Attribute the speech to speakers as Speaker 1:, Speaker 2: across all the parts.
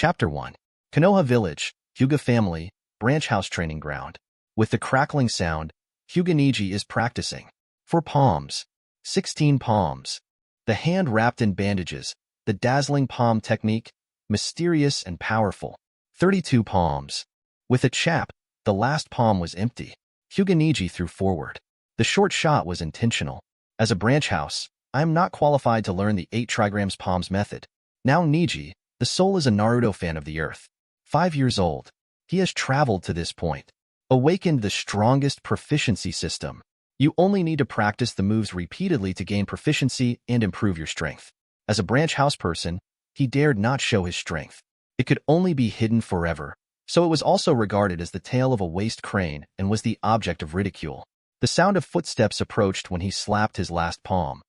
Speaker 1: Chapter 1. Konoha Village, Hyuga Family, Branch House Training Ground. With the crackling sound, Hyuga Neji is practicing. 4 palms. 16 palms. The hand wrapped in bandages, the dazzling palm technique, mysterious and powerful. 32 palms. With a chap, the last palm was empty. Hyuga Neji threw forward. The short shot was intentional. As a branch house, I am not qualified to learn the 8 Trigrams Palms method. Now Neji, the soul, is a Naruto fan of the earth. 5 years old. He has traveled to this point. Awakened the strongest proficiency system. You only need to practice the moves repeatedly to gain proficiency and improve your strength. As a branch house person, he dared not show his strength. It could only be hidden forever, so it was also regarded as the tail of a waste crane and was the object of ridicule. The sound of footsteps approached when he slapped his last palm.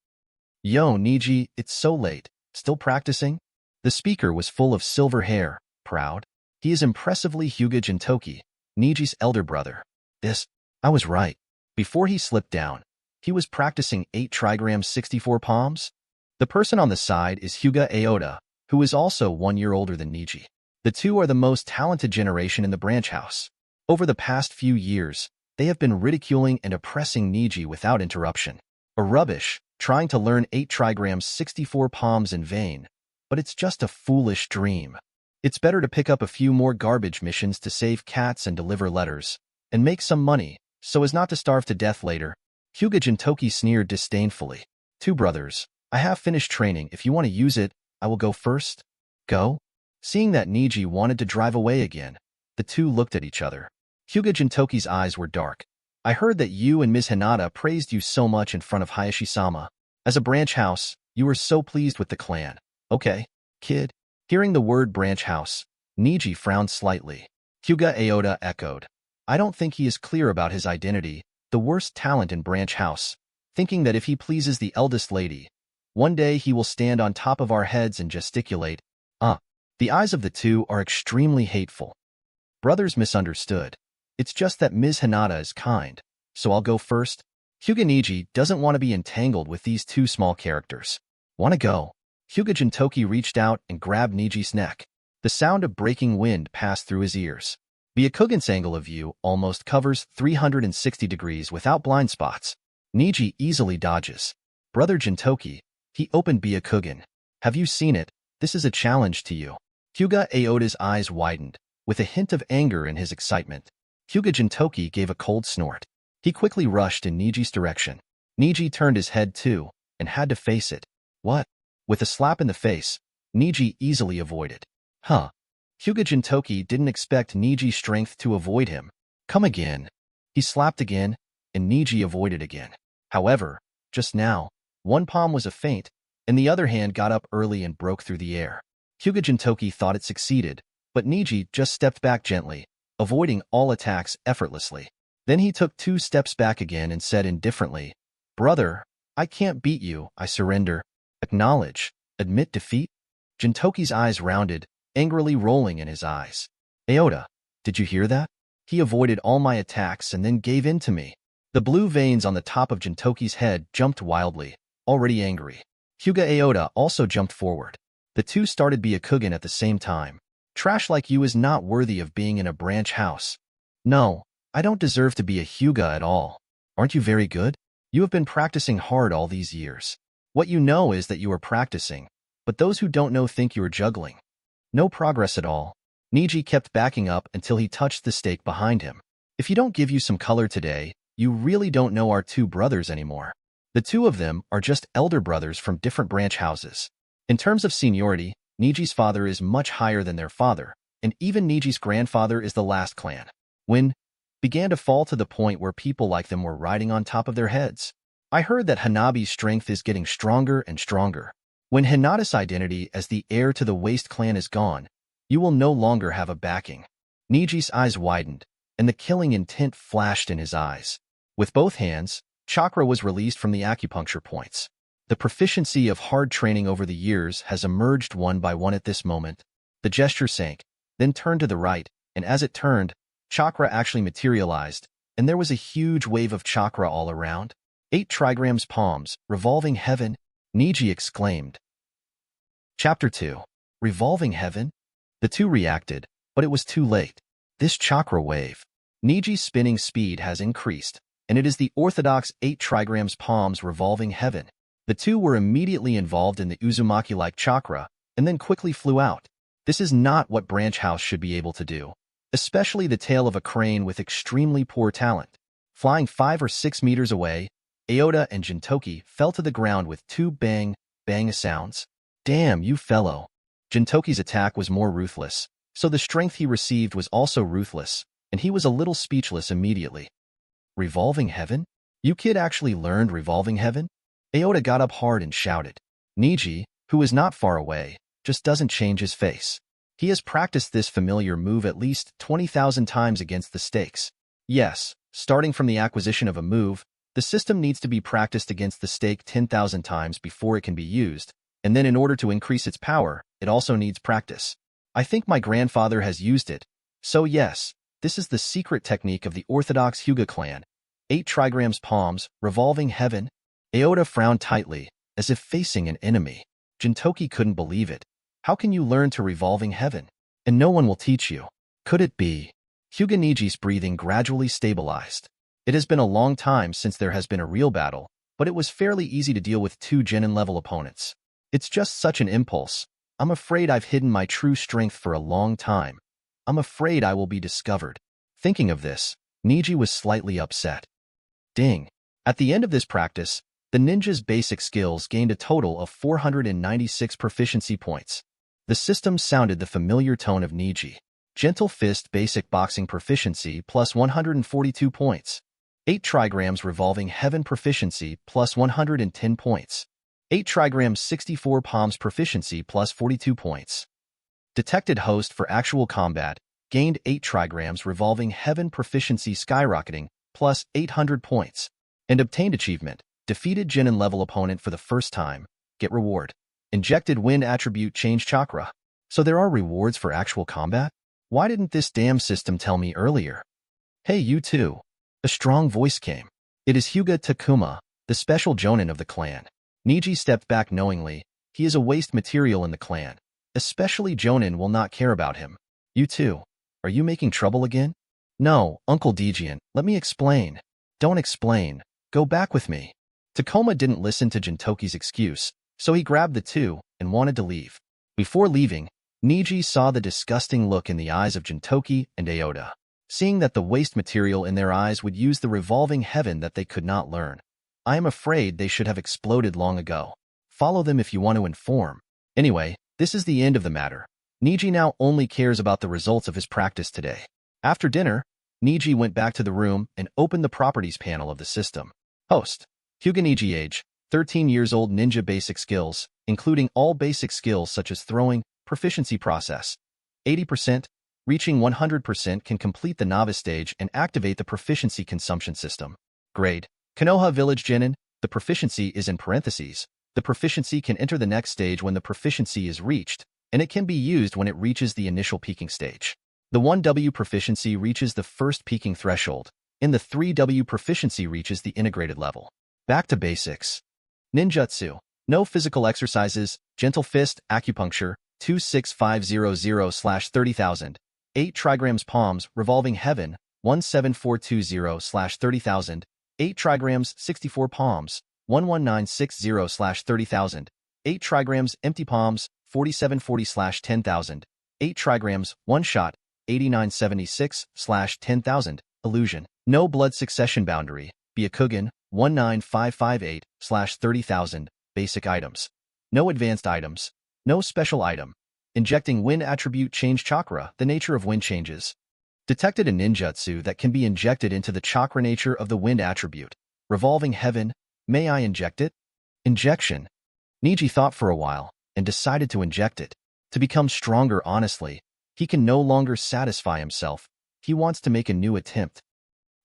Speaker 1: Yo, Neji, it's so late. Still practicing? The speaker was full of silver hair, proud. He is impressively Hyuga Jintoki, Neji's elder brother. I was right. Before he slipped down, he was practicing 8 Trigrams 64 Palms. The person on the side is Hyuga Aoda, who is also 1 year older than Neji. The two are the most talented generation in the branch house. Over the past few years, they have been ridiculing and oppressing Neji without interruption. A rubbish, trying to learn 8 Trigrams 64 Palms in vain. But it's just a foolish dream. It's better to pick up a few more garbage missions to save cats and deliver letters, and make some money, so as not to starve to death later. Hyuga Jintoki sneered disdainfully. 2 brothers, I have finished training. If you want to use it, I will go first. Go? Seeing that Neji wanted to drive away again, the two looked at each other. Hyuga Jintoki's eyes were dark. I heard that you and Ms. Hinata praised you so much in front of Hayashi-sama. As a branch house, you were so pleased with the clan. Okay, kid. Hearing the word branch house, Neji frowned slightly. Hyuga Aoda echoed. I don't think he is clear about his identity, the worst talent in branch house, thinking that if he pleases the eldest lady, one day he will stand on top of our heads and gesticulate. The eyes of the two are extremely hateful. Brothers misunderstood. It's just that Ms. Hinata is kind, so I'll go first. Hyuga Neji doesn't want to be entangled with these 2 small characters. Want to go? Hyuga Jintoki reached out and grabbed Neji's neck. The sound of breaking wind passed through his ears. Byakugan's angle of view almost covers 360 degrees without blind spots. Neji easily dodges. Brother Jintoki, he opened Byakugan. Have you seen it? This is a challenge to you. Hyuga Aoda's eyes widened, with a hint of anger in his excitement. Hyuga Jintoki gave a cold snort. He quickly rushed in Neji's direction. Neji turned his head too, and had to face it. What? With a slap in the face, Neji easily avoided. Hyuga Jintoki didn't expect Neji's strength to avoid him. Come again. He slapped again, and Neji avoided again. However, just now, one palm was a feint, and the other hand got up early and broke through the air. Hyuga Jintoki thought it succeeded, but Neji just stepped back gently, avoiding all attacks effortlessly. Then he took 2 steps back again and said indifferently, Brother, I can't beat you, I surrender. Acknowledge, admit defeat? Jintoki's eyes rounded, angrily rolling in his eyes. Aoda, did you hear that? He avoided all my attacks and then gave in to me. The blue veins on the top of Jintoki's head jumped wildly, already angry. Hyuga Aoda also jumped forward. The two started Byakugan at the same time. Trash like you is not worthy of being in a branch house. No, I don't deserve to be a Hyuga at all. Aren't you very good? You have been practicing hard all these years. What you know is that you are practicing, but those who don't know think you are juggling. No progress at all. Neji kept backing up until he touched the stake behind him. If you don't give you some color today, you really don't know our 2 brothers anymore. The 2 of them are just elder brothers from different branch houses. In terms of seniority, Neji's father is much higher than their father, and even Neji's grandfather is the last clan. When began to fall to the point where people like them were riding on top of their heads. I heard that Hanabi's strength is getting stronger and stronger. When Hinata's identity as the heir to the Waste clan is gone, you will no longer have a backing. Neji's eyes widened, and the killing intent flashed in his eyes. With both hands, chakra was released from the acupuncture points. The proficiency of hard training over the years has emerged one by one at this moment. The gesture sank, then turned to the right, and as it turned, chakra actually materialized, and there was a huge wave of chakra all around. 8 Trigrams Palms, Revolving Heaven, Neji exclaimed. Chapter 2. Revolving Heaven? The two reacted, but it was too late. This chakra wave. Neji's spinning speed has increased, and it is the orthodox 8 Trigrams Palms Revolving Heaven. The two were immediately involved in the Uzumaki-like chakra, and then quickly flew out. This is not what Branch House should be able to do, especially the tail of a crane with extremely poor talent. Flying 5 or 6 meters away, Aoda and Jintoki fell to the ground with two bang sounds. Damn, you fellow. Jintoki's attack was more ruthless, so the strength he received was also ruthless, and he was a little speechless immediately. Revolving Heaven? You kid actually learned Revolving Heaven? Aoda got up hard and shouted. Neji, who is not far away, just doesn't change his face. He has practiced this familiar move at least 20,000 times against the stakes. Yes, starting from the acquisition of a move, the system needs to be practiced against the stake 10,000 times before it can be used, and then in order to increase its power, it also needs practice. I think my grandfather has used it. So yes, this is the secret technique of the orthodox Hyuga clan. 8 Trigrams Palms, Revolving Heaven. Aoda frowned tightly, as if facing an enemy. Jintoki couldn't believe it. How can you learn to Revolving Heaven? And no one will teach you. Could it be? Hyuga Neji's breathing gradually stabilized. It has been a long time since there has been a real battle, but it was fairly easy to deal with two Genin-level opponents. It's just such an impulse. I'm afraid I've hidden my true strength for a long time. I'm afraid I will be discovered. Thinking of this, Neji was slightly upset. Ding. At the end of this practice, the ninja's basic skills gained a total of 496 proficiency points. The system sounded the familiar tone of Neji. Gentle Fist Basic Boxing Proficiency plus 142 points. 8 Trigrams Revolving Heaven Proficiency plus 110 points. 8 Trigrams 64 Palms Proficiency plus 42 points. Detected Host for Actual Combat gained 8 Trigrams Revolving Heaven Proficiency skyrocketing plus 800 points. And obtained achievement. Defeated Genin level opponent for the first time. Get reward. Injected Wind Attribute Change Chakra. So there are rewards for actual combat? Why didn't this damn system tell me earlier? Hey, you two. A strong voice came. It is Hyuga Takuma, the special jonin of the clan. Neji stepped back knowingly. He is a waste material in the clan. Especially jonin will not care about him. You two. Are you making trouble again? No, Uncle Dejian, let me explain. Don't explain. Go back with me. Takuma didn't listen to Jintoki's excuse, so he grabbed the two and wanted to leave. Before leaving, Neji saw the disgusting look in the eyes of Jintoki and Aoda. Seeing that the waste material in their eyes would use the Revolving Heaven that they could not learn. I am afraid they should have exploded long ago. Follow them if you want to inform. Anyway, this is the end of the matter. Neji now only cares about the results of his practice today. After dinner, Neji went back to the room and opened the properties panel of the system. Host. Hyuga Neji age, 13 years old ninja basic skills, including all basic skills such as throwing, proficiency process. 80%, reaching 100% can complete the novice stage and activate the proficiency consumption system. Grade. Konoha Village Genin, the proficiency is in parentheses. The proficiency can enter the next stage when the proficiency is reached, and it can be used when it reaches the initial peaking stage. The 1W proficiency reaches the first peaking threshold, and the 3W proficiency reaches the integrated level. Back to basics. Ninjutsu. No physical exercises. Gentle Fist, Acupuncture, 26500/30,000. 8 Trigrams Palms, Revolving Heaven, 17420/30,000. 8 Trigrams 64 Palms, 11960/30,000. 8 Trigrams Empty Palms, 4740/10,000. 8 Trigrams One Shot, 8976/10,000. Illusion. No blood succession boundary. Byakugan, 19558/30,000. Basic items. No advanced items. No special item. Injecting Wind Attribute Change Chakra, the nature of wind changes. Detected a ninjutsu that can be injected into the chakra nature of the wind attribute. Revolving Heaven, may I inject it? Injection. Neji thought for a while and decided to inject it. To become stronger honestly, he can no longer satisfy himself. He wants to make a new attempt.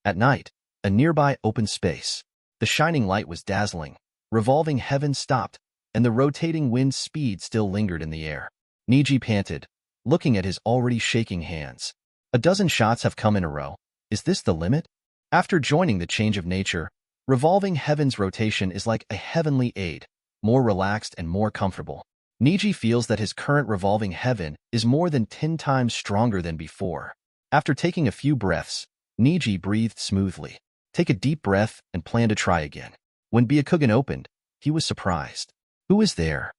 Speaker 1: At night, a nearby open space. The shining light was dazzling. Revolving Heaven stopped, and the rotating wind's speed still lingered in the air. Neji panted, looking at his already shaking hands. A dozen shots have come in a row. Is this the limit? After joining the change of nature, Revolving Heaven's rotation is like a heavenly aid, more relaxed and more comfortable. Neji feels that his current revolving heaven is more than 10 times stronger than before. After taking a few breaths, Neji breathed smoothly. Take a deep breath and plan to try again. When Byakugan opened, he was surprised. Who is there?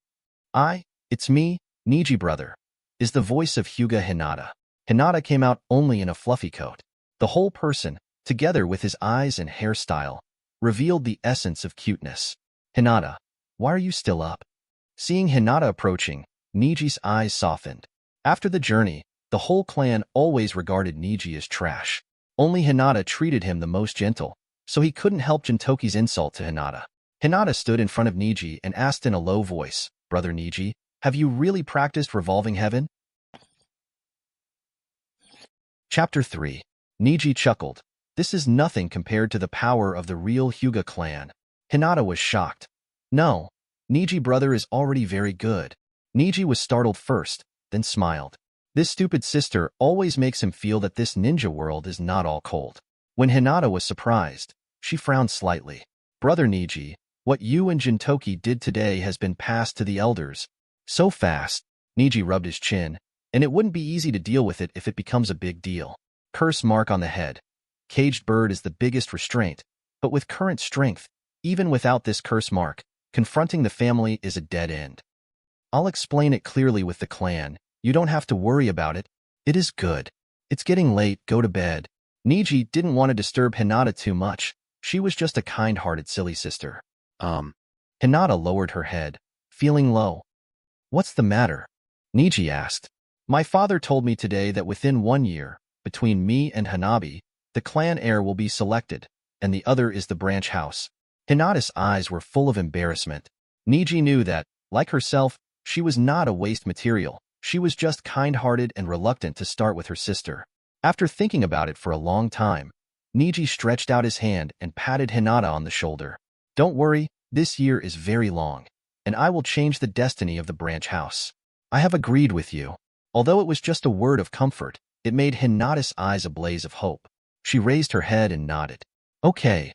Speaker 1: It's me, Neji brother, is the voice of Hyuga Hinata. Hinata came out only in a fluffy coat. The whole person, together with his eyes and hairstyle, revealed the essence of cuteness. Hinata, why are you still up? Seeing Hinata approaching, Neji's eyes softened. After the journey, the whole clan always regarded Neji as trash. Only Hinata treated him the most gentle, so he couldn't help Jintoki's insult to Hinata. Hinata stood in front of Neji and asked in a low voice, Brother Neji, have you really practiced Revolving Heaven? Chapter 3. Neji chuckled. This is nothing compared to the power of the real Hyuga clan. Hinata was shocked. No, Neji brother is already very good. Neji was startled first, then smiled. This stupid sister always makes him feel that this ninja world is not all cold. When Hinata was surprised, she frowned slightly. Brother Neji, what you and Jintoki did today has been passed to the elders. So fast, Neji rubbed his chin, and it wouldn't be easy to deal with it if it becomes a big deal. Curse mark on the head. Caged bird is the biggest restraint, but with current strength, even without this curse mark, confronting the family is a dead end. I'll explain it clearly with the clan. You don't have to worry about it. It is good. It's getting late, go to bed. Neji didn't want to disturb Hinata too much. She was just a kind-hearted silly sister. Hinata lowered her head, feeling low. What's the matter? Neji asked. My father told me today that within 1 year, between me and Hanabi, the clan heir will be selected, and the other is the branch house. Hinata's eyes were full of embarrassment. Neji knew that, like herself, she was not a waste material. She was just kind-hearted and reluctant to start with her sister. After thinking about it for a long time, Neji stretched out his hand and patted Hinata on the shoulder. Don't worry, this year is very long, and I will change the destiny of the branch house. I have agreed with you. Although it was just a word of comfort, it made Hinata's eyes a blaze of hope. She raised her head and nodded. Okay.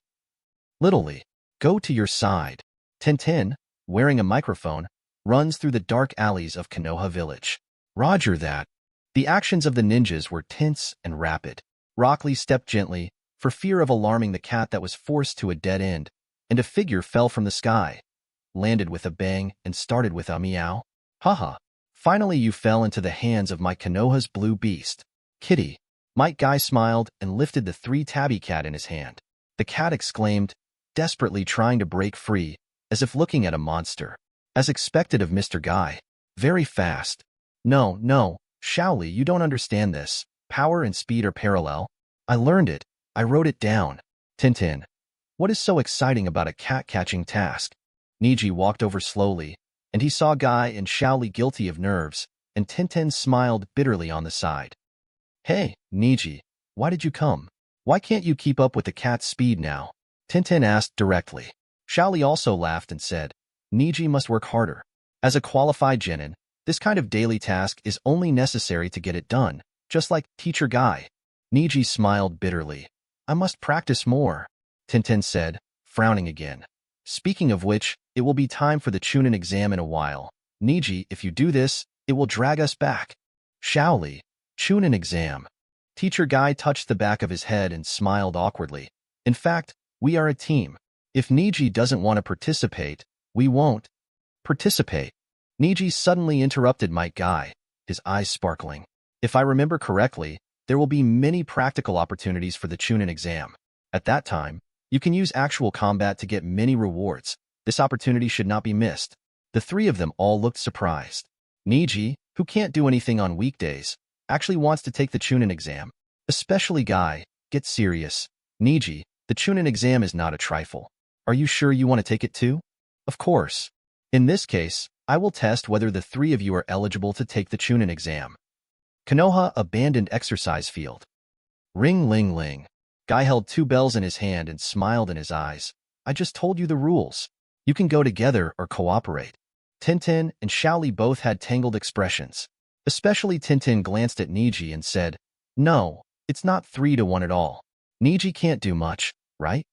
Speaker 1: Littlely, go to your side. Tintin, wearing a microphone, runs through the dark alleys of Konoha village. Roger that. The actions of the ninjas were tense and rapid. Rock Lee stepped gently, for fear of alarming the cat that was forced to a dead end, and a figure fell from the sky, landed with a bang, and started with a meow. Haha. Finally you fell into the hands of my Konoha's blue beast. Kitty. Mike Guy smiled and lifted the 3 tabby cat in his hand. The cat exclaimed, desperately trying to break free, as if looking at a monster. As expected of Mr. Guy. Very fast. No, Shaoli, you don't understand this. Power and speed are parallel. I learned it. I wrote it down. Tintin. What is so exciting about a cat-catching task? Neji walked over slowly, and he saw Guy and Shaoli guilty of nerves, and Tintin smiled bitterly on the side. Hey, Neji, why did you come? Why can't you keep up with the cat's speed now? Tintin asked directly. Shaoli also laughed and said, Neji must work harder. As a qualified genin, this kind of daily task is only necessary to get it done, just like Teacher Guy. Neji smiled bitterly. I must practice more, Tintin said, frowning again. Speaking of which, it will be time for the Chunin exam in a while. Neji, if you do this, it will drag us back. Shaoli, Chunin exam. Teacher Guy touched the back of his head and smiled awkwardly. In fact, we are a team. If Neji doesn't want to participate, we won't participate. Neji suddenly interrupted Mike Guy, his eyes sparkling. If I remember correctly, there will be many practical opportunities for the Chunin exam. At that time, you can use actual combat to get many rewards. This opportunity should not be missed. The 3 of them all looked surprised. Neji, who can't do anything on weekdays, actually wants to take the Chunin exam. Especially Guy, get serious. Neji, the Chunin exam is not a trifle. Are you sure you want to take it too? Of course. In this case, I will test whether the 3 of you are eligible to take the Chunin exam. Konoha abandoned exercise field. Ring ling ling. Guy held 2 bells in his hand and smiled in his eyes. I just told you the rules. You can go together or cooperate. Tintin and Shaoli both had tangled expressions. Especially Tintin glanced at Neji and said, No, it's not 3-1 at all. Neji can't do much, right?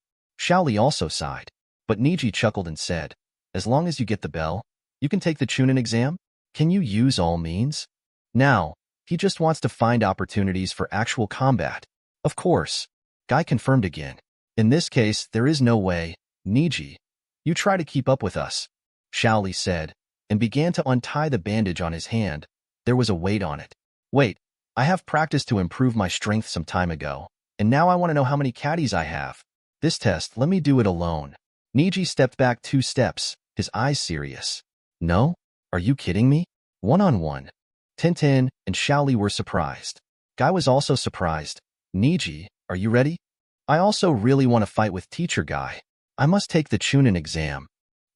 Speaker 1: Shaoli also sighed. But Neji chuckled and said, As long as you get the bell, You can take the Chunin exam? Can you use all means? Now, he just wants to find opportunities for actual combat. Of course. Guy confirmed again. In this case, there is no way. Neji, you try to keep up with us, Shaoli said, and began to untie the bandage on his hand. There was a weight on it. Wait, I have practiced to improve my strength some time ago, and now I want to know how many caddies I have. This test, let me do it alone. Neji stepped back 2 steps, his eyes serious. No? Are you kidding me? One-on-one. Tintin and Shaoli were surprised. Guy was also surprised. Neji, are you ready? I also really want to fight with teacher Guy. I must take the Chunin exam.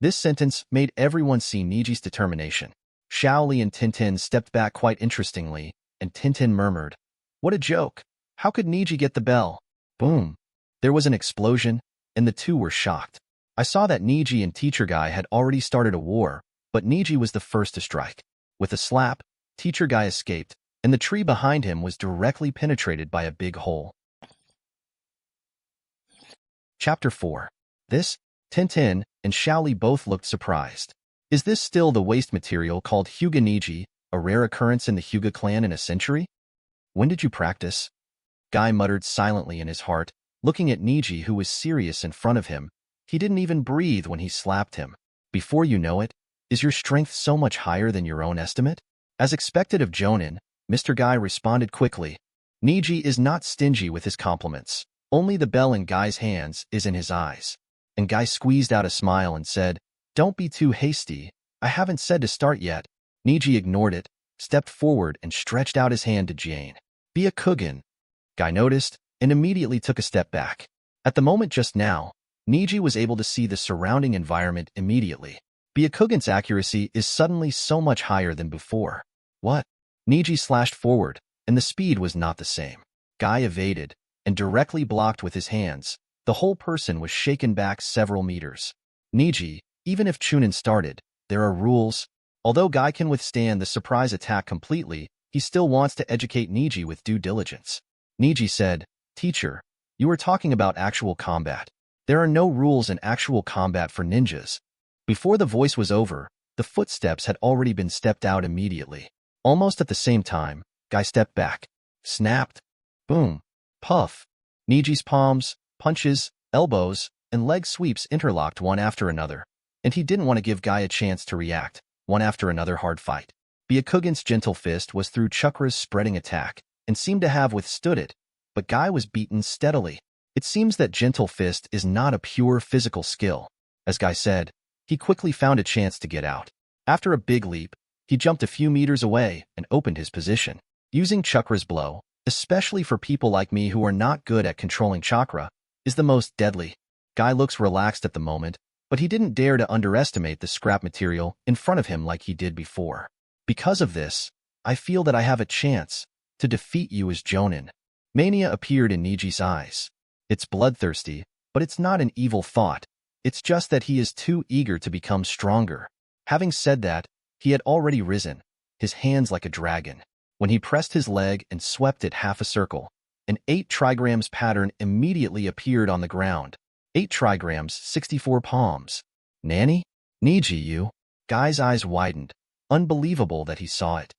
Speaker 1: This sentence made everyone see Neji's determination. Shaoli and Tintin stepped back quite interestingly, and Tintin murmured, "What a joke! How could Neji get the bell?" Boom. There was an explosion, and the two were shocked. I saw that Neji and teacher Guy had already started a war, but Neji was the first to strike. With a slap, teacher Guy escaped, and the tree behind him was directly penetrated by a big hole. Chapter 4. This, Tintin and Shaoli both looked surprised. Is this still the waste material called Hyuga Neji, a rare occurrence in the Hyuga clan in a century? When did you practice? Guy muttered silently in his heart, looking at Neji who was serious in front of him. He didn't even breathe when he slapped him. Before you know it, is your strength so much higher than your own estimate? As expected of Jonin, Mr. Guy responded quickly. Neji is not stingy with his compliments. Only the bell in Guy's hands is in his eyes. And Guy squeezed out a smile and said, "Don't be too hasty. I haven't said to start yet." Neji ignored it, stepped forward and stretched out his hand to Jane. "Be a Kugan." Guy noticed and immediately took a step back. At the moment just now, Neji was able to see the surrounding environment immediately. Byakugan's accuracy is suddenly so much higher than before. What? Neji slashed forward, and the speed was not the same. Guy evaded, and directly blocked with his hands. The whole person was shaken back several meters. Neji, even if Chunin started, there are rules. Although Guy can withstand the surprise attack completely, he still wants to educate Neji with due diligence. Neji said, "Teacher, you were talking about actual combat. There are no rules in actual combat for ninjas." Before the voice was over, the footsteps had already been stepped out immediately. Almost at the same time, Guy stepped back. Snapped. Boom. Puff. Neji's palms, punches, elbows, and leg sweeps interlocked one after another, and he didn't want to give Guy a chance to react, one after another hard fight. Byakugan's gentle fist was through Chakra's spreading attack, and seemed to have withstood it, but Guy was beaten steadily. It seems that gentle fist is not a pure physical skill. As Guy said, he quickly found a chance to get out. After a big leap, he jumped a few meters away and opened his position. Using Chakra's blow, especially for people like me who are not good at controlling chakra, is the most deadly. Guy looks relaxed at the moment, but he didn't dare to underestimate the scrap material in front of him like he did before. Because of this, I feel that I have a chance to defeat you as Jonin. Mania appeared in Neji's eyes. It's bloodthirsty, but it's not an evil thought. It's just that he is too eager to become stronger. Having said that, he had already risen, his hands like a dragon. When he pressed his leg and swept it half a circle, an 8 trigrams pattern immediately appeared on the ground. 8 trigrams, 64 palms. Nanny? Neji, you? Guy's eyes widened. Unbelievable that he saw it.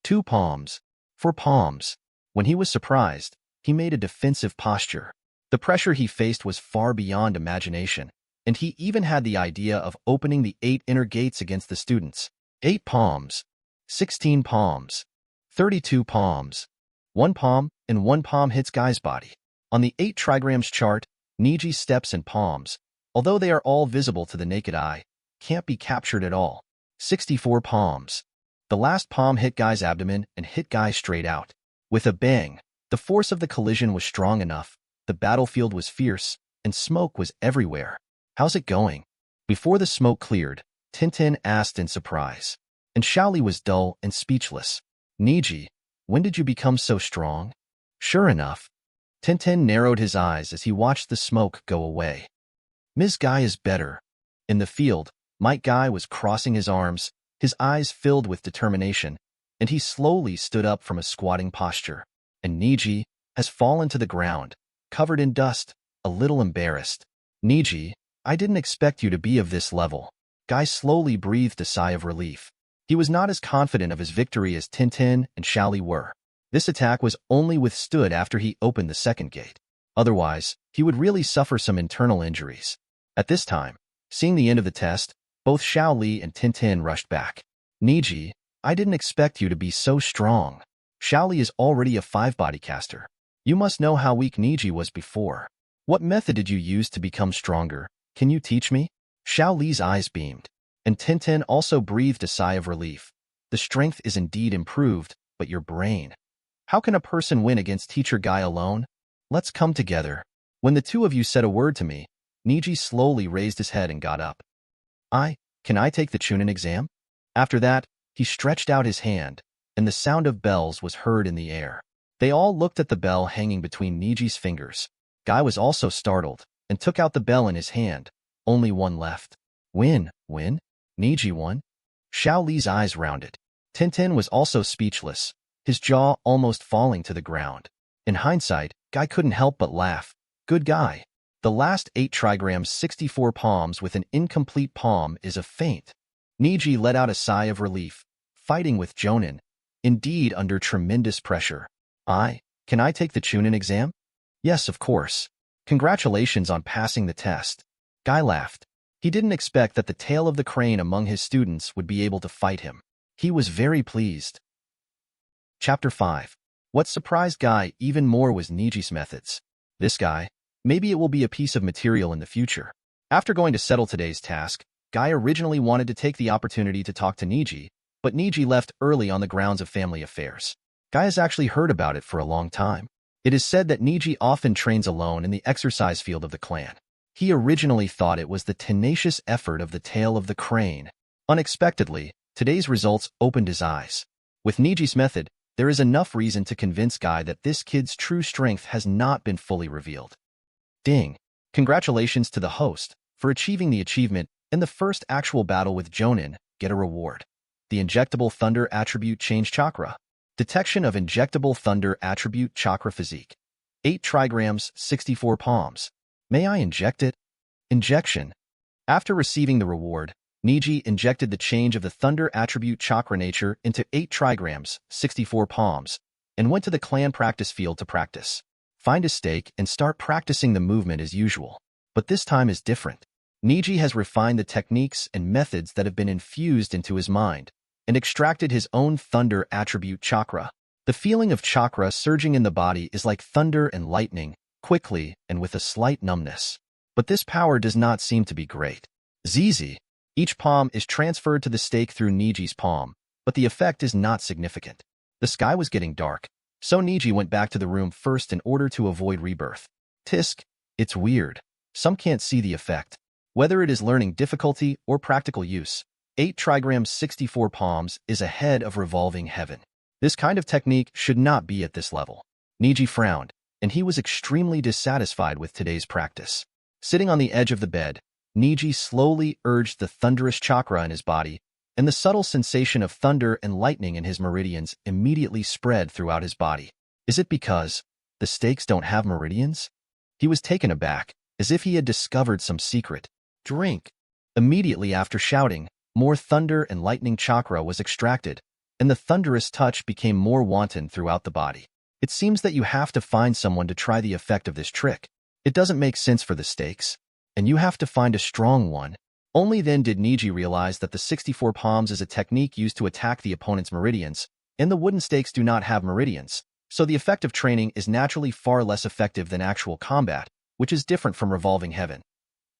Speaker 1: 2 palms. 4 palms. When he was surprised, he made a defensive posture. The pressure he faced was far beyond imagination, and he even had the idea of opening the 8 inner gates against the students. 8 palms. 16 palms. 32 palms. 1 palm and 1 palm hits Guy's body. On the 8 trigrams chart, Neji's steps and palms, although they are all visible to the naked eye, can't be captured at all. 64 palms. The last palm hit Guy's abdomen and hit Guy straight out. With a bang, the force of the collision was strong enough, the battlefield was fierce, and smoke was everywhere. How's it going? Before the smoke cleared, Tintin asked in surprise. And Shaoli was dull and speechless. Neji, when did you become so strong? Sure enough. Tintin narrowed his eyes as he watched the smoke go away. Ms. Guy is better. In the field, Mike Guy was crossing his arms, his eyes filled with determination, and he slowly stood up from a squatting posture. And Neji has fallen to the ground, covered in dust, a little embarrassed. Neji, I didn't expect you to be of this level. Guy slowly breathed a sigh of relief. He was not as confident of his victory as Tintin and Xiaoli were. This attack was only withstood after he opened the second gate. Otherwise, he would really suffer some internal injuries. At this time, seeing the end of the test, both Xiaoli and Tintin rushed back. Neji, I didn't expect you to be so strong. Xiaoli is already a 5-body caster. You must know how weak Neji was before. What method did you use to become stronger? Can you teach me? Xiaoli's eyes beamed, and Tintin also breathed a sigh of relief. The strength is indeed improved, but your brain. How can a person win against Teacher Guy alone? Let's come together. When the two of you said a word to me, Neji slowly raised his head and got up. Can I take the Chunin exam? After that, he stretched out his hand, and the sound of bells was heard in the air. They all looked at the bell hanging between Neji's fingers. Guy was also startled, and took out the bell in his hand. Only one left. Win? Neji won? Xiaoli's eyes rounded. Tintin was also speechless, his jaw almost falling to the ground. In hindsight, Guy couldn't help but laugh. Good guy. The last 8 trigrams 64 palms with an incomplete palm is a feint. Neji let out a sigh of relief, fighting with Jonin, indeed under tremendous pressure. Can I take the Chunin exam? Yes, of course. Congratulations on passing the test. Guy laughed. He didn't expect that the tail of the crane among his students would be able to fight him. He was very pleased. Chapter 5. What surprised Guy even more was Neji's methods. This guy, maybe it will be a piece of material in the future. After going to settle today's task, Guy originally wanted to take the opportunity to talk to Neji, but Neji left early on the grounds of family affairs. Guy has actually heard about it for a long time. It is said that Neji often trains alone in the exercise field of the clan. He originally thought it was the tenacious effort of the tail of the crane. Unexpectedly, today's results opened his eyes. With Neji's method, there is enough reason to convince Guy that this kid's true strength has not been fully revealed. Ding! Congratulations to the host for achieving the achievement in the first actual battle with Jonin. Get a reward. The Injectable Thunder Attribute Change Chakra. Detection of Injectable Thunder Attribute Chakra Physique. 8 trigrams 64 palms. May I inject it? Injection. After receiving the reward, Neji injected the change of the Thunder Attribute Chakra nature into 8 trigrams 64 palms, and went to the clan practice field to practice. Find a stake and start practicing the movement as usual. But this time is different. Neji has refined the techniques and methods that have been infused into his mind, and extracted his own Thunder Attribute Chakra. The feeling of chakra surging in the body is like thunder and lightning, quickly and with a slight numbness. But this power does not seem to be great. ZZ. Each palm is transferred to the stake through Neji's palm, but the effect is not significant. The sky was getting dark, so Neji went back to the room first in order to avoid rebirth. Tisk. It's weird. Some can't see the effect. Whether it is learning difficulty or practical use, 8 trigrams 64 palms is ahead of Revolving Heaven. This kind of technique should not be at this level. Neji frowned, and he was extremely dissatisfied with today's practice. Sitting on the edge of the bed, Neji slowly urged the thunderous chakra in his body, and the subtle sensation of thunder and lightning in his meridians immediately spread throughout his body. Is it because the stakes don't have meridians? He was taken aback, as if he had discovered some secret. Drink. Immediately after shouting, more thunder and lightning chakra was extracted, and the thunderous touch became more wanton throughout the body. It seems that you have to find someone to try the effect of this trick. It doesn't make sense for the stakes, and you have to find a strong one. Only then did Neji realize that the 64 palms is a technique used to attack the opponent's meridians, and the wooden stakes do not have meridians, so the effect of training is naturally far less effective than actual combat, which is different from Revolving Heaven.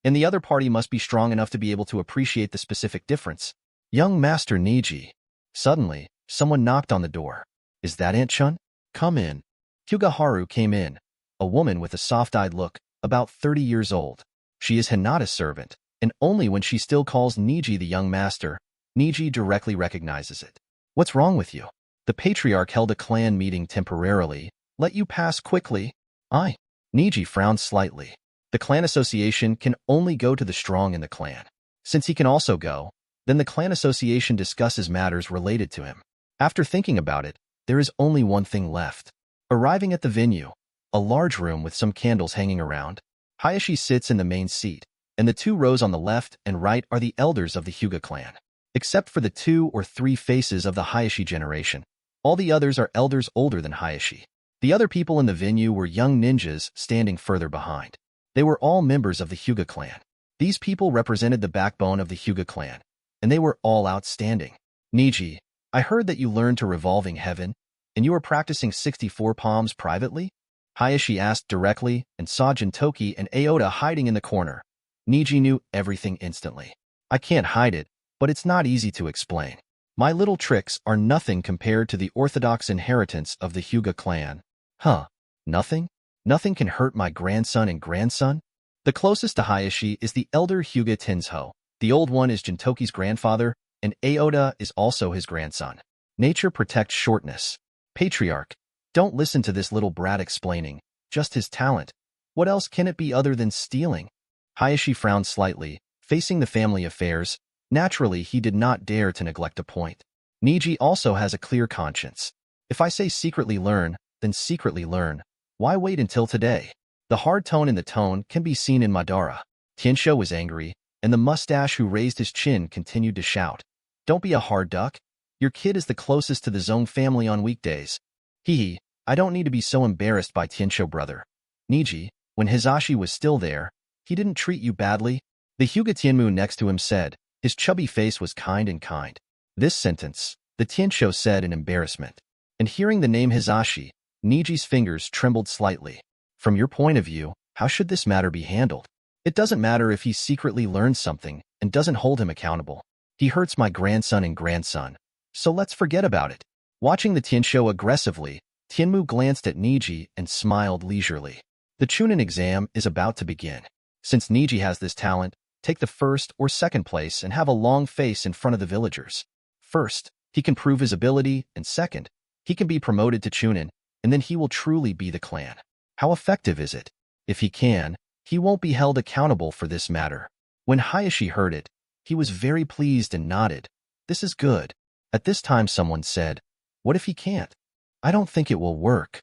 Speaker 1: And the other party must be strong enough to be able to appreciate the specific difference. Young Master Neji. Suddenly, someone knocked on the door. Is that Aunt Chun? Come in. Hyuga came in, a woman with a soft-eyed look, about 30 years old. She is Hinata's servant, and only when she still calls Neji the young master, Neji directly recognizes it. What's wrong with you? The patriarch held a clan meeting temporarily. Let you pass quickly. Neji frowned slightly. The clan association can only go to the strong in the clan. Since he can also go, then the clan association discusses matters related to him. After thinking about it, there is only one thing left. Arriving at the venue, a large room with some candles hanging around, Hayashi sits in the main seat, and the 2 rows on the left and right are the elders of the Hyuga clan. Except for the 2 or 3 faces of the Hayashi generation, all the others are elders older than Hayashi. The other people in the venue were young ninjas standing further behind. They were all members of the Hyuga clan. These people represented the backbone of the Hyuga clan, and they were all outstanding. Neji, I heard that you learned to Revolving Heaven, and you are practicing 64 palms privately? Hayashi asked directly and saw Jintoki and Aota hiding in the corner. Neji knew everything instantly. I can't hide it, but it's not easy to explain. My little tricks are nothing compared to the orthodox inheritance of the Hyuga clan. Huh? Nothing? Nothing can hurt my grandson and grandson? The closest to Hayashi is the elder Hyuga Tensho. The old one is Jintoki's grandfather, and Aota is also his grandson. Nature protects shortness. Patriarch, don't listen to this little brat explaining, just his talent. What else can it be other than stealing? Hayashi frowned slightly, facing the family affairs. Naturally, he did not dare to neglect a point. Neji also has a clear conscience. If I say secretly learn, then secretly learn. Why wait until today? The hard tone in the tone can be seen in Madara. Tensho was angry, and the mustache who raised his chin continued to shout. Don't be a hard duck. Your kid is the closest to the Zong family on weekdays. Hee, I don't need to be so embarrassed by Tensho, brother. Neji, when Hizashi was still there, he didn't treat you badly? The Hyuga Tianmu next to him said. His chubby face was kind and kind. This sentence, the Tensho said in embarrassment. And hearing the name Hizashi, Neji's fingers trembled slightly. From your point of view, how should this matter be handled? It doesn't matter if he secretly learns something and doesn't hold him accountable. He hurts my grandson and grandson. So let's forget about it. Watching the Tensho aggressively, Tianmu glanced at Neji and smiled leisurely. The Chunin exam is about to begin. Since Neji has this talent, take the first or second place and have a long face in front of the villagers. First, he can prove his ability, and second, he can be promoted to Chunin, and then he will truly be the clan. How effective is it? If he can, he won't be held accountable for this matter. When Hayashi heard it, he was very pleased and nodded. This is good. At this time someone said, what if he can't? I don't think it will work.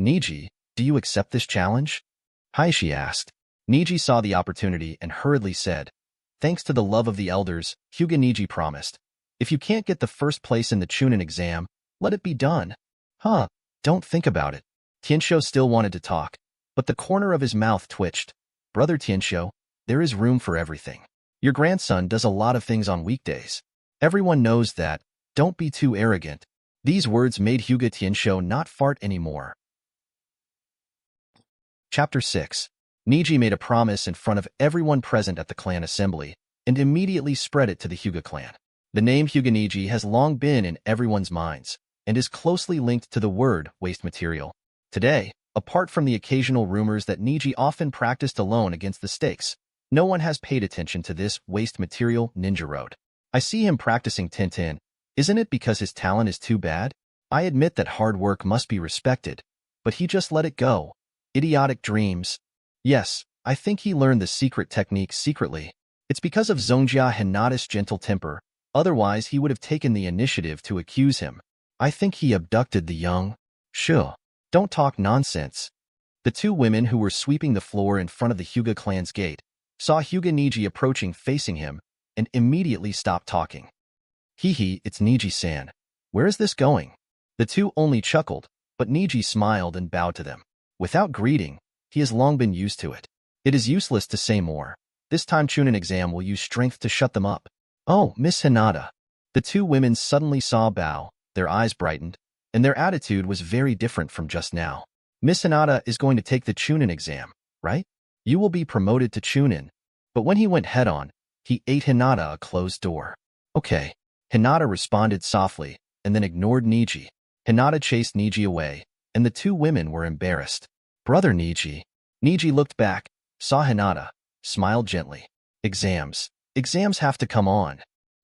Speaker 1: Neji, do you accept this challenge? Hayashi asked. Neji saw the opportunity and hurriedly said, thanks to the love of the elders, Hyuga Neji promised. If you can't get the first place in the Chunin exam, let it be done. Huh, don't think about it. Tensho still wanted to talk, but the corner of his mouth twitched. Brother Tensho, there is room for everything. Your grandson does a lot of things on weekdays. Everyone knows that. Don't be too arrogant. These words made Hyuga Tensho not fart anymore. Chapter 6. Neji made a promise in front of everyone present at the clan assembly, and immediately spread it to the Hyuga clan. The name Hyuga Neji has long been in everyone's minds, and is closely linked to the word waste material. Today, apart from the occasional rumors that Neji often practiced alone against the stakes, no one has paid attention to this waste material ninja road. I see him practicing Tintin. Isn't it because his talent is too bad? I admit that hard work must be respected, but he just let it go. Idiotic dreams. Yes, I think he learned the secret technique secretly. It's because of Zongjia Hinata's gentle temper, otherwise he would have taken the initiative to accuse him. I think he abducted the young. Sure, don't talk nonsense. The 2 women who were sweeping the floor in front of the Hyuga clan's gate saw Hyuga Neji approaching facing him, and immediately stopped talking. Hee, it's Neji-san. Where is this going? The 2 only chuckled, but Neji smiled and bowed to them. Without greeting, he has long been used to it. It is useless to say more. This time Chunin exam will use strength to shut them up. Oh, Miss Hinata. The 2 women suddenly saw Bao, their eyes brightened, and their attitude was very different from just now. Miss Hinata is going to take the Chunin exam, right? You will be promoted to Chunin. But when he went head-on, he ate Hinata a closed door. Okay. Hinata responded softly, and then ignored Neji. Hinata chased Neji away, and the 2 women were embarrassed. Brother Neji. Neji looked back, saw Hinata, smiled gently. Exams. Exams have to come on.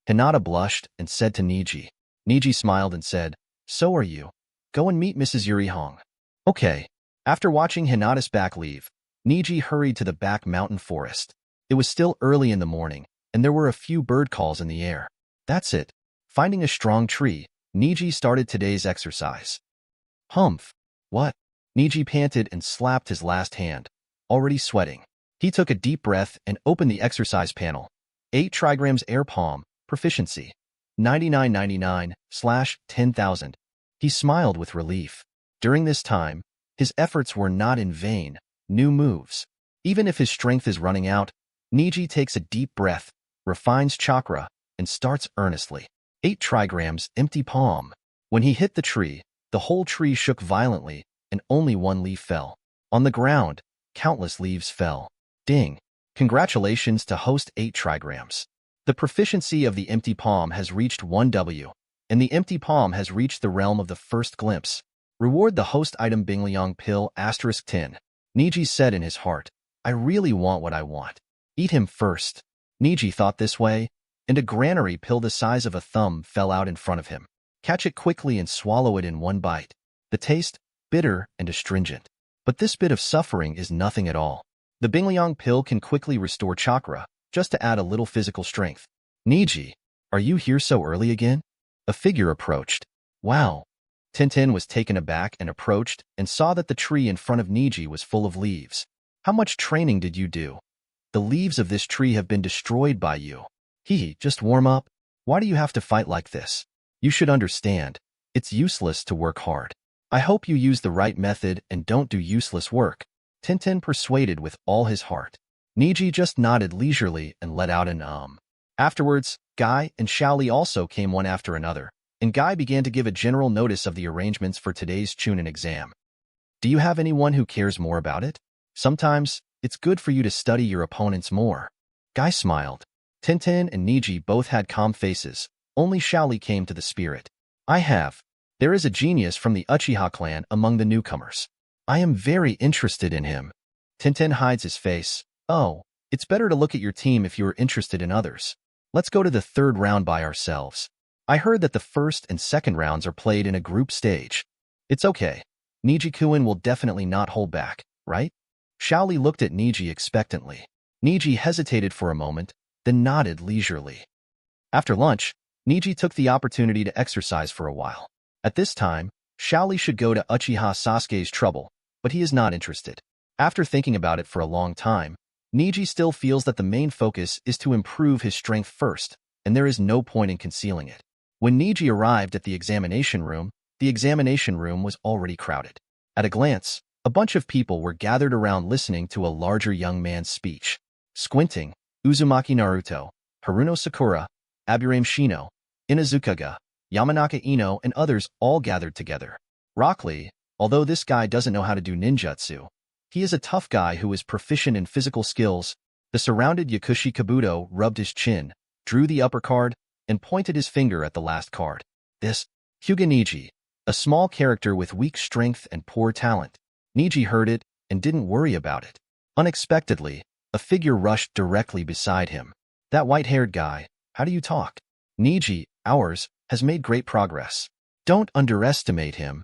Speaker 1: Hinata blushed and said to Neji. Neji smiled and said, so are you. Go and meet Mrs. Yuri Hong. Okay. After watching Hinata's back leave, Neji hurried to the back mountain forest. It was still early in the morning, and there were a few bird calls in the air. That's it. Finding a strong tree, Neji started today's exercise. Humph. What? Neji panted and slapped his last hand, already sweating. He took a deep breath and opened the exercise panel. 8 trigrams air palm, proficiency. 9999/10,000. He smiled with relief. During this time, his efforts were not in vain. New moves. Even if his strength is running out, Neji takes a deep breath, refines chakra, and starts earnestly. 8 trigrams empty palm. When he hit the tree, the whole tree shook violently, and only one leaf fell. On the ground, countless leaves fell. Ding! Congratulations to host 8 trigrams. The proficiency of the empty palm has reached 1W, and the empty palm has reached the realm of the first glimpse. Reward the host item Bingliang pill *10. Neji said in his heart, I really want what I want. Eat him first. Neji thought this way, and a granary pill the size of a thumb fell out in front of him. Catch it quickly and swallow it in one bite. The taste, bitter and astringent. But this bit of suffering is nothing at all. The Bingliang pill can quickly restore chakra, just to add a little physical strength. Neji, are you here so early again? A figure approached. Wow. Tintin was taken aback and approached and saw that the tree in front of Neji was full of leaves. How much training did you do? The leaves of this tree have been destroyed by you. Just warm up. Why do you have to fight like this? You should understand. It's useless to work hard. I hope you use the right method and don't do useless work. Tintin persuaded with all his heart. Neji just nodded leisurely and let out an Afterwards, Guy and Shaoli also came one after another, and Guy began to give a general notice of the arrangements for today's Chunin exam. Do you have anyone who cares more about it? Sometimes, it's good for you to study your opponents more. Guy smiled. Tintin and Neji both had calm faces. Only Shaoli came to the spirit. I have. There is a genius from the Uchiha clan among the newcomers. I am very interested in him. Tintin hides his face. Oh, it's better to look at your team if you are interested in others. Let's go to the third round by ourselves. I heard that the first and second rounds are played in a group stage. It's okay. Neji-kun will definitely not hold back, right? Shaoli looked at Neji expectantly. Neji hesitated for a moment, then nodded leisurely. After lunch, Neji took the opportunity to exercise for a while. At this time, Shaoli should go to Uchiha Sasuke's trouble, but he is not interested. After thinking about it for a long time, Neji still feels that the main focus is to improve his strength first, and there is no point in concealing it. When Neji arrived at the examination room was already crowded. At a glance, a bunch of people were gathered around listening to a larger young man's speech. Squinting, Uzumaki Naruto, Haruno Sakura, Aburame Shino, Inazukaga, Yamanaka Ino, and others all gathered together. Rock Lee, although this guy doesn't know how to do ninjutsu, he is a tough guy who is proficient in physical skills. The surrounded Yakushi Kabuto rubbed his chin, drew the upper card, and pointed his finger at the last card. This, Hyuga Neji, a small character with weak strength and poor talent. Neji heard it and didn't worry about it. Unexpectedly, a figure rushed directly beside him. That white-haired guy, how do you talk? Neji, ours, has made great progress. Don't underestimate him.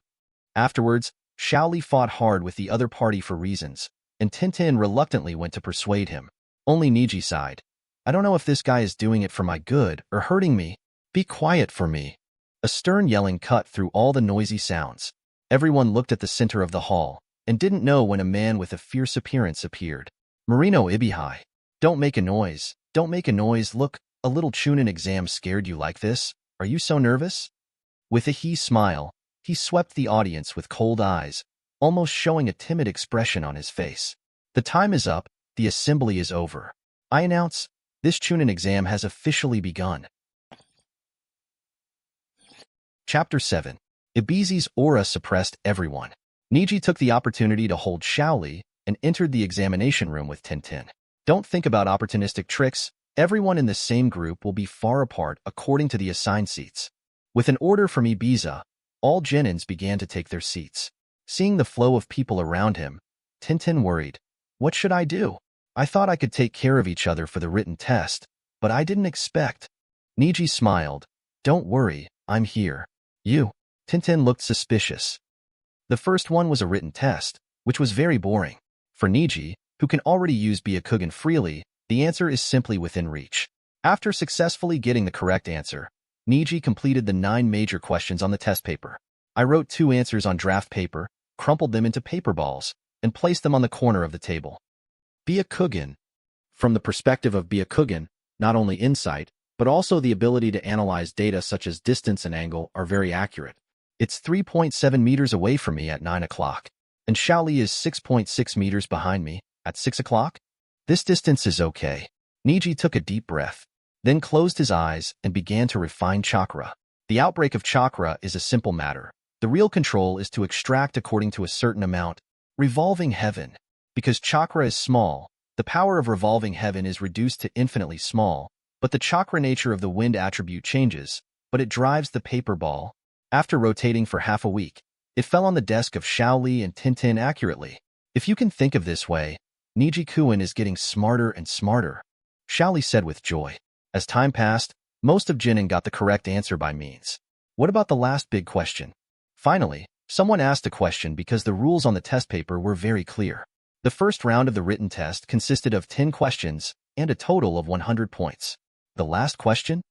Speaker 1: Afterwards, Shaoli fought hard with the other party for reasons, and Tintin reluctantly went to persuade him. Only Neji sighed. I don't know if this guy is doing it for my good or hurting me. Be quiet for me. A stern yelling cut through all the noisy sounds. Everyone looked at the center of the hall and didn't know when a man with a fierce appearance appeared. Marino Ibihai. Don't make a noise. Don't make a noise. Look, a little Chunin exam scared you like this? Are you so nervous? With a smile, he swept the audience with cold eyes, almost showing a timid expression on his face. The time is up. The assembly is over. I announce, this Chunin exam has officially begun. Chapter 7. Ibizi's aura suppressed everyone. Neji took the opportunity to hold Shaoli and entered the examination room with Tintin. Don't think about opportunistic tricks. Everyone in the same group will be far apart according to the assigned seats. With an order from Ibiza, all genins began to take their seats. Seeing the flow of people around him, Tintin worried. What should I do? I thought I could take care of each other for the written test, but I didn't expect. Neji smiled. Don't worry, I'm here. You? Tintin looked suspicious. The first one was a written test, which was very boring. For Neji, who can already use Byakugan freely, the answer is simply within reach. After successfully getting the correct answer, Neji completed the 9 major questions on the test paper. I wrote 2 answers on draft paper, crumpled them into paper balls, and placed them on the corner of the table. Byakugan. From the perspective of Byakugan, not only insight, but also the ability to analyze data such as distance and angle are very accurate. It's 3.7 meters away from me at 9 o'clock, and Shaoli is 6.6 meters behind me at 6 o'clock. This distance is okay. Neji took a deep breath, then closed his eyes and began to refine chakra. The outbreak of chakra is a simple matter. The real control is to extract according to a certain amount. Revolving heaven. Because chakra is small, the power of revolving heaven is reduced to infinitely small, but the chakra nature of the wind attribute changes, but it drives the paper ball. After rotating for half a week, it fell on the desk of Shaoli and Tintin accurately. If you can think of this way, Neji-kun is getting smarter and smarter, Shaoli said with joy. As time passed, most of Jinin got the correct answer by means. What about the last big question? Finally, someone asked a question because the rules on the test paper were very clear. The first round of the written test consisted of 10 questions and a total of 100 points. The last question?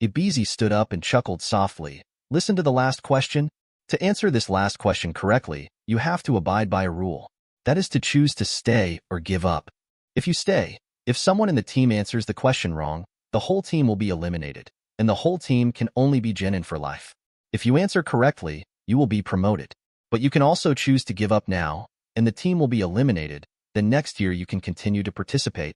Speaker 1: Ibizi stood up and chuckled softly. Listen to the last question. To answer this last question correctly, you have to abide by a rule. That is to choose to stay or give up. If you stay, if someone in the team answers the question wrong, the whole team will be eliminated, and the whole team can only be Jinin for life. If you answer correctly, you will be promoted. But you can also choose to give up now, and the team will be eliminated, then next year you can continue to participate.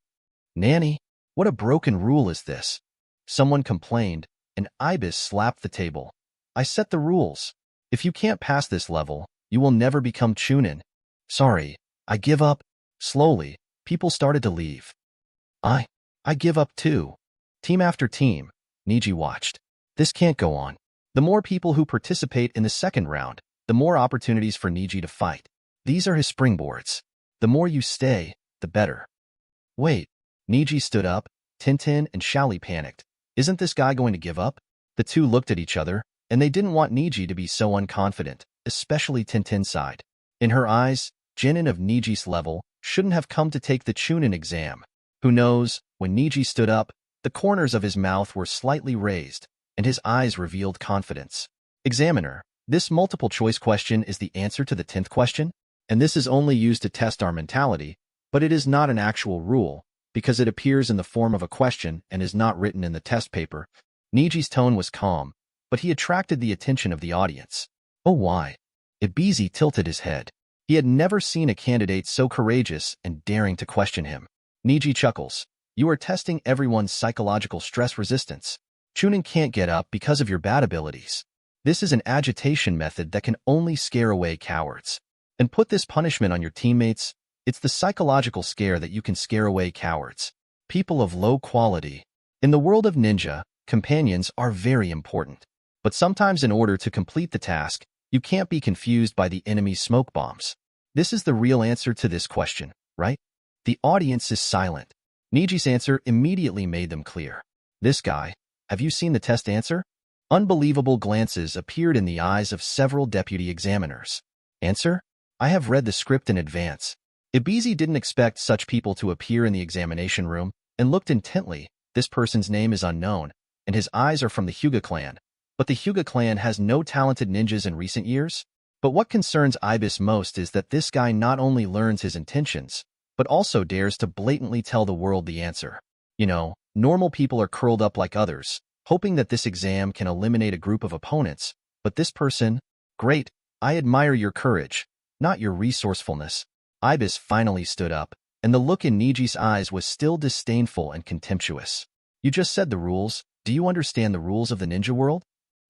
Speaker 1: Nanny, what a broken rule is this? Someone complained, and Ibis slapped the table. I set the rules. If you can't pass this level, you will never become Chunin. Sorry, I give up. Slowly, people started to leave. I give up too. Team after team, Neji watched. This can't go on. The more people who participate in the second round, the more opportunities for Neji to fight. These are his springboards. The more you stay, the better. Wait, Neji stood up. Tintin and Shaoli panicked. Isn't this guy going to give up? The two looked at each other, and they didn't want Neji to be so unconfident, especially Tintin's side. In her eyes, Jinin of Neji's level shouldn't have come to take the Chunin exam. Who knows, when Neji stood up, the corners of his mouth were slightly raised, and his eyes revealed confidence. Examiner, this multiple-choice question is the answer to the 10th question, and this is only used to test our mentality, but it is not an actual rule, because it appears in the form of a question and is not written in the test paper. Neji's tone was calm, but he attracted the attention of the audience. Oh, why? Ibizi tilted his head. He had never seen a candidate so courageous and daring to question him. Neji chuckles. You are testing everyone's psychological stress resistance. Chunin can't get up because of your bad abilities. This is an agitation method that can only scare away cowards. And put this punishment on your teammates. It's the psychological scare that you can scare away cowards. People of low quality. In the world of ninja, companions are very important. But sometimes in order to complete the task, you can't be confused by the enemy's smoke bombs. This is the real answer to this question, right? The audience is silent. Neji's answer immediately made them clear. This guy, have you seen the test answer? Unbelievable glances appeared in the eyes of several deputy examiners. Answer? I have read the script in advance. Ibizi didn't expect such people to appear in the examination room and looked intently. This person's name is unknown, and his eyes are from the Hyuga clan. But the Hyuga clan has no talented ninjas in recent years. But what concerns Ibis most is that this guy not only learns his intentions, but also dares to blatantly tell the world the answer. You know, normal people are curled up like others, hoping that this exam can eliminate a group of opponents. But this person, great, I admire your courage, not your resourcefulness. Ibis finally stood up, and the look in Neji's eyes was still disdainful and contemptuous. You just said the rules. Do you understand the rules of the ninja world?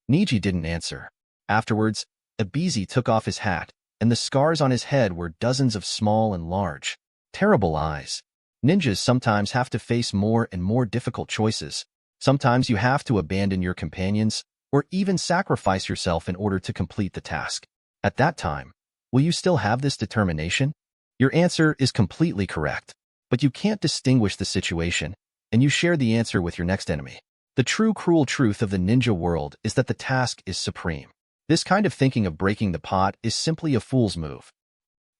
Speaker 1: Neji didn't answer. Afterwards, Ibizi took off his hat, and the scars on his head were dozens of small and large, terrible eyes. Ninjas sometimes have to face more and more difficult choices. Sometimes you have to abandon your companions, or even sacrifice yourself in order to complete the task. At that time, will you still have this determination? Your answer is completely correct, but you can't distinguish the situation, and you share the answer with your next enemy. The true cruel truth of the ninja world is that the task is supreme. This kind of thinking of breaking the pot is simply a fool's move.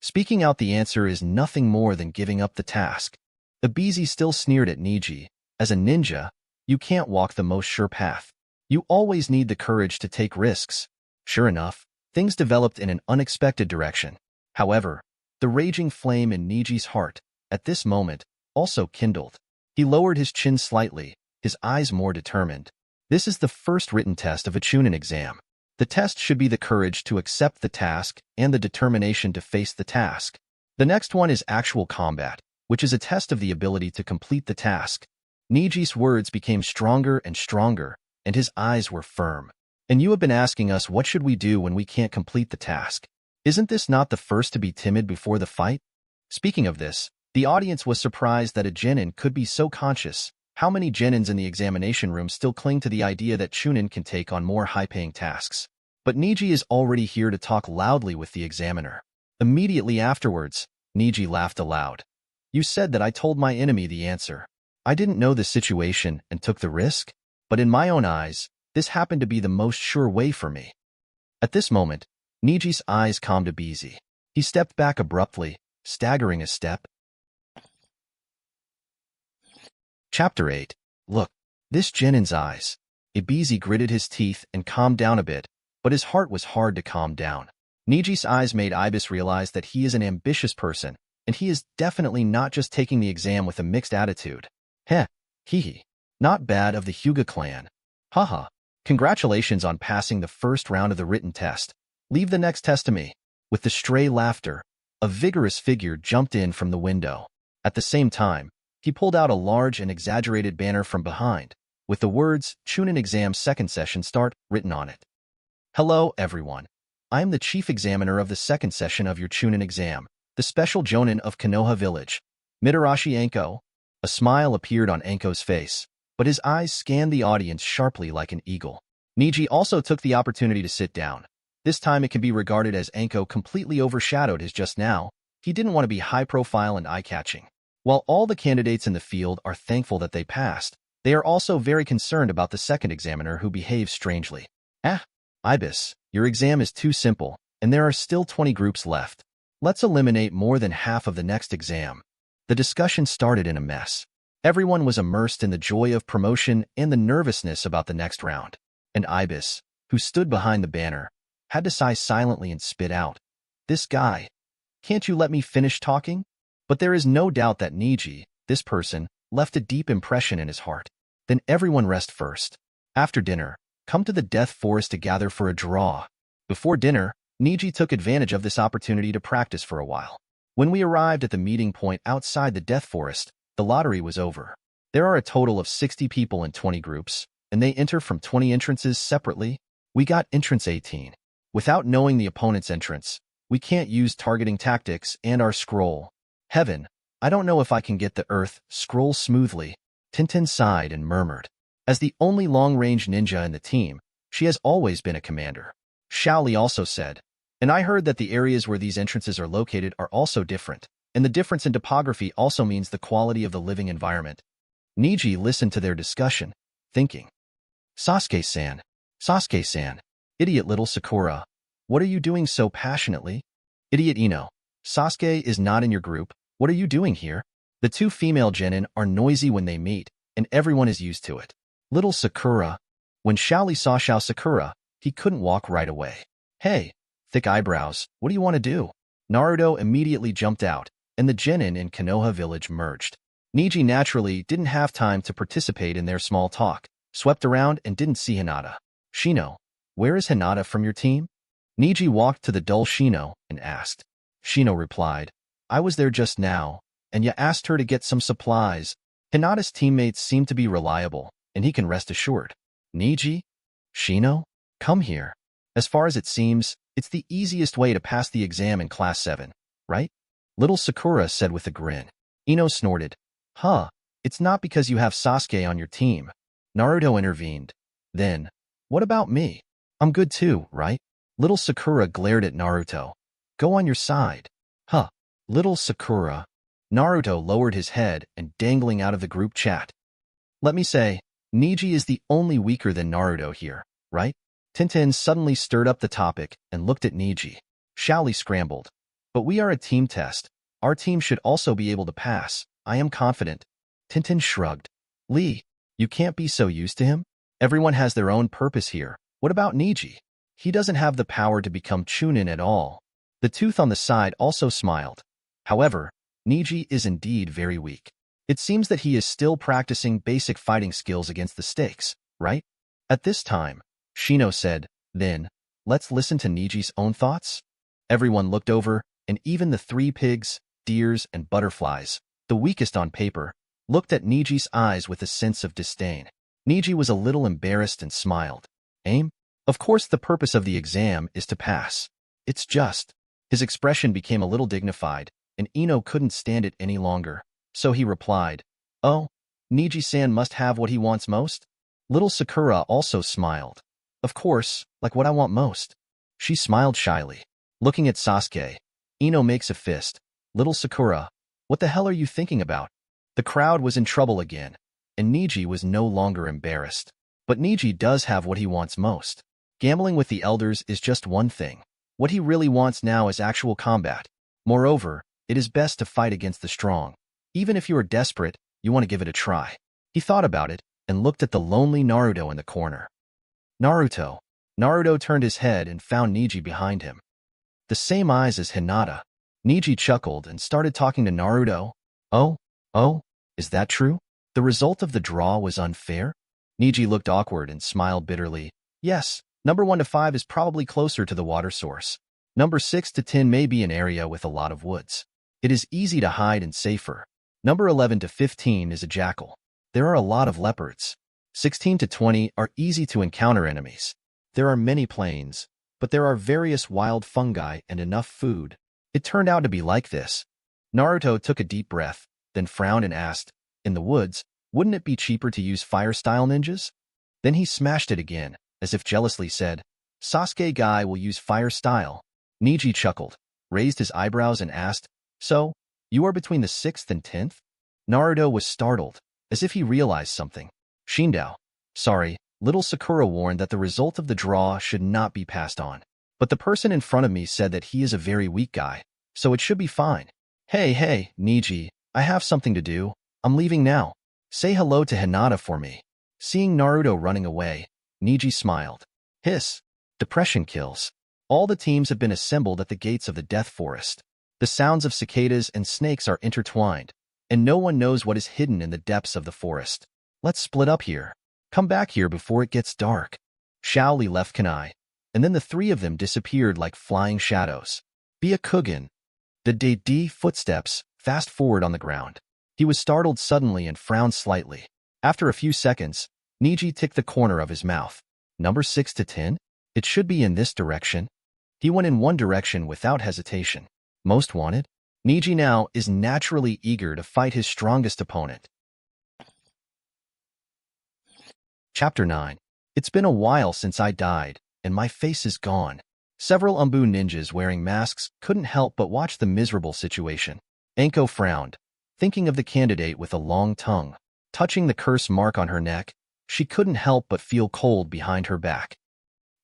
Speaker 1: Speaking out the answer is nothing more than giving up the task. Ibizi still sneered at Neji. As a ninja, you can't walk the most sure path. You always need the courage to take risks. Sure enough, things developed in an unexpected direction. However, the raging flame in Neji's heart at this moment, also kindled. He lowered his chin slightly, his eyes more determined. This is the first written test of a Chunin exam. The test should be the courage to accept the task and the determination to face the task. The next one is actual combat, which is a test of the ability to complete the task. Neji's words became stronger and stronger, and his eyes were firm. And you have been asking us what should we do when we can't complete the task. Isn't this not the first to be timid before the fight? Speaking of this, the audience was surprised that a genin could be so conscious. How many genins in the examination room still cling to the idea that Chunin can take on more high-paying tasks? But Neji is already here to talk loudly with the examiner. Immediately afterwards, Neji laughed aloud. You said that I told my enemy the answer. I didn't know the situation and took the risk, but in my own eyes, this happened to be the most sure way for me. At this moment, Neji's eyes calmed a busy. He stepped back abruptly, staggering a step. Chapter 8. Look, this genin's eyes. Ibizi gritted his teeth and calmed down a bit, but his heart was hard to calm down. Neji's eyes made Ibis realize that he is an ambitious person, and he is definitely not just taking the exam with a mixed attitude. Heh, hee. Not bad of the Hyuga clan. Haha. Congratulations on passing the first round of the written test. Leave the next test to me. With the stray laughter, a vigorous figure jumped in from the window. At the same time, he pulled out a large and exaggerated banner from behind, with the words, Chunin Exam Second Session Start, written on it. Hello, everyone. I am the chief examiner of the second session of your Chunin exam, the special jonin of Konoha Village, Mitarashi Anko. A smile appeared on Anko's face, but his eyes scanned the audience sharply like an eagle. Neji also took the opportunity to sit down. This time it can be regarded as Anko completely overshadowed his just now. He didn't want to be high-profile and eye-catching. While all the candidates in the field are thankful that they passed, they are also very concerned about the second examiner who behaves strangely. Ibis, your exam is too simple, and there are still 20 groups left. Let's eliminate more than half of the next exam. The discussion started in a mess. Everyone was immersed in the joy of promotion and the nervousness about the next round. And Ibis, who stood behind the banner, had to sigh silently and spit out. This guy. Can't you let me finish talking? But there is no doubt that Neji, this person, left a deep impression in his heart. Then everyone rest first. After dinner, come to the Death Forest to gather for a draw. Before dinner, Neji took advantage of this opportunity to practice for a while. When we arrived at the meeting point outside the Death Forest, the lottery was over. There are a total of 60 people in 20 groups, and they enter from 20 entrances separately. We got entrance 18. Without knowing the opponent's entrance, we can't use targeting tactics and our scroll. Heaven, I don't know if I can get the earth scroll smoothly. Tintin sighed and murmured. As the only long-range ninja in the team, she has always been a commander. Shaoli also said, and I heard that the areas where these entrances are located are also different, and the difference in topography also means the quality of the living environment. Neji listened to their discussion, thinking, Sasuke-san, idiot little Sakura, what are you doing so passionately? Idiot Ino, Sasuke is not in your group, what are you doing here? The two female genin are noisy when they meet, and everyone is used to it. Little Sakura. When Shaoli saw Shao Sakura, he couldn't walk right away. Hey, thick eyebrows, what do you want to do? Naruto immediately jumped out, and the genin in Konoha Village merged. Neji naturally didn't have time to participate in their small talk, swept around and didn't see Hinata. Shino, where is Hinata from your team? Neji walked to the dull Shino and asked. Shino replied, I was there just now, and you asked her to get some supplies. Hinata's teammates seem to be reliable, and he can rest assured. Neji? Shino? Come here. As far as it seems, it's the easiest way to pass the exam in Class 7, right? Little Sakura said with a grin. Ino snorted. It's not because you have Sasuke on your team. Naruto intervened. Then, what about me? I'm good too, right? Little Sakura glared at Naruto. Go on your side. Little Sakura. Naruto lowered his head and dangling out of the group chat. Let me say, Neji is the only weaker than Naruto here, right? Tintin suddenly stirred up the topic and looked at Neji. Shaoli scrambled. But we are a team test. Our team should also be able to pass. I am confident. Tintin shrugged. Lee, you can't be so used to him. Everyone has their own purpose here. What about Neji? He doesn't have the power to become Chunin at all. The tooth on the side also smiled. However, Neji is indeed very weak. It seems that he is still practicing basic fighting skills against the stakes, right? At this time, Shino said, then, let's listen to Neji's own thoughts? Everyone looked over, and even the three pigs, deers, and butterflies, the weakest on paper, looked at Neji's eyes with a sense of disdain. Neji was a little embarrassed and smiled. Aim? Of course the purpose of the exam is to pass. It's just. His expression became a little dignified, and Ino couldn't stand it any longer, so he replied, oh, Neji-san must have what he wants most? Little Sakura also smiled. Of course, like what I want most. She smiled shyly. Looking at Sasuke, Ino makes a fist. Little Sakura, what the hell are you thinking about? The crowd was in trouble again, and Neji was no longer embarrassed. But Neji does have what he wants most. Gambling with the elders is just one thing. What he really wants now is actual combat. Moreover, it is best to fight against the strong. Even if you are desperate, you want to give it a try. He thought about it and looked at the lonely Naruto in the corner. Naruto. Naruto turned his head and found Neji behind him. The same eyes as Hinata. Neji chuckled and started talking to Naruto. Oh, is that true? The result of the draw was unfair? Neji looked awkward and smiled bitterly. Yes, number 1 to 5 is probably closer to the water source. Number 6 to 10 may be an area with a lot of woods. It is easy to hide and safer. Number 11 to 15 is a jackal. There are a lot of leopards. 16 to 20 are easy to encounter enemies. There are many plains, but there are various wild fungi and enough food. It turned out to be like this. Naruto took a deep breath, then frowned and asked, in the woods, wouldn't it be cheaper to use fire-style ninjas? Then he smashed it again, as if jealously said, Sasuke guy will use fire-style. Neji chuckled, raised his eyebrows and asked, so, you are between the 6th and 10th? Naruto was startled, as if he realized something. Shindao. Sorry, little Sakura warned that the result of the draw should not be passed on. But the person in front of me said that he is a very weak guy, so it should be fine. Hey, Neji, I have something to do. I'm leaving now. Say hello to Hinata for me. Seeing Naruto running away, Neji smiled. Hiss. Depression kills. All the teams have been assembled at the gates of the Death Forest. The sounds of cicadas and snakes are intertwined, and no one knows what is hidden in the depths of the forest. Let's split up here. Come back here before it gets dark. Shaoli left Kanai, and then the three of them disappeared like flying shadows. Byakugan. The Deidei footsteps fast forward on the ground. He was startled suddenly and frowned slightly. After a few seconds, Neji ticked the corner of his mouth. Number 6 to 10? It should be in this direction. He went in one direction without hesitation. Most wanted? Neji now is naturally eager to fight his strongest opponent. Chapter 9. It's been a while since I died, and my face is gone. Several Umbu ninjas wearing masks couldn't help but watch the miserable situation. Anko frowned, thinking of the candidate with a long tongue. Touching the curse mark on her neck, she couldn't help but feel cold behind her back.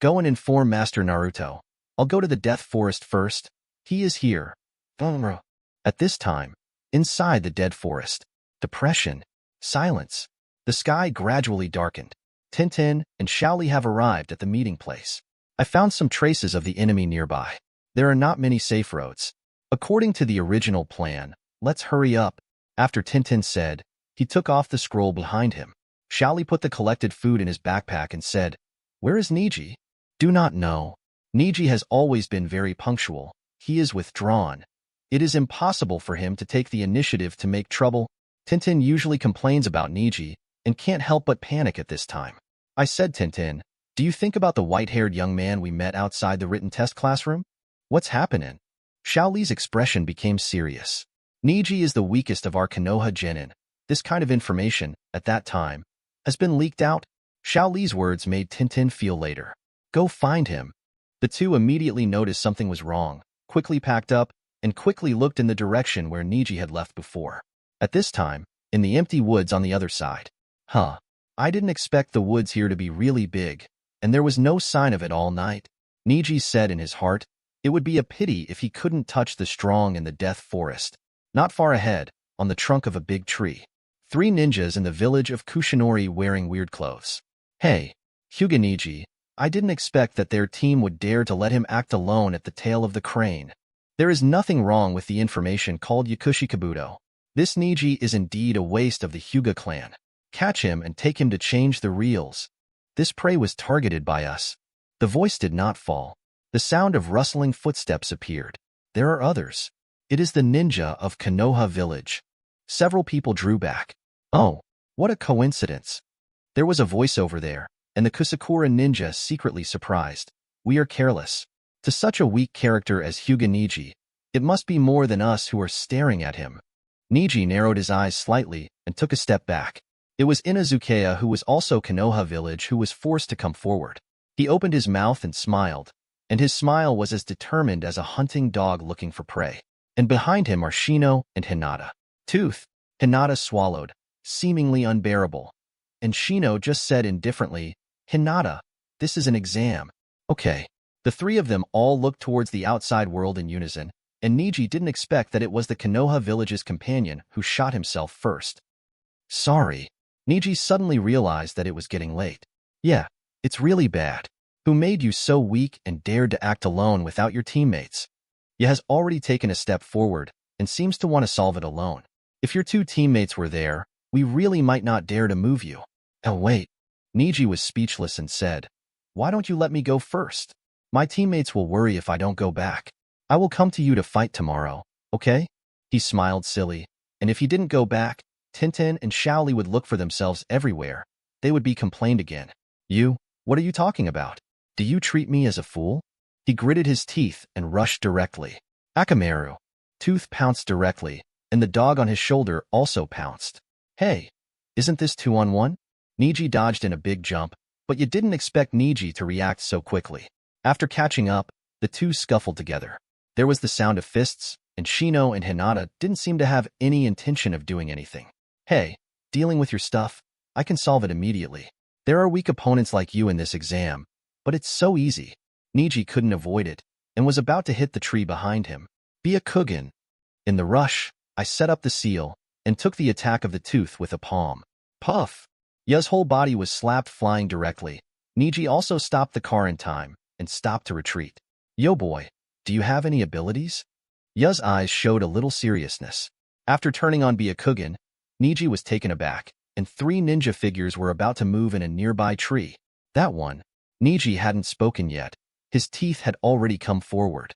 Speaker 1: Go and inform Master Naruto. I'll go to the Death Forest first. He is here. At this time, inside the dead forest, depression, silence. The sky gradually darkened. Tintin and Shaoli have arrived at the meeting place. I found some traces of the enemy nearby. There are not many safe roads. According to the original plan, let's hurry up. After Tintin said, he took off the scroll behind him. Shaoli put the collected food in his backpack and said, where is Neji? Do not know. Neji has always been very punctual. He is withdrawn. It is impossible for him to take the initiative to make trouble. Tintin usually complains about Neji and can't help but panic at this time. I said, Tintin, do you think about the white-haired young man we met outside the written test classroom? What's happening? Shaoli's expression became serious. Neji is the weakest of our Konoha genin. This kind of information, at that time, has been leaked out. Shaoli's words made Tintin feel later. Go find him. The two immediately noticed something was wrong, quickly packed up, and quickly looked in the direction where Neji had left before. At this time, in the empty woods on the other side. I didn't expect the woods here to be really big, and there was no sign of it all night. Neji said in his heart, it would be a pity if he couldn't touch the strong in the Death Forest. Not far ahead, on the trunk of a big tree. 3 ninjas in the village of Kushinori wearing weird clothes. Hey, Hyuga Neji, I didn't expect that their team would dare to let him act alone at the tail of the crane. There is nothing wrong with the information called Yakushi Kabuto. This Neji is indeed a waste of the Hyuga clan. Catch him and take him to change the reels. This prey was targeted by us. The voice did not fall. The sound of rustling footsteps appeared. There are others. It is the ninja of Konoha village. Several people drew back. Oh, what a coincidence. There was a voice over there, and the Kusakura ninja secretly surprised. We are careless. To such a weak character as Hyuga Neji, it must be more than us who are staring at him. Neji narrowed his eyes slightly and took a step back. It was Inazukiya, who was also Konoha village, who was forced to come forward. He opened his mouth and smiled, and his smile was as determined as a hunting dog looking for prey. And behind him are Shino and Hinata. Tooth. Hinata swallowed, seemingly unbearable. And Shino just said indifferently, Hinata, this is an exam. Okay. The three of them all looked towards the outside world in unison, and Neji didn't expect that it was the Konoha village's companion who shot himself first. Sorry. Neji suddenly realized that it was getting late. Yeah, it's really bad. Who made you so weak and dared to act alone without your teammates? He has already taken a step forward and seems to want to solve it alone. If your two teammates were there, we really might not dare to move you. Oh wait. Neji was speechless and said, why don't you let me go first? My teammates will worry if I don't go back. I will come to you to fight tomorrow, okay? He smiled silly, and if he didn't go back, Tintin and Shaoli would look for themselves everywhere. They would be complained again. You? What are you talking about? Do you treat me as a fool? He gritted his teeth and rushed directly. Akamaru. Tooth pounced directly, and the dog on his shoulder also pounced. Hey, isn't this 2-on-1? Neji dodged in a big jump, but you didn't expect Neji to react so quickly. After catching up, the two scuffled together. There was the sound of fists, and Shino and Hinata didn't seem to have any intention of doing anything. Hey, dealing with your stuff? I can solve it immediately. There are weak opponents like you in this exam, but it's so easy. Neji couldn't avoid it, and was about to hit the tree behind him. Be a Kugan. In the rush, I set up the seal, and took the attack of the tooth with a palm. Puff! Ya's whole body was slapped flying directly. Neji also stopped the car in time, and stopped to retreat. Yo boy, do you have any abilities? Ya's eyes showed a little seriousness. After turning on Byakugan, Neji was taken aback, and 3 ninja figures were about to move in a nearby tree. That one. Neji hadn't spoken yet. His teeth had already come forward.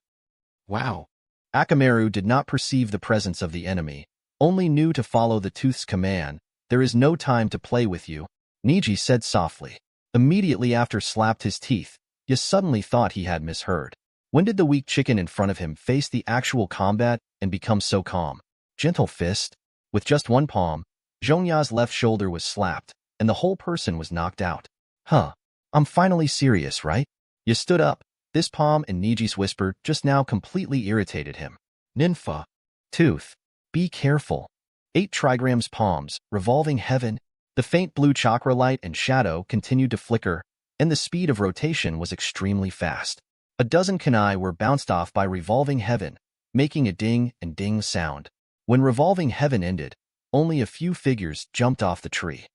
Speaker 1: Wow. Akamaru did not perceive the presence of the enemy, only knew to follow the tooth's command. There is no time to play with you, Neji said softly. Immediately after slapped his teeth, Ya suddenly thought he had misheard. When did the weak chicken in front of him face the actual combat and become so calm? Gentle fist. With just one palm, Zhongya's left shoulder was slapped, and the whole person was knocked out. Huh. I'm finally serious, right? Ya stood up. This palm and Neji's whisper just now completely irritated him. Ninfa. Tooth. Be careful. 8 Trigrams Palms, Revolving Heaven. The faint blue chakra light and shadow continued to flicker, and the speed of rotation was extremely fast. A dozen kunai were bounced off by Revolving Heaven, making a ding and ding sound. When Revolving Heaven ended, only a few figures jumped off the tree.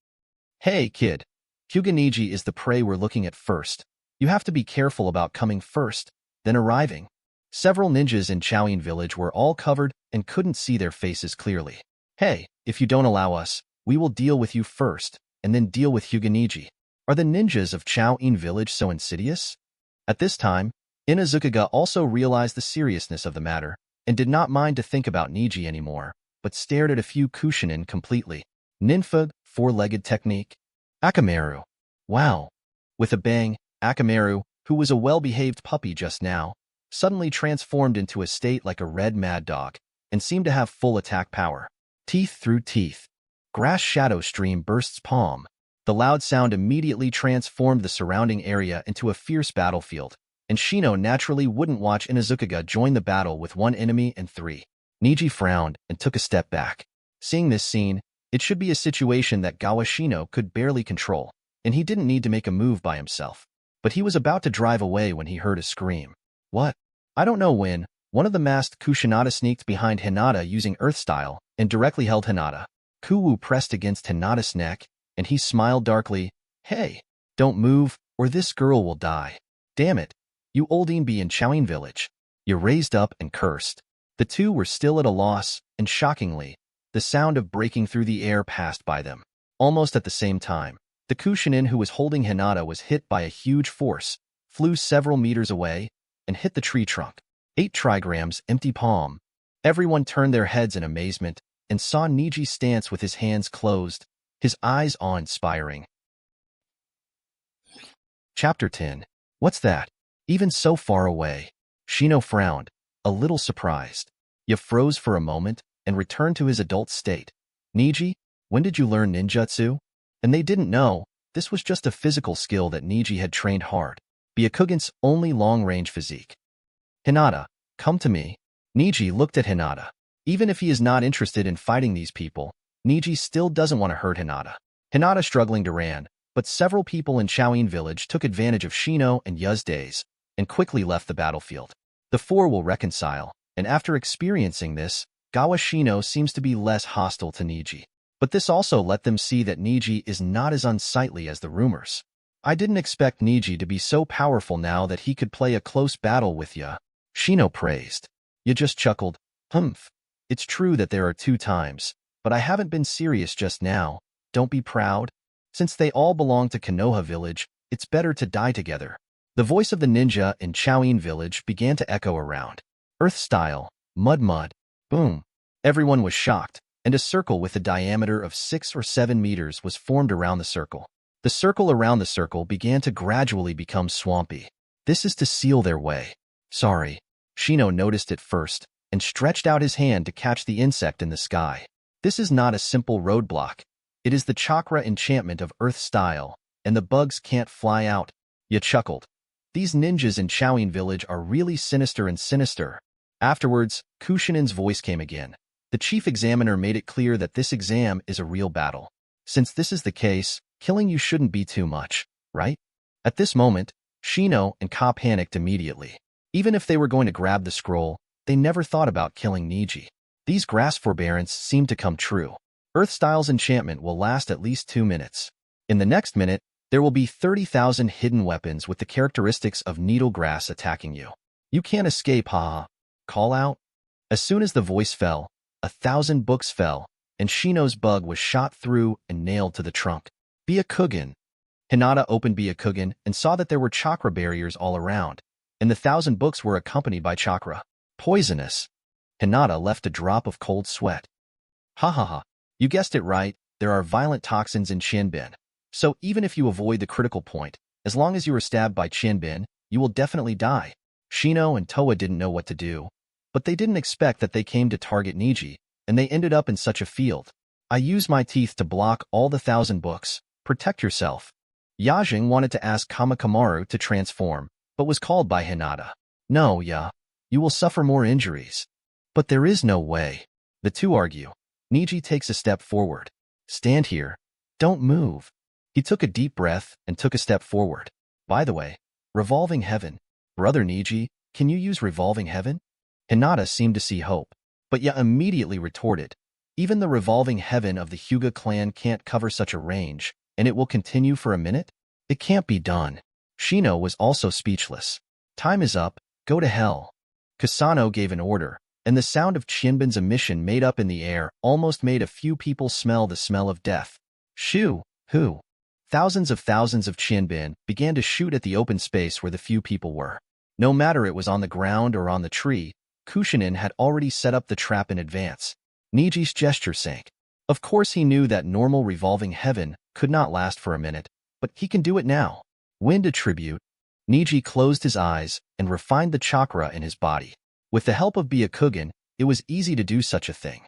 Speaker 1: Hey, kid. Hyuga Neji is the prey we're looking at first. You have to be careful about coming first, then arriving. Several ninjas in Chaoyin village were all covered and couldn't see their faces clearly. Hey, if you don't allow us, we will deal with you first, and then deal with Hyuga Neji. Are the ninjas of Chaoyin village so insidious? At this time, Inazukiga also realized the seriousness of the matter, and did not mind to think about Neji anymore, but stared at a few Kushinin completely. Ninfa, 4-legged technique. Akamaru. Wow. With a bang, Akamaru, who was a well-behaved puppy just now, suddenly transformed into a state like a red mad dog, and seemed to have full attack power. Teeth through teeth. Grass shadow stream bursts palm. The loud sound immediately transformed the surrounding area into a fierce battlefield, and Shino naturally wouldn't watch Inazukiga join the battle with 1 enemy and 3. Neji frowned and took a step back. Seeing this scene, it should be a situation that Gawashino could barely control, and he didn't need to make a move by himself. But he was about to drive away when he heard a scream. What? I don't know when. One of the masked Kushinada sneaked behind Hinata using Earth Style and directly held Hinata. Kuwu pressed against Hinata's neck, and he smiled darkly. Hey, don't move, or this girl will die. Damn it, you oldin' be in Chaoyin village. You raised up and cursed. The two were still at a loss, and shockingly, the sound of breaking through the air passed by them. Almost at the same time, the Kushinin who was holding Hinata was hit by a huge force, flew several meters away, and hit the tree trunk. 8 trigrams empty palm. Everyone turned their heads in amazement and saw Neji stance with his hands closed, his eyes awe-inspiring. Chapter 10. What's that? Even so far away. Shino frowned, a little surprised. He froze for a moment and returned to his adult state. Neji, when did you learn ninjutsu? And they didn't know, this was just a physical skill that Neji had trained hard. Byakugan's only long-range physique. Hinata, come to me. Neji looked at Hinata. Even if he is not interested in fighting these people, Neji still doesn't want to hurt Hinata. Hinata struggling to ran, but several people in Chaoin village took advantage of Shino and Yu's days and quickly left the battlefield. The four will reconcile, and after experiencing this, Gawa Shino seems to be less hostile to Neji. But this also let them see that Neji is not as unsightly as the rumors. I didn't expect Neji to be so powerful now that he could play a close battle with ya. Shino praised. You just chuckled. Humph. It's true that there are 2 times, but I haven't been serious just now. Don't be proud. Since they all belong to Konoha village, it's better to die together. The voice of the ninja in Chaoin village began to echo around. Earth style, mud, boom. Everyone was shocked, and a circle with a diameter of 6 or 7 meters was formed around the circle. The circle around the circle began to gradually become swampy. This is to seal their way. Sorry. Shino noticed it first, and stretched out his hand to catch the insect in the sky. This is not a simple roadblock. It is the chakra enchantment of Earth style, and the bugs can't fly out. You chuckled. These ninjas in Chaoin village are really sinister and sinister. Afterwards, Kushinin's voice came again. The chief examiner made it clear that this exam is a real battle. Since this is the case, killing you shouldn't be too much, right? At this moment, Shino and Ka panicked immediately. Even if they were going to grab the scroll, they never thought about killing Neji. These grass forbearance seemed to come true. Earth Style's enchantment will last at least 2 minutes. In the next minute, there will be 30,000 hidden weapons with the characteristics of needle grass attacking you. You can't escape, haha. Call out. As soon as the voice fell, 1,000 books fell, and Shino's bug was shot through and nailed to the trunk. Byakugan. Hinata opened Byakugan and saw that there were chakra barriers all around, and the 1,000 books were accompanied by chakra. Poisonous. Hinata left a drop of cold sweat. Ha ha ha. You guessed it right, there are violent toxins in Shinbin. So even if you avoid the critical point, as long as you are stabbed by Shinbin, you will definitely die. Shino and Toa didn't know what to do, but they didn't expect that they came to target Neji, and they ended up in such a field. I used my teeth to block all the 1,000 books. Protect yourself. Yajing wanted to ask Kamakamaru to transform, but was called by Hinata. No, you will suffer more injuries. But there is no way. The two argue. Neji takes a step forward. Stand here. Don't move. He took a deep breath and took a step forward. By the way, Revolving Heaven. Brother Neji, can you use Revolving Heaven? Hinata seemed to see hope, but immediately retorted. Even the Revolving Heaven of the Hyuga clan can't cover such a range, and it will continue for a minute? It can't be done. Shino was also speechless. Time is up, go to hell. Kasano gave an order, and the sound of Shinbin's emission made up in the air almost made a few people smell the smell of death. Shoo, hoo. Thousands of Shinbin began to shoot at the open space where the few people were. No matter it was on the ground or on the tree, Kushinin had already set up the trap in advance. Neji's gesture sank. Of course he knew that normal Revolving Heaven could not last for a minute, but he can do it now. Wind attribute. Neji closed his eyes and refined the chakra in his body. With the help of Byakugan, it was easy to do such a thing.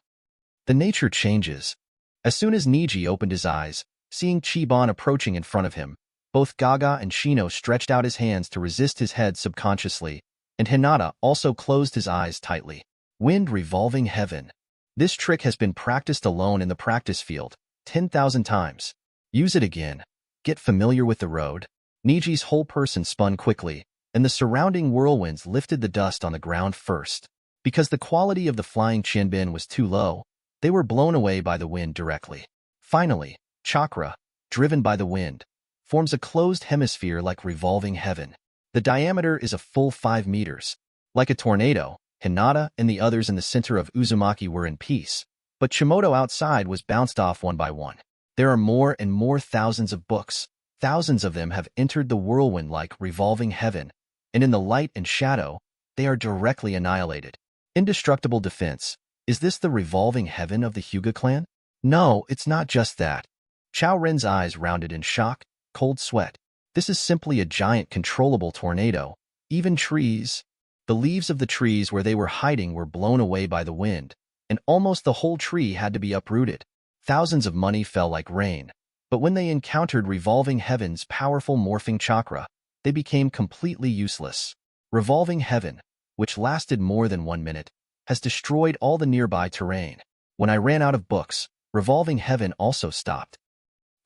Speaker 1: The nature changes. As soon as Neji opened his eyes, seeing Chiban approaching in front of him, both Gaga and Shino stretched out his hands to resist his head subconsciously, and Hinata also closed his eyes tightly. Wind Revolving Heaven. This trick has been practiced alone in the practice field, 10,000 times. Use it again. Get familiar with the road. Neji's whole person spun quickly, and the surrounding whirlwinds lifted the dust on the ground first. Because the quality of the flying Shinbin was too low, they were blown away by the wind directly. Finally, chakra, driven by the wind, forms a closed hemisphere like Revolving Heaven. The diameter is a full 5 meters. Like a tornado, Hinata and the others in the center of Uzumaki were in peace, but Shimoto outside was bounced off one by one. There are more and more thousands of books. Thousands of them have entered the whirlwind like revolving heaven, and in the light and shadow, they are directly annihilated. Indestructible defense. Is this the revolving heaven of the Hyuga clan? No, it's not just that. Chao Ren's eyes rounded in shock, cold sweat. This is simply a giant controllable tornado. Even trees. The leaves of the trees where they were hiding were blown away by the wind, and almost the whole tree had to be uprooted. Thousands of money fell like rain. But when they encountered Revolving Heaven's powerful morphing chakra, they became completely useless. Revolving Heaven, which lasted more than 1 minute, has destroyed all the nearby terrain. When I ran out of books, Revolving Heaven also stopped.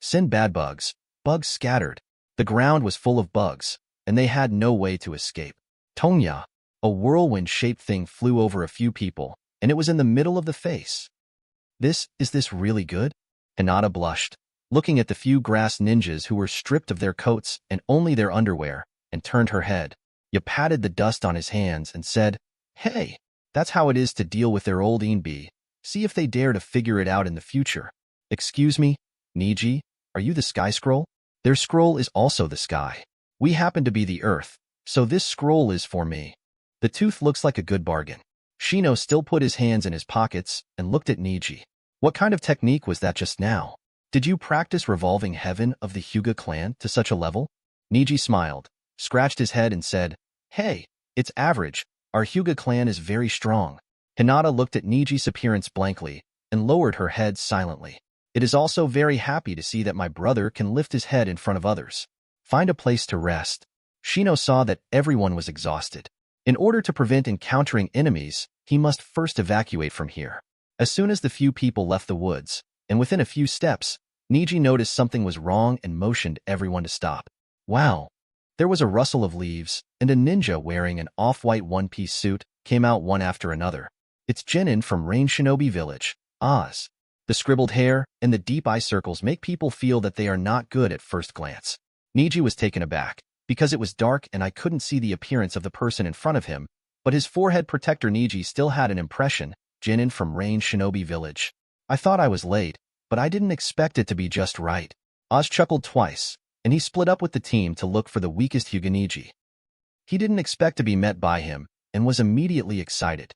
Speaker 1: Sin bad bugs. Bugs scattered. The ground was full of bugs, and they had no way to escape. Tonya, a whirlwind-shaped thing flew over a few people, and it was in the middle of the face. Is this really good? Hinata blushed, looking at the few grass ninjas who were stripped of their coats and only their underwear, and turned her head. Ya patted the dust on his hands and said, "Hey, that's how it is to deal with their old Inbi. See if they dare to figure it out in the future." "Excuse me, Neji, are you the sky scroll?" "Their scroll is also the sky. We happen to be the earth, so this scroll is for me." The tooth looks like a good bargain. Shino still put his hands in his pockets and looked at Neji. What kind of technique was that just now? Did you practice Revolving Heaven of the Hyuga clan to such a level? Neji smiled, scratched his head and said, "Hey, it's average. Our Hyuga clan is very strong." Hinata looked at Neji's appearance blankly and lowered her head silently. "It is also very happy to see that my brother can lift his head in front of others. Find a place to rest." Shino saw that everyone was exhausted. In order to prevent encountering enemies, he must first evacuate from here. As soon as the few people left the woods, and within a few steps, Neji noticed something was wrong and motioned everyone to stop. Wow! There was a rustle of leaves, and a ninja wearing an off-white one-piece suit came out one after another. It's Genin from Rain Shinobi Village, Oz. The scribbled hair and the deep eye circles make people feel that they are not good at first glance. Neji was taken aback, because it was dark and I couldn't see the appearance of the person in front of him, but his forehead protector Neji still had an impression, Genin from Rain Shinobi Village. I thought I was late, but I didn't expect it to be just right. Oz chuckled twice, and he split up with the team to look for the weakest Hyuga Neji. He didn't expect to be met by him, and was immediately excited.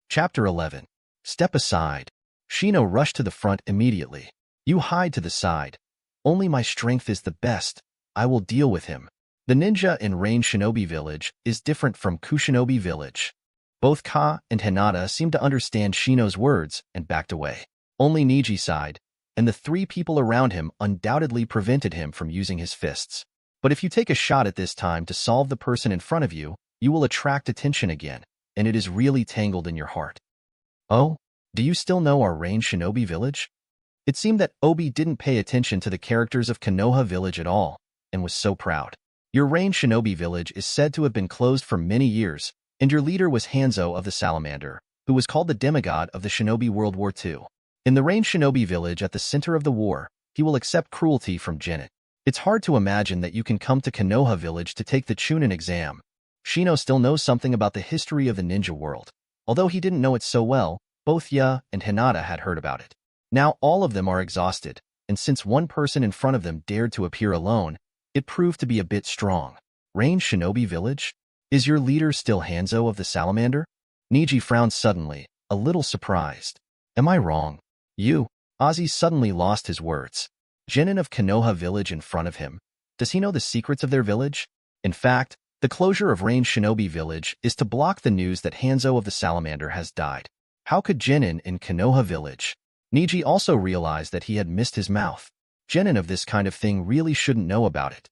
Speaker 1: Chapter 11. Step aside. Shino rushed to the front immediately. "You hide to the side. Only my strength is the best. I will deal with him." The ninja in Rain Shinobi Village is different from Kushinobi Village. Both Ka and Hinata seemed to understand Shino's words and backed away. Only Neji sighed, and the 3 people around him undoubtedly prevented him from using his fists. But if you take a shot at this time to solve the person in front of you, you will attract attention again, and it is really tangled in your heart. "Oh, do you still know our Rain Shinobi Village?" It seemed that Obi didn't pay attention to the characters of Konoha Village at all, and was so proud. "Your Rain Shinobi Village is said to have been closed for many years, and your leader was Hanzo of the Salamander, who was called the demigod of the Shinobi World War II. In the Rain Shinobi Village at the center of the war, he will accept cruelty from Genin. It's hard to imagine that you can come to Konoha Village to take the Chunin exam." Shino still knows something about the history of the ninja world. Although he didn't know it so well, both Ya and Hinata had heard about it. Now all of them are exhausted, and since one person in front of them dared to appear alone, it proved to be a bit strong. "Rain Shinobi Village? Is your leader still Hanzo of the Salamander?" Neji frowned suddenly, a little surprised. "Am I wrong?" "You?" Ozzy suddenly lost his words. Genin of Konoha Village in front of him. Does he know the secrets of their village? In fact, the closure of Rain Shinobi Village is to block the news that Hanzo of the Salamander has died. How could Genin in Konoha Village? Neji also realized that he had missed his mouth. Genin of this kind of thing really shouldn't know about it.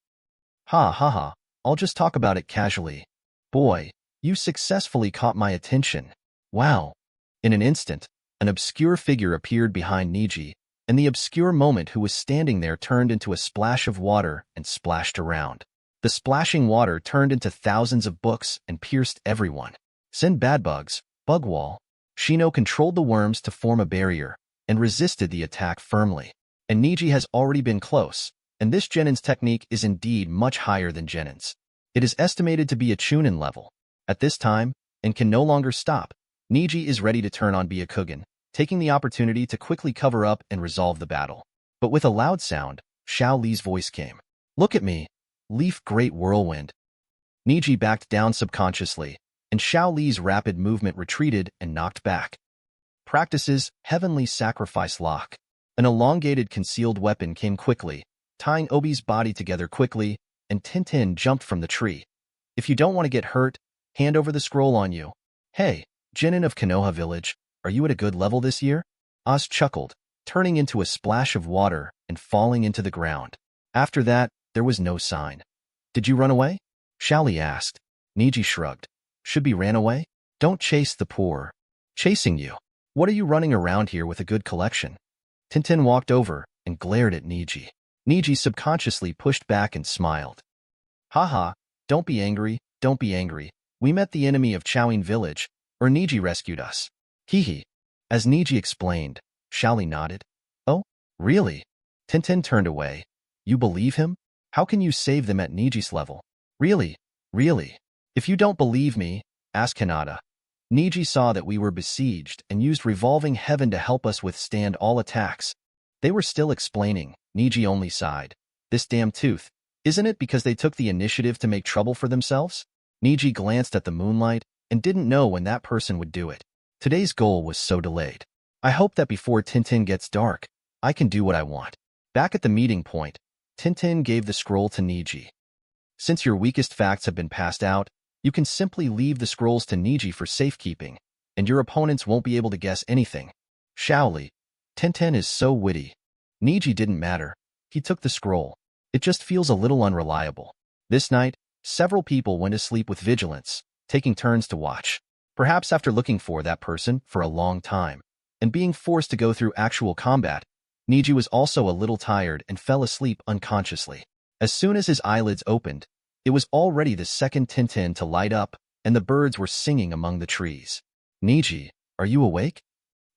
Speaker 1: Ha ha ha, I'll just talk about it casually. Boy, you successfully caught my attention. Wow. In an instant, an obscure figure appeared behind Neji, and the obscure moment who was standing there turned into a splash of water and splashed around. The splashing water turned into thousands of books and pierced everyone. Send bad bugs, bug wall. Shino controlled the worms to form a barrier, and resisted the attack firmly. And Neji has already been close, and this Genin's technique is indeed much higher than Genin's. It is estimated to be a Chunin level. At this time, and can no longer stop, Neji is ready to turn on Byakugan, taking the opportunity to quickly cover up and resolve the battle. But with a loud sound, Xiao Li's voice came. Look at me, Leaf Great Whirlwind. Neji backed down subconsciously, and Xiao Li's rapid movement retreated and knocked back. Practices Heavenly Sacrifice Lock. An elongated concealed weapon came quickly, tying Obi's body together quickly, and Tintin jumped from the tree. If you don't want to get hurt, hand over the scroll on you. Hey, Jinin of Konoha Village, are you at a good level this year? Oz chuckled, turning into a splash of water and falling into the ground. After that, there was no sign. Did you run away? Xiao Li asked. Neji shrugged. Should be ran away? Don't chase the poor. Chasing you. What are you running around here with a good collection? Tintin walked over and glared at Neji. Neji subconsciously pushed back and smiled. Haha, don't be angry, don't be angry. We met the enemy of Chowing Village, or Neji rescued us. Hee. As Neji explained, Xiao Li nodded. Oh, really? Tintin turned away. You believe him? How can you save them at Neji's level? Really? Really? If you don't believe me, ask Hinata. Neji saw that we were besieged and used Revolving Heaven to help us withstand all attacks. They were still explaining. Neji only sighed. This damn tooth. Isn't it because they took the initiative to make trouble for themselves? Neji glanced at the moonlight and didn't know when that person would do it. Today's goal was so delayed. I hope that before Tintin gets dark, I can do what I want. Back at the meeting point, Tintin gave the scroll to Neji. Since your weakest facts have been passed out, you can simply leave the scrolls to Neji for safekeeping, and your opponents won't be able to guess anything. Xiao Li. Tintin is so witty. Neji didn't matter. He took the scroll. It just feels a little unreliable. This night, several people went to sleep with vigilance, taking turns to watch. Perhaps after looking for that person for a long time, and being forced to go through actual combat, Neji was also a little tired and fell asleep unconsciously. As soon as his eyelids opened, it was already the second Tintin to light up, and the birds were singing among the trees. Neji, are you awake?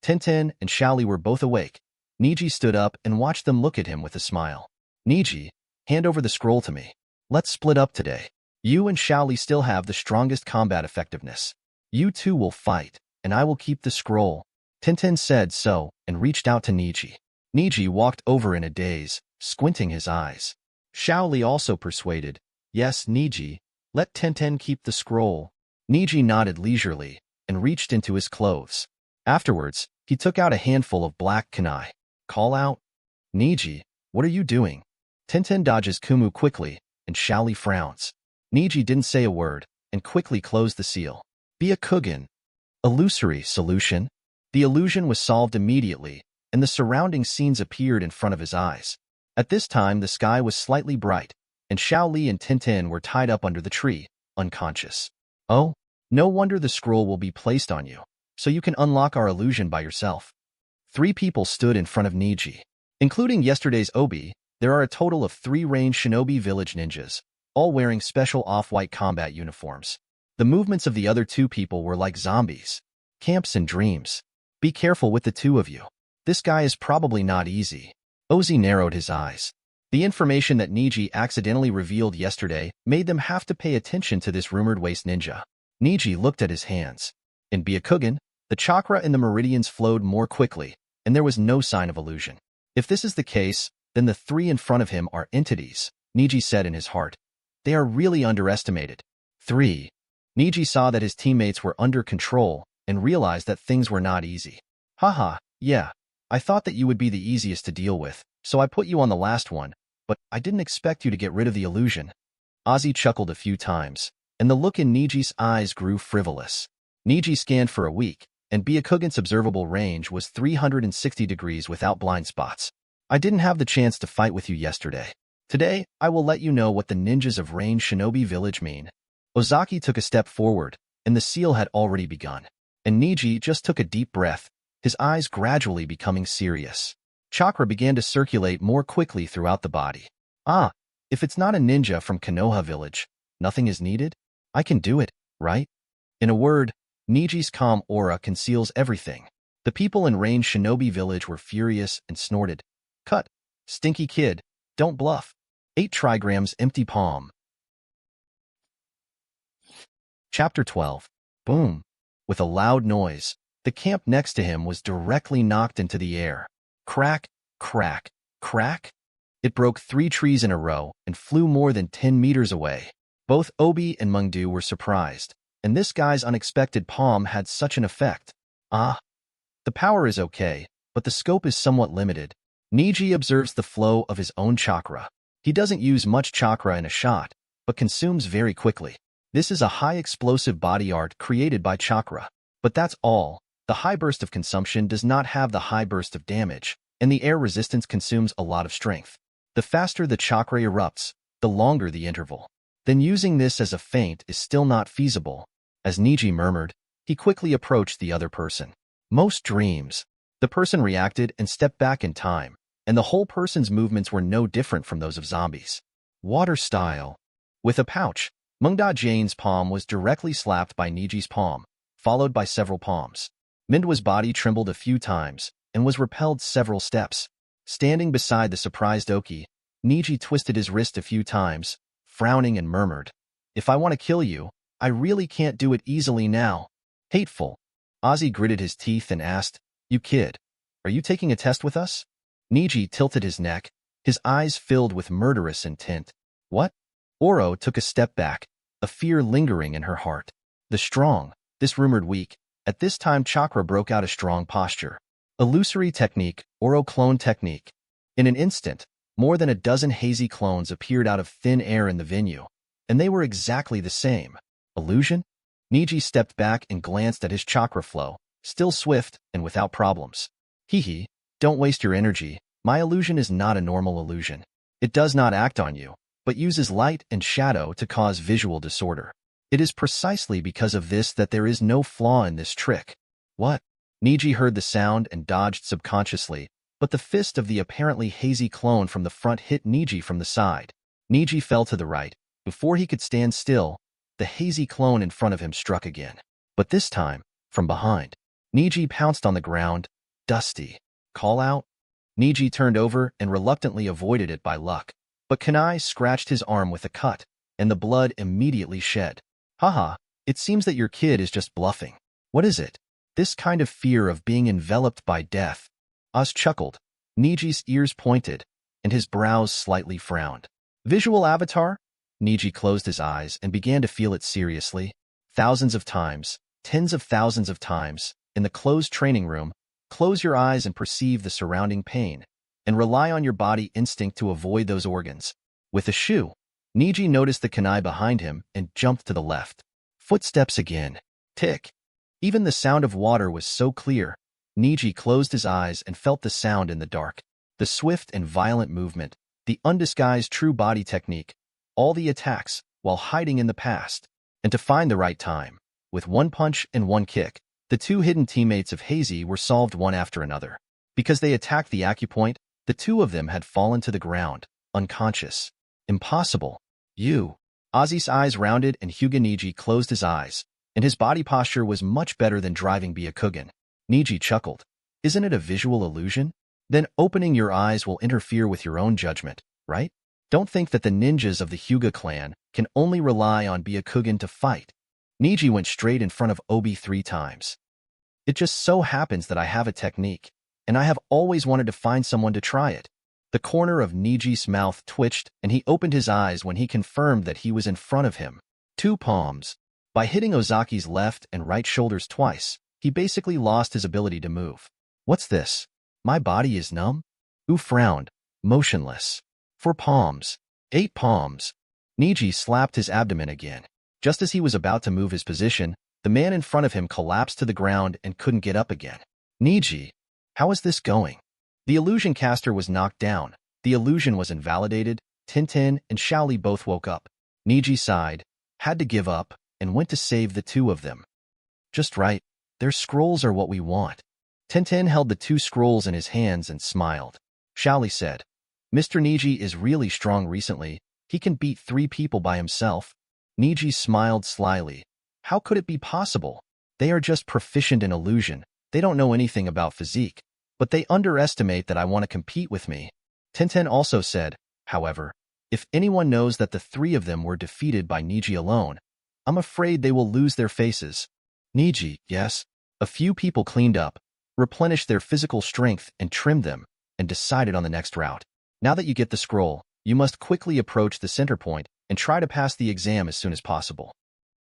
Speaker 1: Tintin and Xiao Li were both awake. Neji stood up and watched them look at him with a smile. Neji, hand over the scroll to me. Let's split up today. You and Xiao Li still have the strongest combat effectiveness. You two will fight, and I will keep the scroll. Tintin said so and reached out to Neji. Neji walked over in a daze, squinting his eyes. Xiao Li also persuaded. Yes, Neji, let Tintin keep the scroll. Neji nodded leisurely and reached into his clothes. Afterwards, he took out a handful of black kunai. Call out. Neji, what are you doing? Tintin dodges Kumu quickly, and Xiao Li frowns. Neji didn't say a word and quickly closed the seal. Byakugan. Illusory solution. The illusion was solved immediately, and the surrounding scenes appeared in front of his eyes. At this time, the sky was slightly bright, and Xiao Li and Tintin were tied up under the tree, unconscious. Oh, no wonder the scroll will be placed on you, so you can unlock our illusion by yourself. 3 people stood in front of Neji. Including yesterday's Obi, there are a total of 3 range shinobi village ninjas, all wearing special off-white combat uniforms. The movements of the other 2 people were like zombies. Camps and dreams. Be careful with the 2 of you. This guy is probably not easy. Ozzy narrowed his eyes. The information that Neji accidentally revealed yesterday made them have to pay attention to this rumored waste ninja. Neji looked at his hands. In Byakugan, the chakra in the meridians flowed more quickly, and there was no sign of illusion. If this is the case, then the 3 in front of him are entities, Neji said in his heart. They are really underestimated. 3. Neji saw that his teammates were under control and realized that things were not easy. Haha, yeah. I thought that you would be the easiest to deal with, so I put you on the last one, but I didn't expect you to get rid of the illusion. Ozzy chuckled a few times, and the look in Neji's eyes grew frivolous. Neji scanned for a week, and Byakugan's observable range was 360 degrees without blind spots. I didn't have the chance to fight with you yesterday. Today, I will let you know what the ninjas of Range Shinobi Village mean. Ozaki took a step forward, and the seal had already begun. And Neji just took a deep breath, his eyes gradually becoming serious. Chakra began to circulate more quickly throughout the body. Ah, if it's not a ninja from Konoha Village, nothing is needed? I can do it, right? In a word, Neji's calm aura conceals everything. The people in Range Shinobi Village were furious and snorted. Cut. Stinky kid, don't bluff. 8 trigrams empty palm. Chapter 12. Boom. With a loud noise, the camp next to him was directly knocked into the air. Crack, crack, crack. It broke 3 trees in a row and flew more than 10 meters away. Both Obi and Mengdu were surprised, and this guy's unexpected palm had such an effect. Ah. The power is okay, but the scope is somewhat limited. Neji observes the flow of his own chakra. He doesn't use much chakra in a shot, but consumes very quickly. This is a high explosive body art created by chakra. But that's all. The high burst of consumption does not have the high burst of damage, and the air resistance consumes a lot of strength. The faster the chakra erupts, the longer the interval. Then using this as a feint is still not feasible. As Neji murmured, he quickly approached the other person. Most dreams. The person reacted and stepped back in time, and the whole person's movements were no different from those of zombies. Water style. With a pouch, Mengda Jane's palm was directly slapped by Neji's palm, followed by several palms. Mindwa's body trembled a few times and was repelled several steps. Standing beside the surprised Oki, Neji twisted his wrist a few times, frowning and murmured, "If I want to kill you, I really can't do it easily now." Hateful. Ozzy gritted his teeth and asked, "You kid, are you taking a test with us?" Neji tilted his neck, his eyes filled with murderous intent. What? Oro took a step back, a fear lingering in her heart. The strong, this rumored weak, at this time chakra broke out a strong posture. Illusory technique, Oro clone technique. In an instant, more than a dozen hazy clones appeared out of thin air in the venue, and they were exactly the same. Illusion? Neji stepped back and glanced at his chakra flow, still swift and without problems. Hee, don't waste your energy. My illusion is not a normal illusion. It does not act on you, but uses light and shadow to cause visual disorder. It is precisely because of this that there is no flaw in this trick. What? Neji heard the sound and dodged subconsciously, but the fist of the apparently hazy clone from the front hit Neji from the side. Neji fell to the right. Before he could stand still, the hazy clone in front of him struck again. But this time, from behind. Neji pounced on the ground. Dusty. Call out? Neji turned over and reluctantly avoided it by luck. But Kanai scratched his arm with a cut, and the blood immediately shed. Haha, it seems that your kid is just bluffing. What is it? This kind of fear of being enveloped by death. Oz chuckled. Neji's ears pointed, and his brows slightly frowned. Visual avatar? Neji closed his eyes and began to feel it seriously. Thousands of times, tens of thousands of times, in the closed training room, close your eyes and perceive the surrounding pain, and rely on your body instinct to avoid those organs. With a shoe, Neji noticed the Kanai behind him and jumped to the left. Footsteps again. Tick. Even the sound of water was so clear, Neji closed his eyes and felt the sound in the dark. The swift and violent movement, the undisguised true body technique, all the attacks while hiding in the past. And to find the right time, with one punch and one kick, the two hidden teammates of Hazy were solved one after another. Because they attacked the acupoint, the two of them had fallen to the ground, unconscious. Impossible. You. Ozzy's eyes rounded and Hyuga Neji closed his eyes, and his body posture was much better than driving Byakugan. Neji chuckled. Isn't it a visual illusion? Then opening your eyes will interfere with your own judgment, right? Don't think that the ninjas of the Hyuga clan can only rely on Byakugan to fight. Neji went straight in front of Obi 3 times. It just so happens that I have a technique, and I have always wanted to find someone to try it. The corner of Neji's mouth twitched, and he opened his eyes when he confirmed that he was in front of him. 2 palms. By hitting Ozaki's left and right shoulders twice, he basically lost his ability to move. What's this? My body is numb? U frowned, motionless. 4 palms. 8 palms. Neji slapped his abdomen again. Just as he was about to move his position, the man in front of him collapsed to the ground and couldn't get up again. Neji, how is this going? The illusion caster was knocked down. The illusion was invalidated. Tintin and Shaoli both woke up. Neji sighed, had to give up, and went to save the two of them. Just right. Their scrolls are what we want. Tintin held the 2 scrolls in his hands and smiled. Shaoli said, Mr. Neji is really strong recently. He can beat 3 people by himself. Neji smiled slyly. How could it be possible? They are just proficient in illusion. They don't know anything about physique. But they underestimate that I want to compete with me. Tintin also said, however, if anyone knows that the 3 of them were defeated by Neji alone, I'm afraid they will lose their faces. Neji, yes. A few people cleaned up, replenished their physical strength and trimmed them, and decided on the next route. Now that you get the scroll, you must quickly approach the center point and try to pass the exam as soon as possible.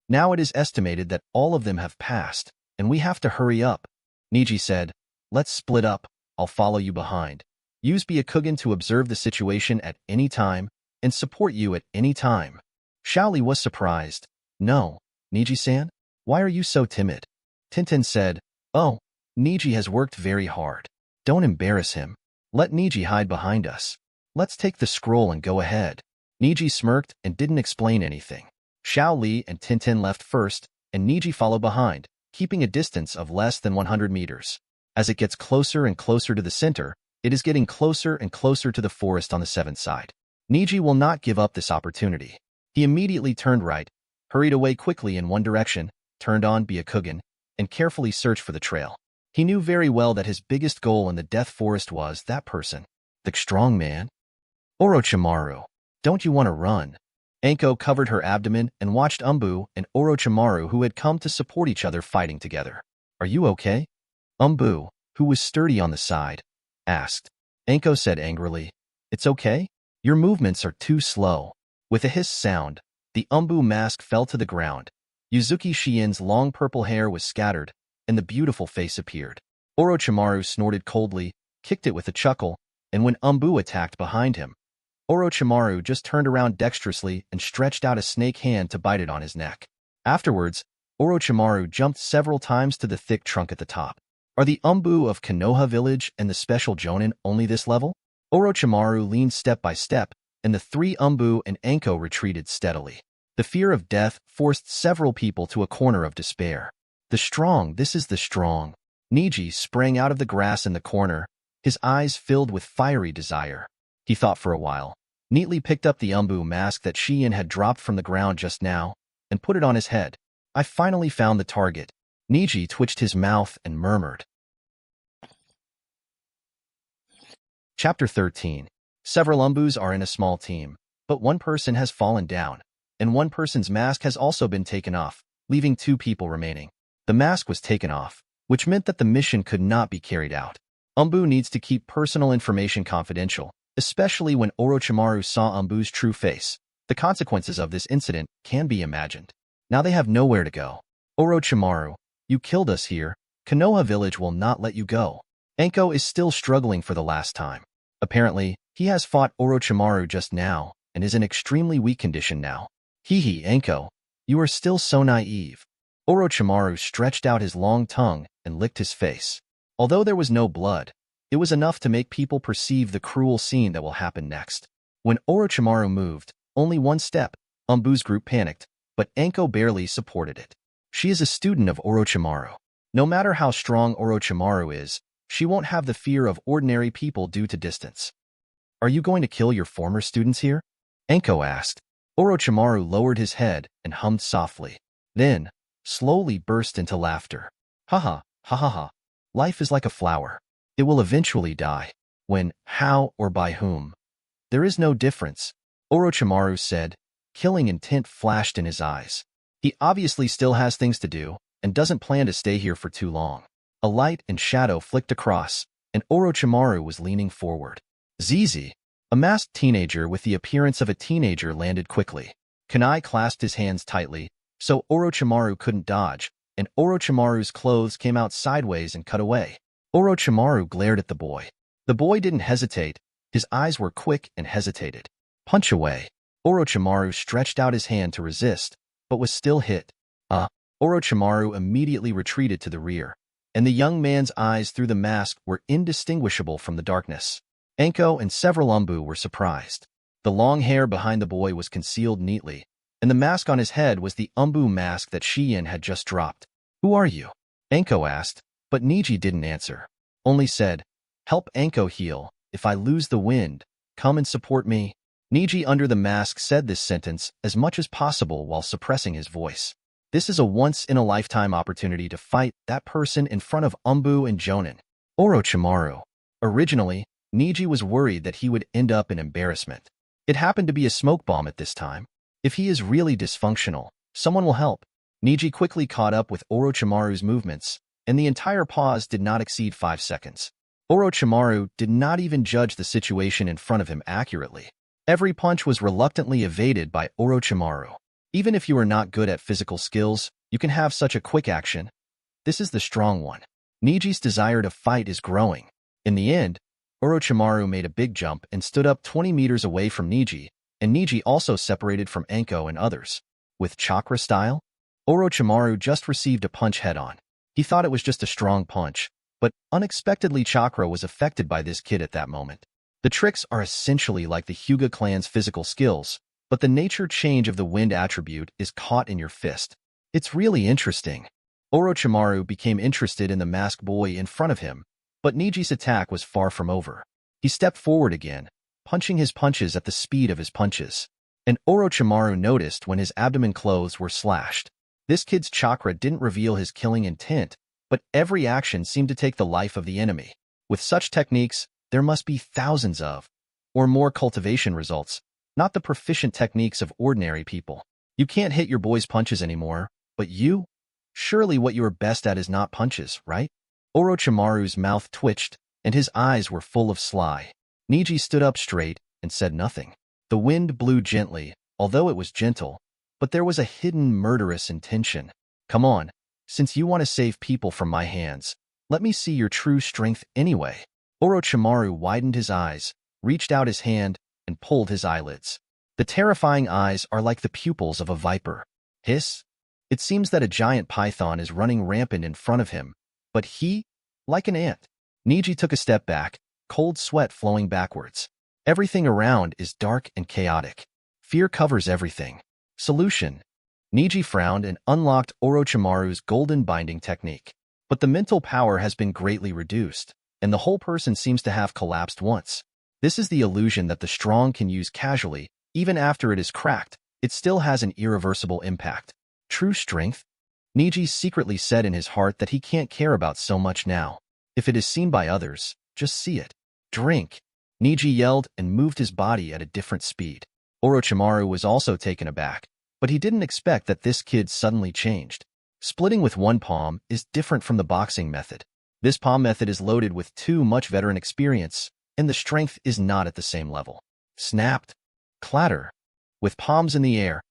Speaker 1: Now it is estimated that all of them have passed, and we have to hurry up. Neji said, let's split up, I'll follow you behind. Use Byakugan to observe the situation at any time and support you at any time. Xiaoli was surprised. No, Neji-san, why are you so timid? Tintin said, oh, Neji has worked very hard. Don't embarrass him. Let Neji hide behind us. Let's take the scroll and go ahead. Neji smirked and didn't explain anything. Xiaoli and Tintin left first, and Neji followed behind, keeping a distance of less than 100 meters. As it gets closer and closer to the center, it is getting closer and closer to the forest on the seventh side. Neji will not give up this opportunity. He immediately turned right, hurried away quickly in one direction, turned on Byakugan, and carefully searched for the trail. He knew very well that his biggest goal in the Death Forest was that person, the strong man. Orochimaru, don't you want to run? Anko covered her abdomen and watched Umbu and Orochimaru, who had come to support each other, fighting together. Are you okay? Umbu, who was sturdy on the side, asked. Anko said angrily, it's okay? Your movements are too slow. With a hiss sound, the Umbu mask fell to the ground. Yuzuki Shiin's long purple hair was scattered, and the beautiful face appeared. Orochimaru snorted coldly, kicked it with a chuckle, and when Umbu attacked behind him, Orochimaru just turned around dexterously and stretched out a snake hand to bite it on his neck. Afterwards, Orochimaru jumped several times to the thick trunk at the top. Are the Umbu of Konoha village and the special Jonin only this level? Orochimaru leaned step by step, and the three Umbu and Anko retreated steadily. The fear of death forced several people to a corner of despair. The strong, this is the strong. Neji sprang out of the grass in the corner, his eyes filled with fiery desire. He thought for a while, neatly picked up the Umbu mask that Shiin had dropped from the ground just now, and put it on his head. I finally found the target. Neji twitched his mouth and murmured. Chapter 13. Several Umbus are in a small team, but one person has fallen down, and one person's mask has also been taken off, leaving two people remaining. The mask was taken off, which meant that the mission could not be carried out. Umbu needs to keep personal information confidential, especially when Orochimaru saw Umbu's true face. The consequences of this incident can be imagined. Now they have nowhere to go. Orochimaru, you killed us here. Konoha village will not let you go. Anko is still struggling for the last time. Apparently, he has fought Orochimaru just now and is in extremely weak condition now. Hee Anko, you are still so naive. Orochimaru stretched out his long tongue and licked his face. Although there was no blood, it was enough to make people perceive the cruel scene that will happen next. When Orochimaru moved, only one step, Umbu's group panicked, but Anko barely supported it. She is a student of Orochimaru. No matter how strong Orochimaru is, she won't have the fear of ordinary people due to distance. Are you going to kill your former students here? Anko asked. Orochimaru lowered his head and hummed softly. Then, slowly burst into laughter. Ha ha ha. Life is like a flower. It will eventually die. When, how, or by whom? There is no difference, Orochimaru said. Killing intent flashed in his eyes. He obviously still has things to do and doesn't plan to stay here for too long. A light and shadow flicked across, and Orochimaru was leaning forward. Zizi, a masked teenager with the appearance of a teenager, landed quickly. Kunai clasped his hands tightly, so Orochimaru couldn't dodge, and Orochimaru's clothes came out sideways and cut away. Orochimaru glared at the boy. The boy didn't hesitate. His eyes were quick and hesitated. Punch away. Orochimaru stretched out his hand to resist, but was still hit. Orochimaru immediately retreated to the rear, and the young man's eyes through the mask were indistinguishable from the darkness. Anko and several Umbu were surprised. The long hair behind the boy was concealed neatly, and the mask on his head was the Umbu mask that Shiin had just dropped. Who are you? Anko asked, but Neji didn't answer. Only said, help Anko heal. If I lose the wind, come and support me. Neji under the mask said this sentence as much as possible while suppressing his voice. This is a once-in-a-lifetime opportunity to fight that person in front of Umbu and Jonin. Orochimaru. Originally, Neji was worried that he would end up in embarrassment. It happened to be a smoke bomb at this time. If he is really dysfunctional, Someone will help. Neji quickly caught up with Orochimaru's movements, and the entire pause did not exceed 5 seconds. Orochimaru did not even judge the situation in front of him accurately. Every punch was reluctantly evaded by Orochimaru. Even if you are not good at physical skills, you can have such a quick action. This is the strong one. Neji's desire to fight is growing. In the end, Orochimaru made a big jump and stood up 20 meters away from Neji, and Neji also separated from Enko and others. With chakra style, Orochimaru just received a punch head-on. He thought it was just a strong punch, but unexpectedly chakra was affected by this kid at that moment. The tricks are essentially like the Hyuga clan's physical skills, but the nature change of the wind attribute is caught in your fist. It's really interesting. Orochimaru became interested in the masked boy in front of him, but Neji's attack was far from over. He stepped forward again, punching his punches at the speed of his punches. And Orochimaru noticed when his abdomen clothes were slashed. This kid's chakra didn't reveal his killing intent, but every action seemed to take the life of the enemy. With such techniques, there must be thousands of, or more cultivation results, not the proficient techniques of ordinary people. You can't hit your boy's punches anymore, but you? Surely what you are best at is not punches, right? Orochimaru's mouth twitched, and his eyes were full of sly. Neji stood up straight and said nothing. The wind blew gently, although it was gentle, but there was a hidden murderous intention. Come on, since you want to save people from my hands, let me see your true strength anyway. Orochimaru widened his eyes, reached out his hand, and pulled his eyelids. The terrifying eyes are like the pupils of a viper. Hiss! It seems that a giant python is running rampant in front of him, but he, like an ant. Neji took a step back, cold sweat flowing backwards. Everything around is dark and chaotic. Fear covers everything. Solution. Neji frowned and unlocked Orochimaru's golden binding technique. But the mental power has been greatly reduced, and the whole person seems to have collapsed once. This is the illusion that the strong can use casually. Even after it is cracked, it still has an irreversible impact. True strength? Neji secretly said in his heart that he can't care about so much now. If it is seen by others, just see it. Drink! Neji yelled and moved his body at a different speed. Orochimaru was also taken aback, but he didn't expect that this kid suddenly changed. Splitting with one palm is different from the boxing method. This palm method is loaded with too much veteran experience, and the strength is not at the same level. Snapped. Clatter. With palms in the air,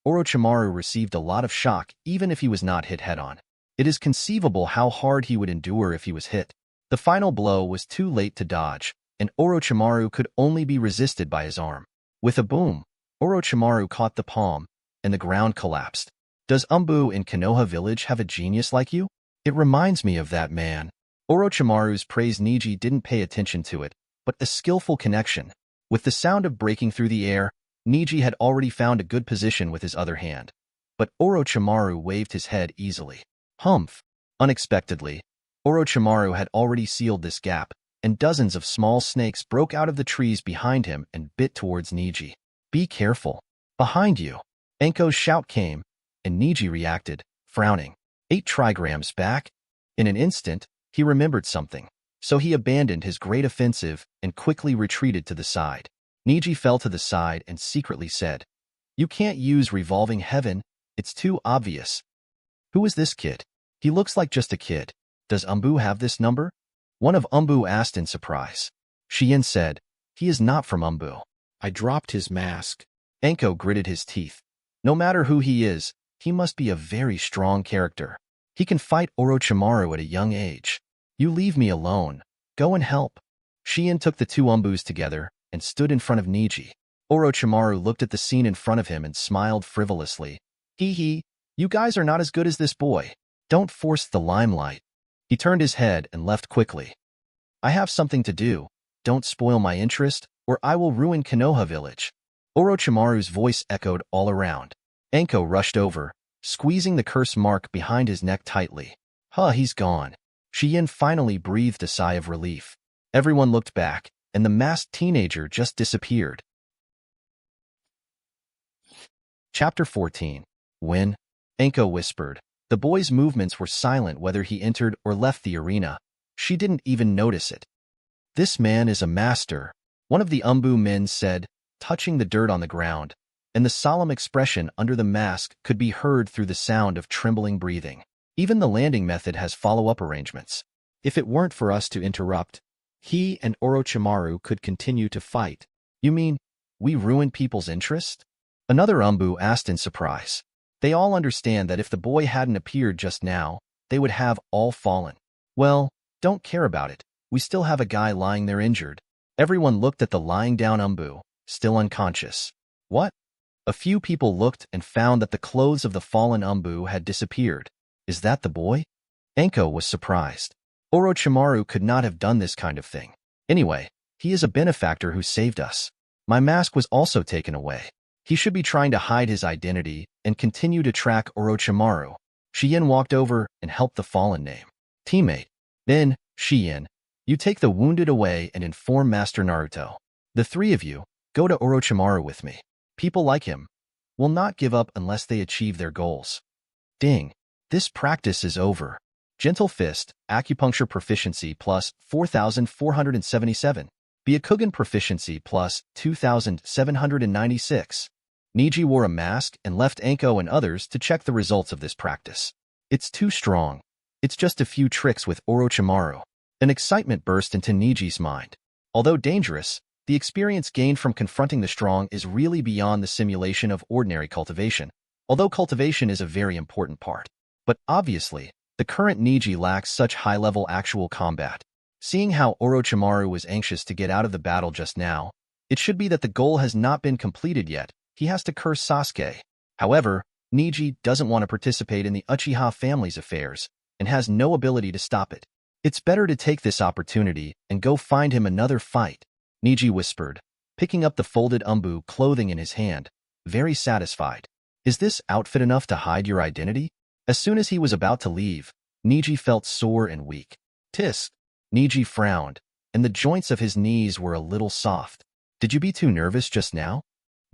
Speaker 1: Orochimaru received a lot of shock even if he was not hit head-on. It is conceivable how hard he would endure if he was hit. The final blow was too late to dodge, and Orochimaru could only be resisted by his arm. With a boom, Orochimaru caught the palm, and the ground collapsed. Does Umbu in Konoha village have a genius like you? It reminds me of that man. Orochimaru's praise Neji didn't pay attention to it, but a skillful connection. With the sound of breaking through the air, Neji had already found a good position with his other hand. But Orochimaru waved his head easily. Humph! Unexpectedly, Orochimaru had already sealed this gap, and dozens of small snakes broke out of the trees behind him and bit towards Neji. Be careful. Behind you. Enko's shout came, and Neji reacted, frowning. 8 trigrams back? In an instant, he remembered something, so he abandoned his great offensive and quickly retreated to the side. Neji fell to the side and secretly said, "You can't use Revolving Heaven, it's too obvious." Who is this kid? He looks like just a kid. Does Umbu have this number? One of Umbu asked in surprise. Shien said, "He is not from Umbu."
Speaker 2: I dropped his mask.
Speaker 1: Enko gritted his teeth. No matter who he is, he must be a very strong character. He can fight Orochimaru at a young age. You leave me alone. Go and help. Shien took the two Umbus together and stood in front of Neji. Orochimaru looked at the scene in front of him and smiled frivolously. Hee, you guys are not as good as this boy. Don't force the limelight. He turned his head and left quickly. I have something to do. Don't spoil my interest, or I will ruin Konoha village. Orochimaru's voice echoed all around. Enko rushed over, squeezing the curse mark behind his neck tightly. He's gone. Shien finally breathed a sigh of relief. Everyone looked back, and the masked teenager just disappeared. Chapter 14. When? Enko whispered. The boy's movements were silent whether he entered or left the arena. She didn't even notice it. This man is a master, one of the Umbu men said, touching the dirt on the ground. and the solemn expression under the mask could be heard through the sound of trembling breathing. Even the landing method has follow-up arrangements.
Speaker 2: If it weren't for us to interrupt, he and Orochimaru could continue to fight.
Speaker 1: You mean, we ruined people's interest? Another Umbu asked in surprise. They all understand that if the boy hadn't appeared just now, they would have all fallen. Well, don't care about it. We still have a guy lying there injured. Everyone looked at the lying down Umbu, still unconscious. What? A few people looked and found that the clothes of the fallen Umbu had disappeared. Is that the boy? Anko was surprised. Orochimaru could not have done this kind of thing. Anyway, he is a benefactor who saved us. My mask was also taken away. He should be trying to hide his identity and continue to track Orochimaru. Shien walked over and helped the fallen teammate. Then, Shien, you take the wounded away and inform Master Naruto. The three of you, go to Orochimaru with me. People like him will not give up unless they achieve their goals. Ding. This practice is over. Gentle Fist, Acupuncture Proficiency plus 4,477. Byakugan Proficiency plus 2,796. Neji wore a mask and left Anko and others to check the results of this practice. It's too strong. It's just a few tricks with Orochimaru. An excitement burst into Neji's mind. Although dangerous, the experience gained from confronting the strong is really beyond the simulation of ordinary cultivation, although cultivation is a very important part. But obviously, the current Neji lacks such high-level actual combat. Seeing how Orochimaru was anxious to get out of the battle just now, it should be that the goal has not been completed yet. He has to curse Sasuke. However, Neji doesn't want to participate in the Uchiha family's affairs and has no ability to stop it. It's better to take this opportunity and go find him another fight, Neji whispered, picking up the folded Umbu clothing in his hand, very satisfied. Is this outfit enough to hide your identity? As soon as he was about to leave, Neji felt sore and weak. Tisk. Neji frowned, and the joints of his knees were a little soft. Did you be too nervous just now?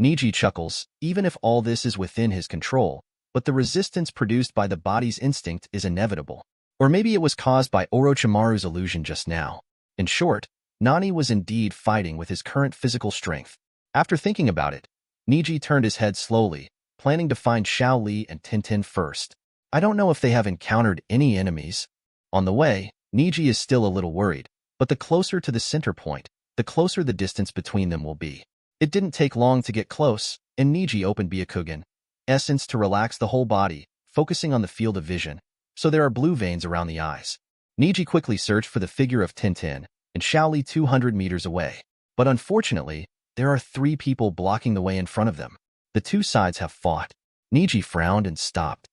Speaker 1: Neji chuckles, even if all this is within his control, but the resistance produced by the body's instinct is inevitable. Or maybe it was caused by Orochimaru's illusion just now. In short, Nani was indeed fighting with his current physical strength. After thinking about it, Neji turned his head slowly, planning to find Xiao Li and Tintin first. I don't know if they have encountered any enemies. On the way, Neji is still a little worried, but the closer to the center point, the closer the distance between them will be. It didn't take long to get close, and Neji opened Byakugan Essence to relax the whole body, focusing on the field of vision, so there are blue veins around the eyes. Neji quickly searched for the figure of Tintin and Xiao Li 200 meters away, but unfortunately, there are 3 people blocking the way in front of them. The two sides have fought. Neji frowned and stopped.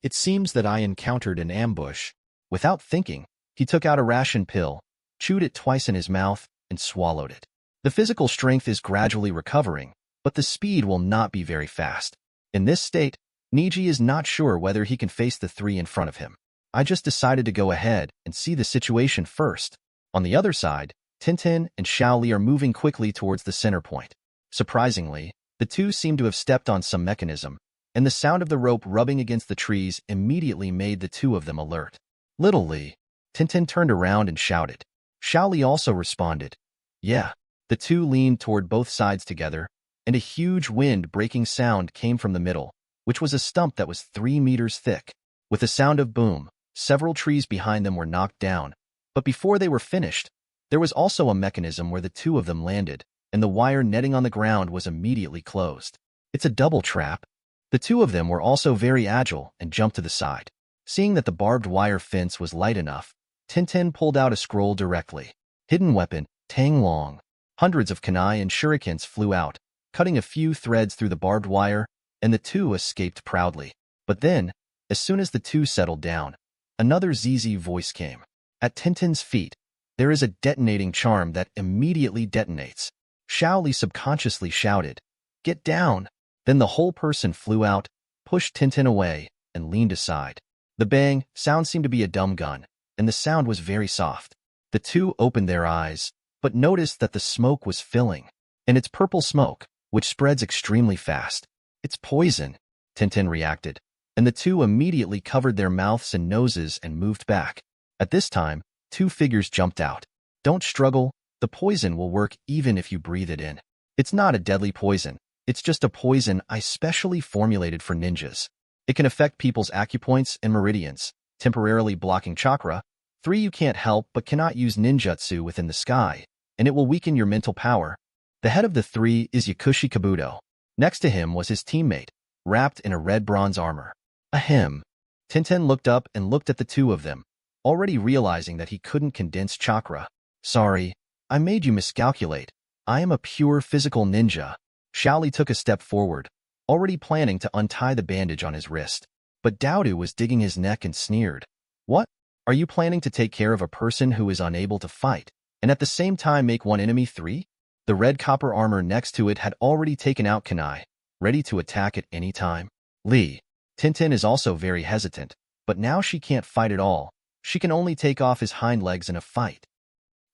Speaker 2: It seems that I encountered an ambush.
Speaker 1: Without thinking, he took out a ration pill, chewed it twice in his mouth, and swallowed it. The physical strength is gradually recovering, but the speed will not be very fast. In this state, Neji is not sure whether he can face the 3 in front of him. I just decided to go ahead and see the situation first. On the other side, Tintin and Xiao Li are moving quickly towards the center point. Surprisingly, the two seem to have stepped on some mechanism, and the sound of the rope rubbing against the trees immediately made the two of them alert. Little Li. Tintin turned around and shouted. Xiao Li also responded. Yeah. The two leaned toward both sides together, and a huge wind-breaking sound came from the middle, which was a stump that was 3 meters thick. With a sound of boom, several trees behind them were knocked down, but before they were finished, there was also a mechanism where the two of them landed, and the wire netting on the ground was immediately closed. It's a double trap. The two of them were also very agile and jumped to the side. Seeing that the barbed wire fence was light enough, Tintin pulled out a scroll directly. Hidden weapon, Tang Long. Hundreds of kunai and shurikens flew out, cutting a few threads through the barbed wire, and the two escaped proudly. But then, as soon as the two settled down, another ZZ voice came. At Tintin's feet, there is a detonating charm that immediately detonates. Xiao Li subconsciously shouted, "Get down!" Then the whole person flew out, pushed Tintin away, and leaned aside. The bang sound seemed to be a dumb gun, and the sound was very soft. The two opened their eyes, but noticed that the smoke was filling, and it's purple smoke, which spreads extremely fast. It's poison, Tintin reacted, and the two immediately covered their mouths and noses and moved back. At this time, 2 figures jumped out. Don't struggle, the poison will work even if you breathe it in. It's not a deadly poison, It's just a poison I specially formulated for ninjas. It can affect people's acupoints and meridians, temporarily blocking chakra. 3. You can't help but cannot use ninjutsu within the sky, and it will weaken your mental power. The head of the 3 is Yakushi Kabuto. Next to him was his teammate, wrapped in a red bronze armor. Ahem. Tenten looked up and looked at the two of them, already realizing that he couldn't condense chakra. Sorry, I made you miscalculate. I am a pure physical ninja. Shaoli took a step forward, already planning to untie the bandage on his wrist. But Daodu was digging his neck and sneered. What? Are you planning to take care of a person who is unable to fight, and at the same time make one enemy 3? The red copper armor next to it had already taken out kunai, ready to attack at any time. Lee. Tintin is also very hesitant, but now she can't fight at all. She can only take off his hind legs in a fight.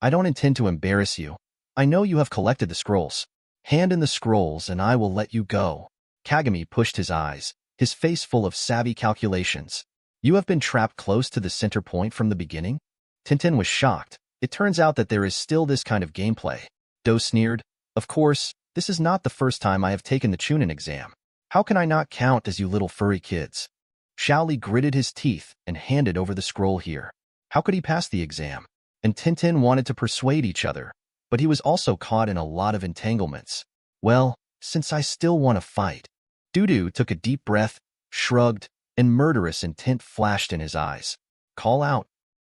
Speaker 1: I don't intend to embarrass you. I know you have collected the scrolls. Hand in the scrolls and I will let you go. Kagami pushed his eyes, his face full of savvy calculations. You have been trapped close to the center point from the beginning? Tintin was shocked. It turns out that there is still this kind of gameplay. Do sneered. Of course, this is not the first time I have taken the Chunin exam. How can I not count as you little furry kids? Shaoli gritted his teeth and handed over the scroll here. How could he pass the exam? And Tintin wanted to persuade each other, but he was also caught in a lot of entanglements. Well, since I still want to fight. Dudu took a deep breath, shrugged, and murderous intent flashed in his eyes. Call out.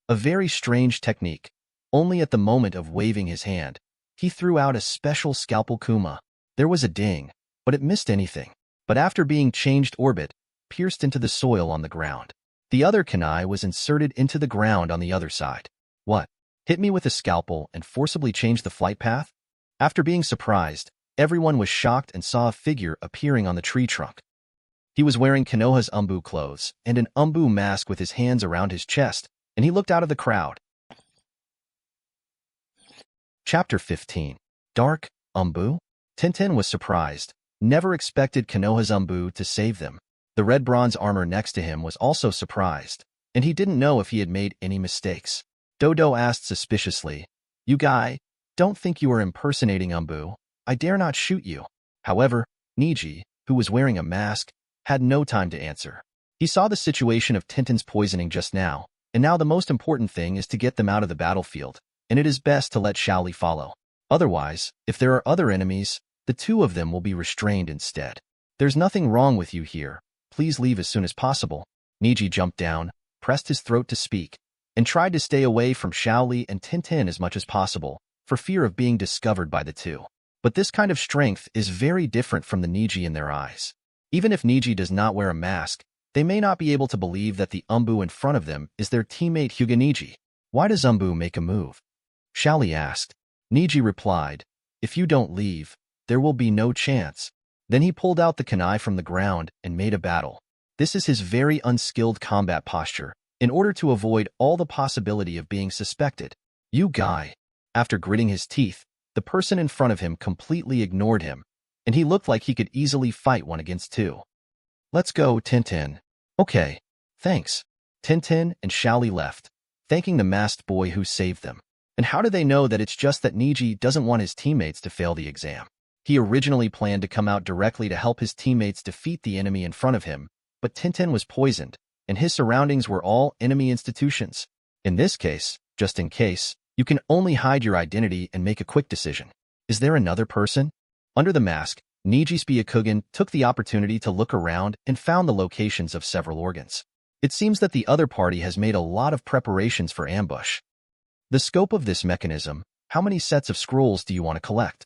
Speaker 1: A very strange technique. Only at the moment of waving his hand, he threw out a special scalpel kuma. There was a ding, but it missed anything. But after being changed orbit, pierced into the soil on the ground. The other kunai was inserted into the ground on the other side. What? Hit me with a scalpel and forcibly change the flight path? After being surprised, everyone was shocked and saw a figure appearing on the tree trunk. He was wearing Konoha's umbu clothes and an umbu mask with his hands around his chest, and he looked out of the crowd. Chapter 15. Dark, umbu? Tintin was surprised. Never expected Konoha's umbu to save them. The red bronze armor next to him was also surprised, and he didn't know if he had made any mistakes. Dodo asked suspiciously, You guy, don't think you are impersonating umbu. I dare not shoot you. However, Neji, who was wearing a mask, had no time to answer. He saw the situation of Tintin's poisoning just now, and now the most important thing is to get them out of the battlefield, and it is best to let Shaoli follow. Otherwise, if there are other enemies, the two of them will be restrained instead. There's nothing wrong with you here. Please leave as soon as possible. Neji jumped down, pressed his throat to speak, and tried to stay away from Shaoli and Tintin as much as possible, for fear of being discovered by the two. But this kind of strength is very different from the Neji in their eyes. Even if Neji does not wear a mask, they may not be able to believe that the umbu in front of them is their teammate Hyuga Neji. Why does umbu make a move? Shaoli asked. Neji replied, If you don't leave, there will be no chance. Then he pulled out the kunai from the ground and made a battle. This is his very unskilled combat posture, in order to avoid all the possibility of being suspected. You guy. After gritting his teeth, the person in front of him completely ignored him, and he looked like he could easily fight 1 against 2. Let's go, Tintin. Okay, thanks. Tintin and Shaoli left, thanking the masked boy who saved them. And how do they know that it's just that Neji doesn't want his teammates to fail the exam? He originally planned to come out directly to help his teammates defeat the enemy in front of him, but Tintin was poisoned, and his surroundings were all enemy institutions. In this case, just in case, you can only hide your identity and make a quick decision. Is there another person? Under the mask, Neji Spyakugan took the opportunity to look around and found the locations of several organs. It seems that the other party has made a lot of preparations for ambush. The scope of this mechanism, how many sets of scrolls do you want to collect?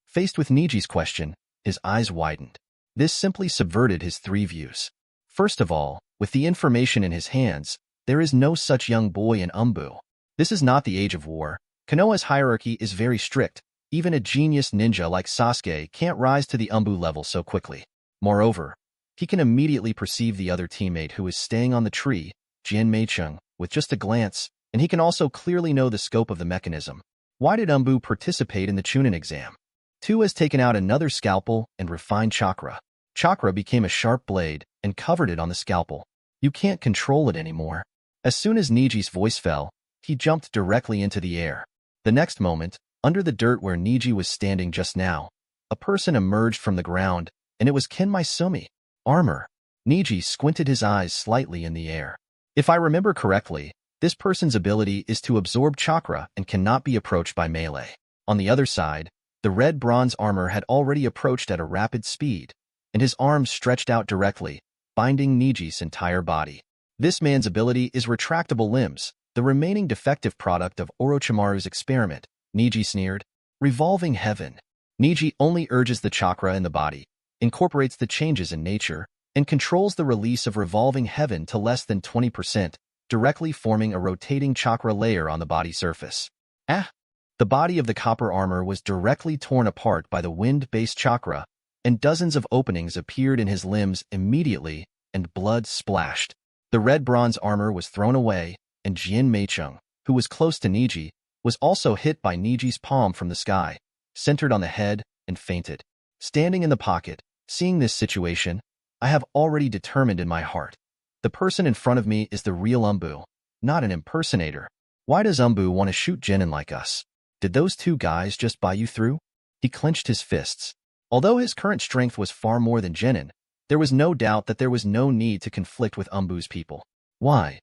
Speaker 1: Faced with Neji's question, his eyes widened. This simply subverted his 3 views. First of all, with the information in his hands, there is no such young boy in umbu. This is not the age of war. Konoha's hierarchy is very strict. Even a genius ninja like Sasuke can't rise to the umbu level so quickly. Moreover, he can immediately perceive the other teammate who is staying on the tree, Jin Meichung, with just a glance, and he can also clearly know the scope of the mechanism. Why did umbu participate in the Chunin exam? 2 has taken out another scalpel and refined chakra. Chakra became a sharp blade and covered it on the scalpel. You can't control it anymore. As soon as Neji's voice fell, he jumped directly into the air. The next moment, under the dirt where Neji was standing just now, a person emerged from the ground, and it was Ken Maisumi. Armor. Neji squinted his eyes slightly in the air. If I remember correctly, this person's ability is to absorb chakra and cannot be approached by melee. On the other side, the red bronze armor had already approached at a rapid speed, and his arms stretched out directly, binding Neji's entire body. This man's ability is retractable limbs, the remaining defective product of Orochimaru's experiment, Neji sneered. Revolving Heaven. Neji only urges the chakra in the body, incorporates the changes in nature, and controls the release of Revolving Heaven to less than 20%, directly forming a rotating chakra layer on the body surface. The body of the copper armor was directly torn apart by the wind-based chakra, and dozens of openings appeared in his limbs immediately, and blood splashed. The red bronze armor was thrown away, and Jian Meicheng, who was close to Neji, was also hit by Neji's palm from the sky, centered on the head, and fainted. Standing in the pocket, seeing this situation, I have already determined in my heart. The person in front of me is the real Umbu, not an impersonator. Why does Umbu want to shoot Genin like us? Did those two guys just buy you through? He clenched his fists. Although his current strength was far more than Genin, there was no doubt that there was no need to conflict with Umbu's people. Why?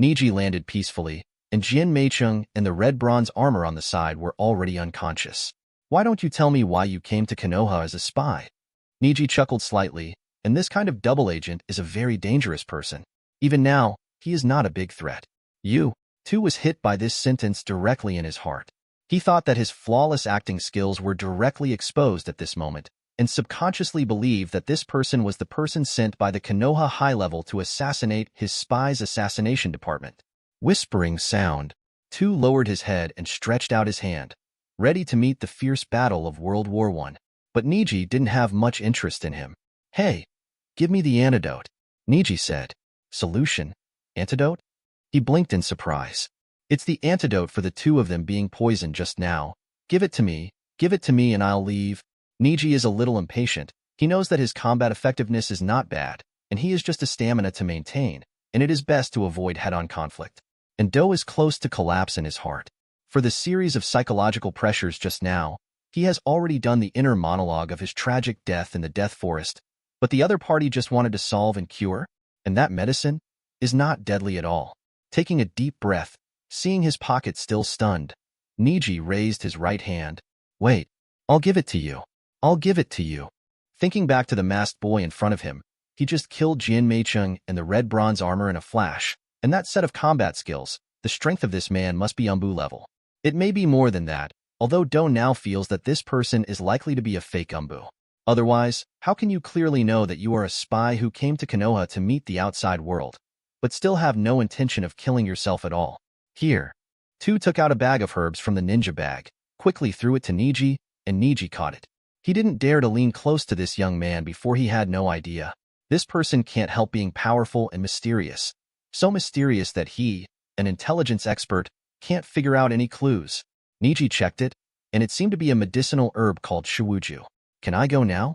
Speaker 1: Neji landed peacefully, and Jian Meicheng and the red bronze armor on the side were already unconscious. Why don't you tell me why you came to Konoha as a spy? Neji chuckled slightly, and this kind of double agent is a very dangerous person. Even now, he is not a big threat. You, too, was hit by this sentence directly in his heart. He thought that his flawless acting skills were directly exposed at this moment, and subconsciously believed that this person was the person sent by the Konoha High Level to assassinate his spy's assassination department. Whispering sound, Tu lowered his head and stretched out his hand, ready to meet the fierce battle of World War I. But Neji didn't have much interest in him. Hey, give me the antidote, Neji said. Solution? Antidote? He blinked in surprise. It's the antidote for the two of them being poisoned just now. Give it to me and I'll leave. Neji is a little impatient. He knows that his combat effectiveness is not bad, and he is just a stamina to maintain, and it is best to avoid head-on conflict. And Do is close to collapse in his heart. For the series of psychological pressures just now, he has already done the inner monologue of his tragic death in the Death Forest, but the other party just wanted to solve and cure, and that medicine is not deadly at all. Taking a deep breath, seeing his pocket still stunned, Neji raised his right hand. Wait, I'll give it to you. I'll give it to you. Thinking back to the masked boy in front of him, he just killed Jian Meicheng and the red bronze armor in a flash, and that set of combat skills, the strength of this man must be Umbu level. It may be more than that, although Do now feels that this person is likely to be a fake Umbu. Otherwise, how can you clearly know that you are a spy who came to Konoha to meet the outside world, but still have no intention of killing yourself at all? Here. Tu took out a bag of herbs from the ninja bag, quickly threw it to Neji, and Neji caught it. He didn't dare to lean close to this young man before he had no idea. This person can't help being powerful and mysterious. So mysterious that he, an intelligence expert, can't figure out any clues. Neji checked it, and it seemed to be a medicinal herb called shiwuju. Can I go now?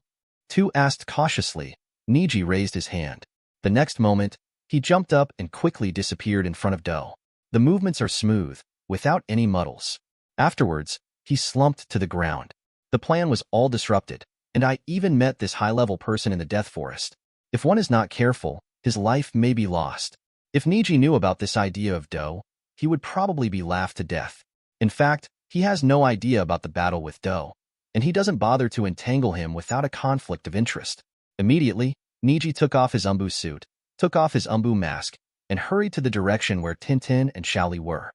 Speaker 1: Tu asked cautiously. Neji raised his hand. The next moment, he jumped up and quickly disappeared in front of Do. The movements are smooth, without any muddles. Afterwards, he slumped to the ground. The plan was all disrupted, and I even met this high-level person in the Death Forest. If one is not careful, his life may be lost. If Neji knew about this idea of Do, he would probably be laughed to death. In fact, he has no idea about the battle with Do, and he doesn't bother to entangle him without a conflict of interest. Immediately, Neji took off his Umbu suit, took off his Umbu mask, and hurried to the direction where Tintin and Xiaoli were.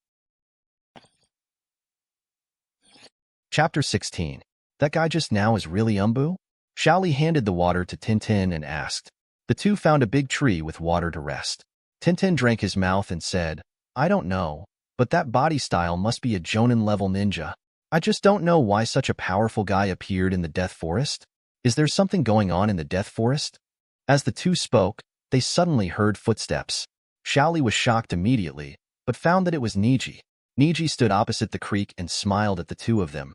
Speaker 1: Chapter 16. That guy just now is really Umbu? Xiaoli handed the water to Tintin and asked. The two found a big tree with water to rest. Tintin drank his mouth and said, I don't know, but that body style must be a Jonin-level ninja. I just don't know why such a powerful guy appeared in the Death Forest. Is there something going on in the Death Forest? As the two spoke, they suddenly heard footsteps. Xiaoli was shocked immediately, but found that it was Neji. Neji stood opposite the creek and smiled at the two of them.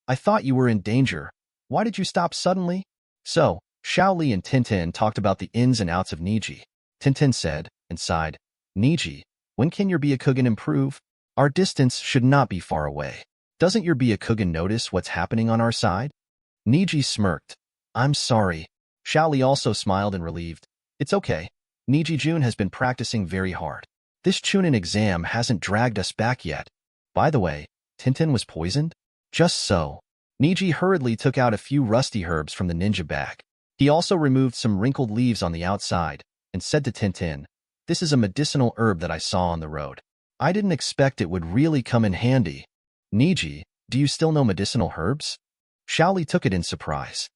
Speaker 1: I thought you were in danger. Why did you stop suddenly? So, Xiaoli and Tintin talked about the ins and outs of Neji. Tintin said, and sighed, Neji, when can your Byakugan improve? Our distance should not be far away. Doesn't your Byakugan notice what's happening on our side? Neji smirked. I'm sorry. Xiaoli also smiled and relieved. It's okay. Neji-jun has been practicing very hard. This Chunin exam hasn't dragged us back yet. By the way, Tintin was poisoned? Just so. Neji hurriedly took out a few rusty herbs from the ninja bag. He also removed some wrinkled leaves on the outside and said to Tintin, "This is a medicinal herb that I saw on the road. I didn't expect it would really come in handy." Neji, do you still know medicinal herbs? Xiaoli took it in surprise.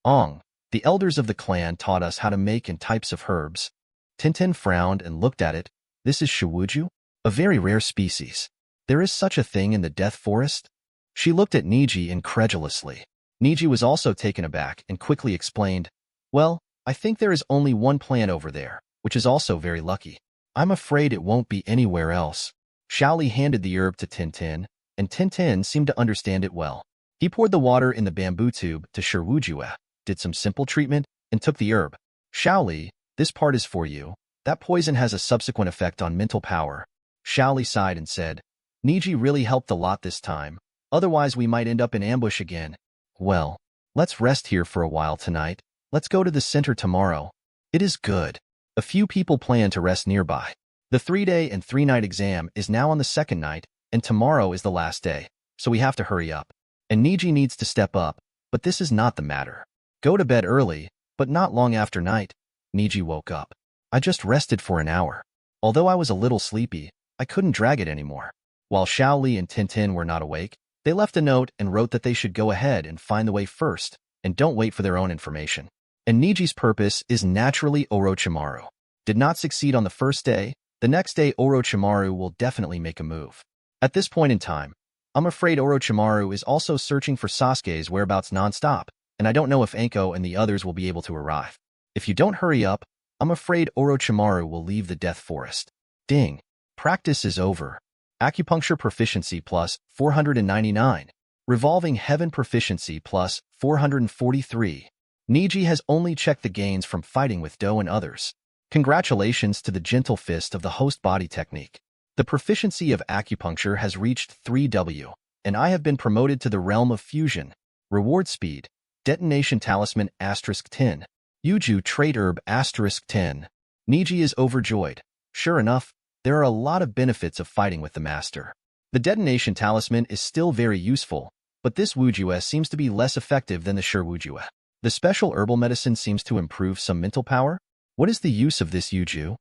Speaker 1: Ong, the elders of the clan taught us how to make and types of herbs. Tintin frowned and looked at it. This is shiwuju? A very rare species. There is such a thing in the Death Forest? She looked at Neji incredulously. Neji was also taken aback and quickly explained, well, I think there is only one plant over there, which is also very lucky. I'm afraid it won't be anywhere else. Xiaoli handed the herb to Tintin, and Tintin seemed to understand it well. He poured the water in the bamboo tube to shiwujue, did some simple treatment, and took the herb. Xiaoli, this part is for you. That poison has a subsequent effect on mental power. Xiaoli sighed and said, Neji really helped a lot this time. Otherwise we might end up in ambush again. Well, let's rest here for a while tonight. Let's go to the center tomorrow. It is good. A few people plan to rest nearby. The 3-day and 3-night exam is now on the second night, and tomorrow is the last day, so we have to hurry up. And Neji needs to step up, but this is not the matter. Go to bed early, but not long after night. Neji woke up. I just rested for an hour. Although I was a little sleepy, I couldn't drag it anymore. While Xiaoli and Tintin were not awake, they left a note and wrote that they should go ahead and find the way first, and don't wait for their own information. And Neji's purpose is naturally Orochimaru. Did not succeed on the first day, the next day Orochimaru will definitely make a move. At this point in time, I'm afraid Orochimaru is also searching for Sasuke's whereabouts non-stop, and I don't know if Anko and the others will be able to arrive. If you don't hurry up, I'm afraid Orochimaru will leave the Death Forest. Ding. Practice is over. Acupuncture proficiency plus 499. Revolving Heaven proficiency plus 443. Neji has only checked the gains from fighting with Do and others. Congratulations to the gentle fist of the host body technique. The proficiency of acupuncture has reached 3W, and I have been promoted to the realm of fusion. Reward speed. Detonation talisman *10. Yuju trait herb *10. Neji is overjoyed. Sure enough, there are a lot of benefits of fighting with the master. The detonation talisman is still very useful, but this wujue seems to be less effective than the shurwujue. The special herbal medicine seems to improve some mental power. What is the use of this yuju?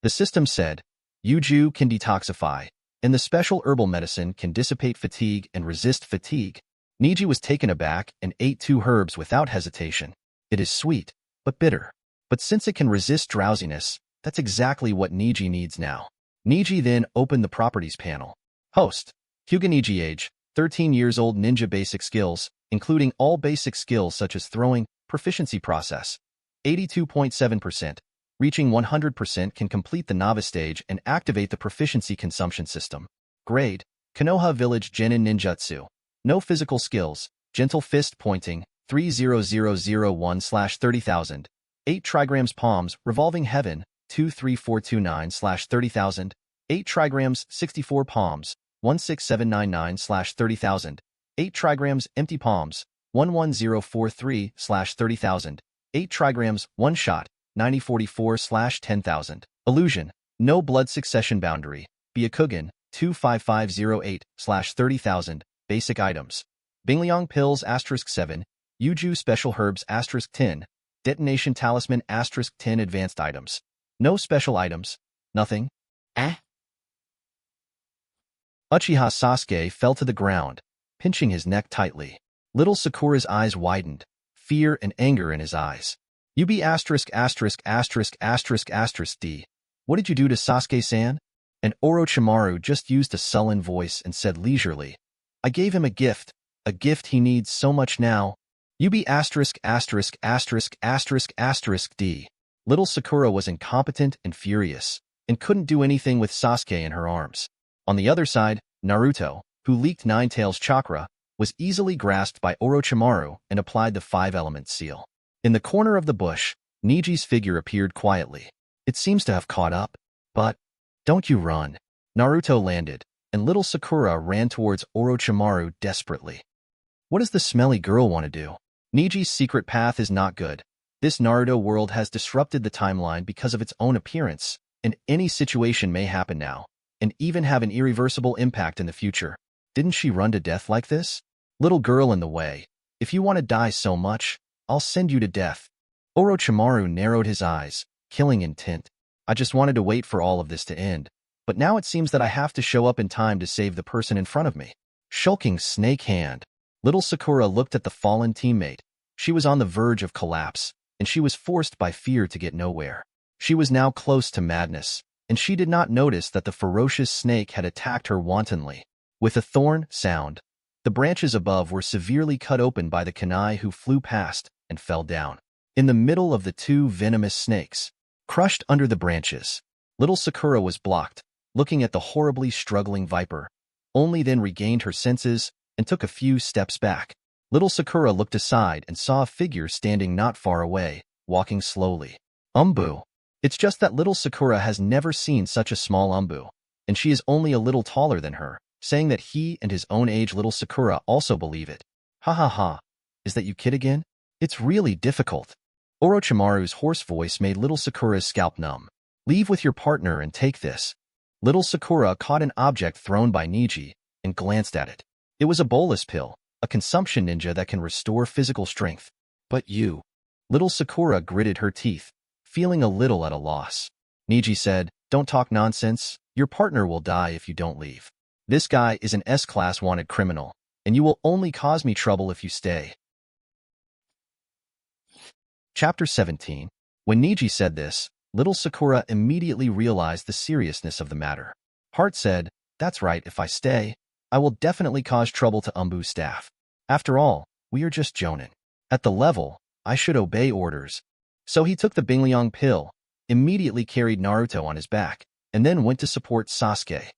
Speaker 1: The system said, Yuju can detoxify, and the special herbal medicine can dissipate fatigue and resist fatigue. Neji was taken aback and ate 2 herbs without hesitation. It is sweet, but bitter. But since it can resist drowsiness, that's exactly what Neji needs now. Neji then opened the properties panel. Host. Hyuga Neji age, 13 years old ninja basic skills, including all basic skills such as throwing, proficiency process. 82.7%. Reaching 100% can complete the novice stage and activate the proficiency consumption system. Grade. Konoha Village Genin Ninjutsu. No physical skills. Gentle fist pointing. 30001/30,000. 8 Trigrams Palms Revolving Heaven. 23429/30,000. 8 Trigrams 64 Palms. 16799/30,000. 8 Trigrams Empty Palms. 11043/30,000. 8 Trigrams One Shot. 9044/10,000. Illusion. No blood succession boundary. Byakugan. 25508/30,000. Basic items. Bingliang Pills *7. Yuju Special Herbs *10. Detonation Talisman *10 Advanced items. No special items. Nothing. Uchiha Sasuke fell to the ground, pinching his neck tightly. Little Sakura's eyes widened, fear and anger in his eyes. UB****************. D. What did you do to Sasuke-san? And Orochimaru just used a sullen voice and said leisurely, I gave him a gift he needs so much now. UB****************. D. Little Sakura was incompetent and furious, and couldn't do anything with Sasuke in her arms. On the other side, Naruto, who leaked Nine-Tails chakra, was easily grasped by Orochimaru and applied the 5-element seal. In the corner of the bush, Neji's figure appeared quietly. It seems to have caught up. But, don't you run. Naruto landed, and little Sakura ran towards Orochimaru desperately. What does the smelly girl want to do? Neji's secret path is not good. This Naruto world has disrupted the timeline because of its own appearance, and any situation may happen now, and even have an irreversible impact in the future. Didn't she run to death like this? Little girl in the way. If you want to die so much, I'll send you to death. Orochimaru narrowed his eyes, killing intent. I just wanted to wait for all of this to end, but now it seems that I have to show up in time to save the person in front of me. Shulking snake hand. Little Sakura looked at the fallen teammate. She was on the verge of collapse, and she was forced by fear to get nowhere. She was now close to madness, and she did not notice that the ferocious snake had attacked her wantonly. With a thorn sound, the branches above were severely cut open by the kunai who flew past and fell down. In the middle of the two venomous snakes, crushed under the branches, little Sakura was blocked, looking at the horribly struggling viper, only then regained her senses and took a few steps back. Little Sakura looked aside and saw a figure standing not far away, walking slowly. Umbu. It's just that little Sakura has never seen such a small Umbu, and she is only a little taller than her, saying that he and his own age little Sakura also believe it. Ha ha ha. Is that you kid again? It's really difficult. Orochimaru's hoarse voice made little Sakura's scalp numb. Leave with your partner and take this. Little Sakura caught an object thrown by Neji and glanced at it. It was a bolus pill, a consumption ninja that can restore physical strength. But you. Little Sakura gritted her teeth, feeling a little at a loss. Neji said, don't talk nonsense. Your partner will die if you don't leave. This guy is an S-class wanted criminal, and you will only cause me trouble if you stay. Chapter 17. When Neji said this, little Sakura immediately realized the seriousness of the matter. Heart said, that's right, if I stay, I will definitely cause trouble to Umbu's staff. After all, we are just jonin. At the level, I should obey orders. So he took the Bingliang pill, immediately carried Naruto on his back, and then went to support Sasuke.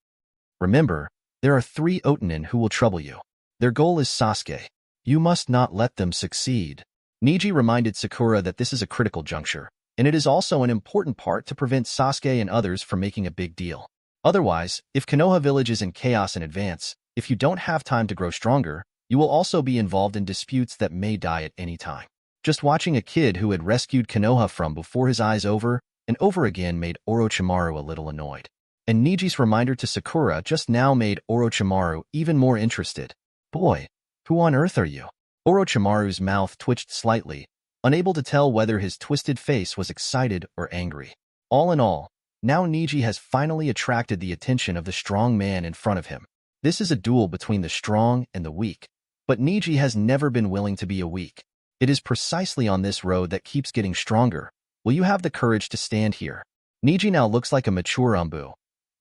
Speaker 1: Remember, there are 3 Otanin who will trouble you. Their goal is Sasuke. You must not let them succeed. Neji reminded Sakura that this is a critical juncture, and it is also an important part to prevent Sasuke and others from making a big deal. Otherwise, if Konoha village is in chaos in advance, if you don't have time to grow stronger, you will also be involved in disputes that may die at any time. Just watching a kid who had rescued Konoha from before his eyes over and over again made Orochimaru a little annoyed. And Neji's reminder to Sakura just now made Orochimaru even more interested. Boy, who on earth are you? Orochimaru's mouth twitched slightly, unable to tell whether his twisted face was excited or angry. All in all, now Neji has finally attracted the attention of the strong man in front of him. This is a duel between the strong and the weak, but Neji has never been willing to be a weak. It is precisely on this road that keeps getting stronger. Will you have the courage to stand here? Neji now looks like a mature Umbu.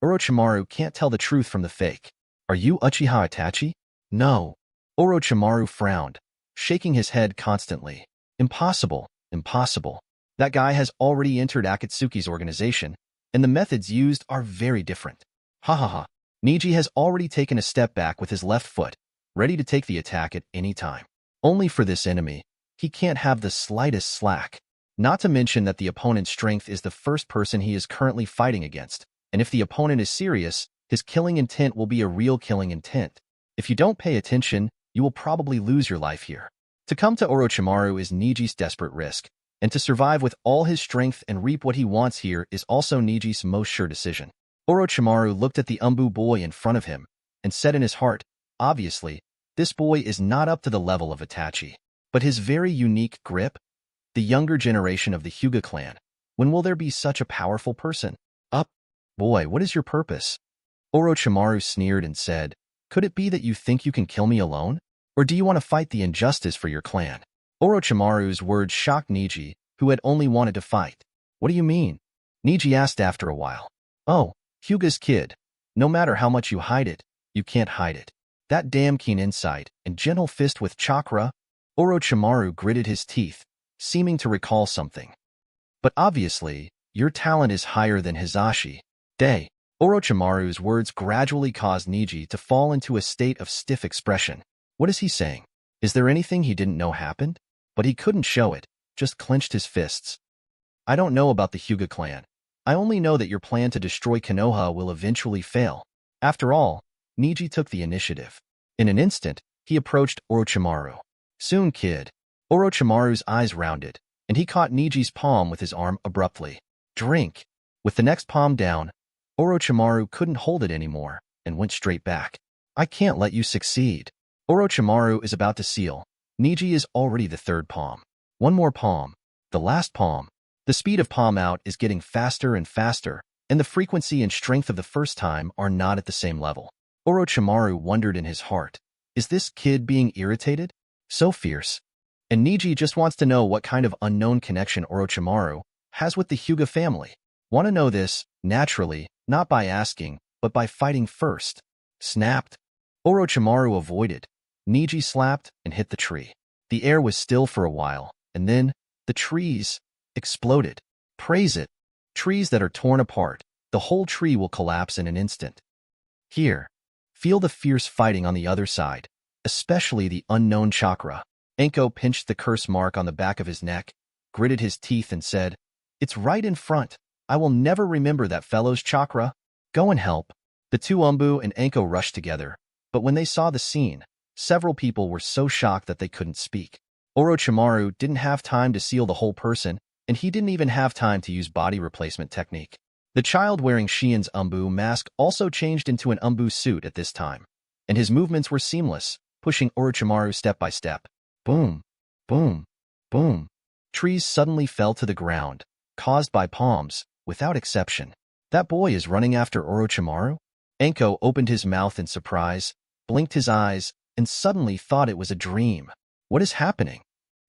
Speaker 1: Orochimaru can't tell the truth from the fake. Are you Uchiha Itachi? No. Orochimaru frowned, shaking his head constantly. Impossible, impossible. That guy has already entered Akatsuki's organization, and the methods used are very different. Ha ha ha. Neji has already taken a step back with his left foot, ready to take the attack at any time. Only for this enemy, he can't have the slightest slack. Not to mention that the opponent's strength is the first person he is currently fighting against, and if the opponent is serious, his killing intent will be a real killing intent. If you don't pay attention, you will probably lose your life here. To come to Orochimaru is Neji's desperate risk, and to survive with all his strength and reap what he wants here is also Neji's most sure decision. Orochimaru looked at the Umbu boy in front of him, and said in his heart, obviously, this boy is not up to the level of Itachi. But his very unique grip? The younger generation of the Hyuga clan. When will there be such a powerful person? Up? Boy, what is your purpose? Orochimaru sneered and said, could it be that you think you can kill me alone? Or do you want to fight the injustice for your clan? Orochimaru's words shocked Neji, who had only wanted to fight. What do you mean? Neji asked after a while. Oh, Hyuga's kid. No matter how much you hide it, you can't hide it. That damn keen insight and gentle fist with chakra. Orochimaru gritted his teeth, seeming to recall something. But obviously, your talent is higher than Hisashi. Day. Orochimaru's words gradually caused Neji to fall into a state of stiff expression. What is he saying? Is there anything he didn't know happened? But he couldn't show it, just clenched his fists. I don't know about the Hyuga clan. I only know that your plan to destroy Konoha will eventually fail. After all, Neji took the initiative. In an instant, he approached Orochimaru. Soon, kid. Orochimaru's eyes rounded, and he caught Neji's palm with his arm abruptly. Drink! With the next palm down, Orochimaru couldn't hold it anymore and went straight back. I can't let you succeed. Orochimaru is about to seal. Neji is already the third palm. One more palm. The last palm. The speed of palm out is getting faster and faster, and the frequency and strength of the first time are not at the same level. Orochimaru wondered in his heart, is this kid being irritated? So fierce. And Neji just wants to know what kind of unknown connection Orochimaru has with the Hyuga family. Want to know this, naturally, not by asking, but by fighting first. Snapped. Orochimaru avoided. Neji slapped and hit the tree. The air was still for a while, and then the trees exploded. Praise it. Trees that are torn apart, the whole tree will collapse in an instant. Here, feel the fierce fighting on the other side, especially the unknown chakra. Enko pinched the curse mark on the back of his neck, gritted his teeth and said, it's right in front. I will never remember that fellow's chakra. Go and help. The two Umbu and Enko rushed together, but when they saw the scene, several people were so shocked that they couldn't speak. Orochimaru didn't have time to seal the whole person, and he didn't even have time to use body replacement technique. The child wearing Shien's Umbu mask also changed into an Umbu suit at this time, and his movements were seamless, pushing Orochimaru step by step. Boom, boom, boom. Trees suddenly fell to the ground, caused by palms, without exception. That boy is running after Orochimaru? Enko opened his mouth in surprise, blinked his eyes, and suddenly thought it was a dream. What is happening?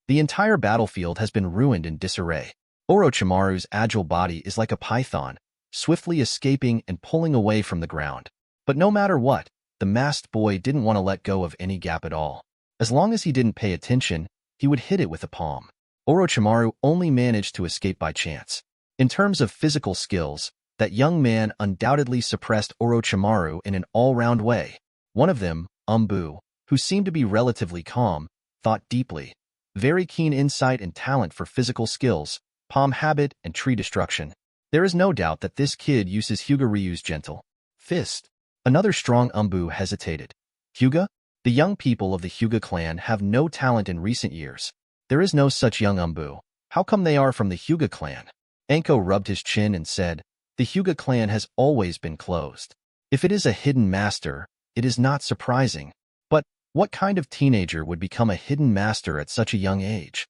Speaker 1: The entire battlefield has been ruined in disarray. Orochimaru's agile body is like a python, swiftly escaping and pulling away from the ground. But no matter what, the masked boy didn't want to let go of any gap at all. As long as he didn't pay attention, he would hit it with a palm. Orochimaru only managed to escape by chance. In terms of physical skills, that young man undoubtedly suppressed Orochimaru in an all-round way. One of them, Umbu, who seemed to be relatively calm, thought deeply. Very keen insight and talent for physical skills, palm habit, and tree destruction. There is no doubt that this kid uses Hyuga Ryu's gentle fist. Another strong Umbu hesitated. Hyuga? The young people of the Hyuga clan have no talent in recent years. There is no such young Umbu. How come they are from the Hyuga clan? Enko rubbed his chin and said, the Hyuga clan has always been closed. If it is a hidden master, it is not surprising. But what kind of teenager would become a hidden master at such a young age?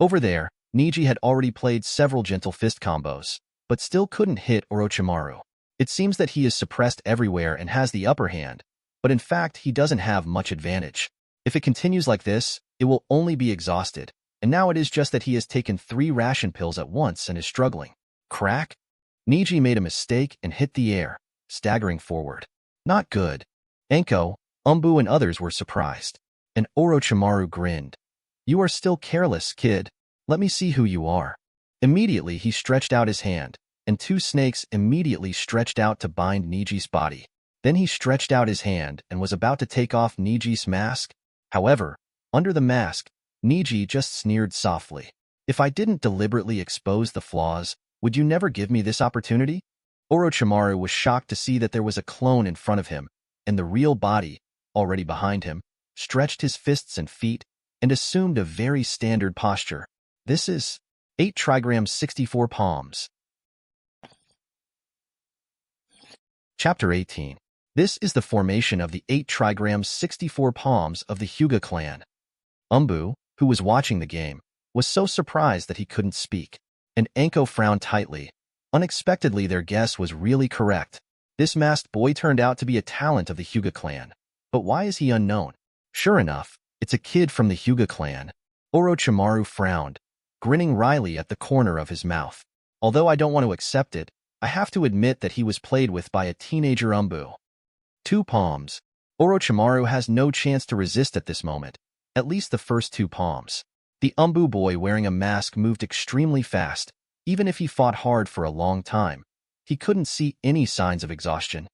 Speaker 1: Over there, Neji had already played several gentle fist combos, but still couldn't hit Orochimaru. It seems that he is suppressed everywhere and has the upper hand, but in fact he doesn't have much advantage. If it continues like this, it will only be exhausted, and now it is just that he has taken 3 ration pills at once and is struggling. Crack? Neji made a mistake and hit the air, staggering forward. Not good. Enko, Umbu and others were surprised, and Orochimaru grinned. You are still careless, kid. Let me see who you are. Immediately he stretched out his hand, and 2 snakes immediately stretched out to bind Neji's body. Then he stretched out his hand and was about to take off Neji's mask. However, under the mask, Neji just sneered softly. If I didn't deliberately expose the flaws, would you never give me this opportunity? Orochimaru was shocked to see that there was a clone in front of him, and the real body, already behind him, stretched his fists and feet, and assumed a very standard posture. This is 8 Trigrams 64 Palms. Chapter 18. This is the formation of the 8 Trigrams 64 Palms of the Hyuga clan. Umbu, who was watching the game, was so surprised that he couldn't speak, and Enko frowned tightly. Unexpectedly, their guess was really correct. This masked boy turned out to be a talent of the Hyuga clan. But why is he unknown? Sure enough, it's a kid from the Hyuga clan. Orochimaru frowned, grinning wryly at the corner of his mouth. Although I don't want to accept it, I have to admit that he was played with by a teenager Umbu. 2 palms. Orochimaru has no chance to resist at this moment, at least the first 2 palms. The Umbu boy wearing a mask moved extremely fast. Even if he fought hard for a long time, he couldn't see any signs of exhaustion.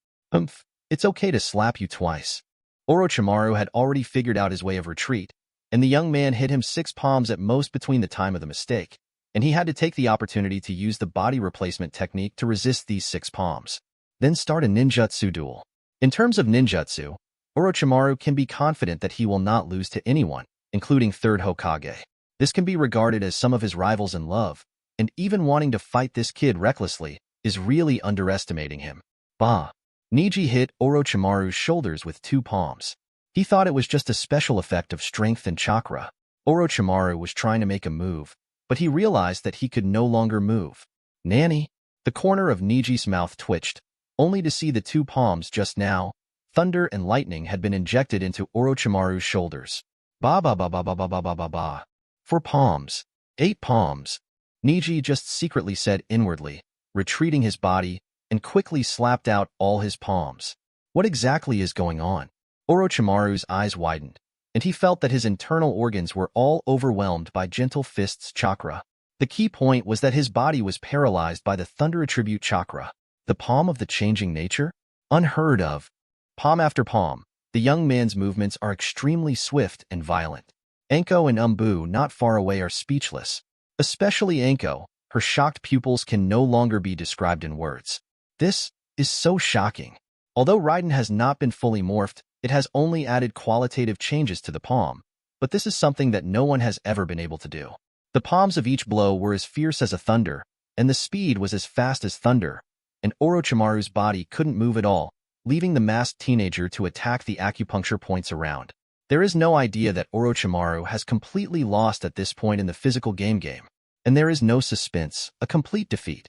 Speaker 1: It's okay to slap you twice. Orochimaru had already figured out his way of retreat, and the young man hit him 6 palms at most between the time of the mistake, and he had to take the opportunity to use the body replacement technique to resist these 6 palms. Then start a ninjutsu duel. In terms of ninjutsu, Orochimaru can be confident that he will not lose to anyone, including 3rd Hokage. This can be regarded as some of his rivals in love, and even wanting to fight this kid recklessly is really underestimating him. Bah! Neji hit Orochimaru's shoulders with 2 palms. He thought it was just a special effect of strength and chakra. Orochimaru was trying to make a move, but he realized that he could no longer move. Nanny! The corner of Neji's mouth twitched, only to see the 2 palms just now. Thunder and lightning had been injected into Orochimaru's shoulders. Ba ba ba ba ba ba ba ba ba ba. 4 palms. 8 palms. Neji just secretly said inwardly, retreating his body, and quickly slapped out all his palms. What exactly is going on? Orochimaru's eyes widened, and he felt that his internal organs were all overwhelmed by Gentle Fist's chakra. The key point was that his body was paralyzed by the Thunder Attribute chakra. The palm of the changing nature? Unheard of. Palm after palm, the young man's movements are extremely swift and violent. Anko and Umbu not far away are speechless. Especially Anko, her shocked pupils can no longer be described in words. This is so shocking. Although Raiden has not been fully morphed, it has only added qualitative changes to the palm, but this is something that no one has ever been able to do. The palms of each blow were as fierce as a thunder, and the speed was as fast as thunder, and Orochimaru's body couldn't move at all, leaving the masked teenager to attack the acupuncture points around. There is no idea that Orochimaru has completely lost at this point in the physical game, and there is no suspense, a complete defeat.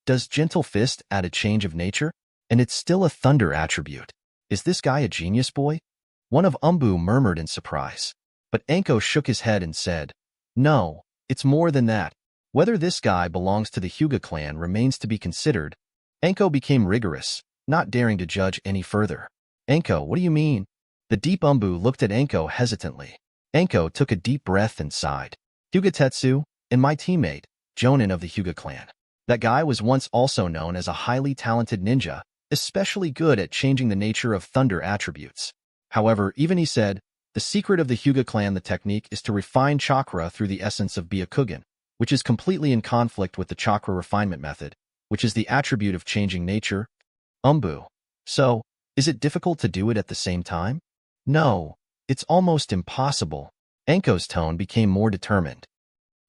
Speaker 1: Does Gentle Fist add a change of nature? And it's still a thunder attribute. Is this guy a genius boy? One of Umbu murmured in surprise. But Anko shook his head and said, no, it's more than that. Whether this guy belongs to the Hyuga clan remains to be considered. Anko became rigorous, not daring to judge any further. Anko, what do you mean? The deep Umbu looked at Anko hesitantly. Anko took a deep breath and sighed. Hyuga Tetsu, and my teammate, Jonin of the Hyuga clan. That guy was once also known as a highly talented ninja, especially good at changing the nature of thunder attributes. However, even he said, the secret of the Hyuga clan, the technique, is to refine chakra through the essence of Byakugan, which is completely in conflict with the chakra refinement method, which is the attribute of changing nature. Umbu. So, is it difficult to do it at the same time? No, it's almost impossible. Anko's tone became more determined.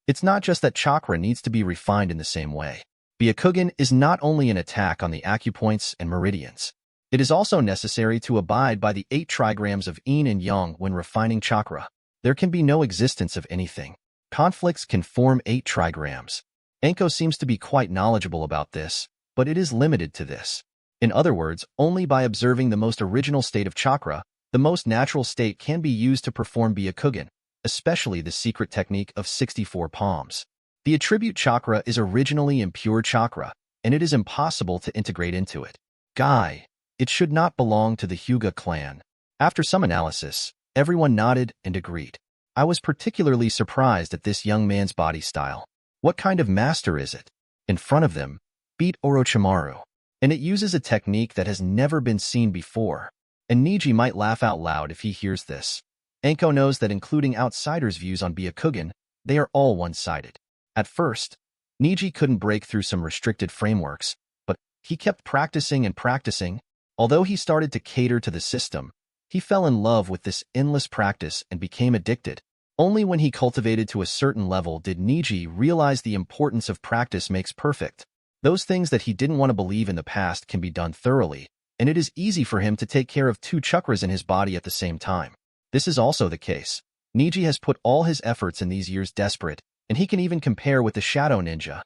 Speaker 1: It's not just that chakra needs to be refined in the same way. Byakugan is not only an attack on the acupoints and meridians. It is also necessary to abide by the 8 trigrams of yin and yang when refining chakra. There can be no existence of anything. Conflicts can form 8 trigrams. Anko seems to be quite knowledgeable about this, but it is limited to this. In other words, only by observing the most original state of chakra, the most natural state can be used to perform Byakugan, especially the secret technique of 64 palms. The attribute chakra is originally impure chakra, and it is impossible to integrate into it. Guy, it should not belong to the Hyuga clan. After some analysis, everyone nodded and agreed. I was particularly surprised at this young man's body style. What kind of master is it? In front of them, beat Orochimaru, and it uses a technique that has never been seen before. And Neji might laugh out loud if he hears this. Anko knows that including outsiders' views on Byakugan, they are all one-sided. At first, Neji couldn't break through some restricted frameworks, but he kept practicing and practicing. Although he started to cater to the system, he fell in love with this endless practice and became addicted. Only when he cultivated to a certain level did Neji realize the importance of practice makes perfect. Those things that he didn't want to believe in the past can be done thoroughly, and it is easy for him to take care of 2 chakras in his body at the same time. This is also the case. Neji has put all his efforts in these years desperate, and he can even compare with the Shadow Ninja.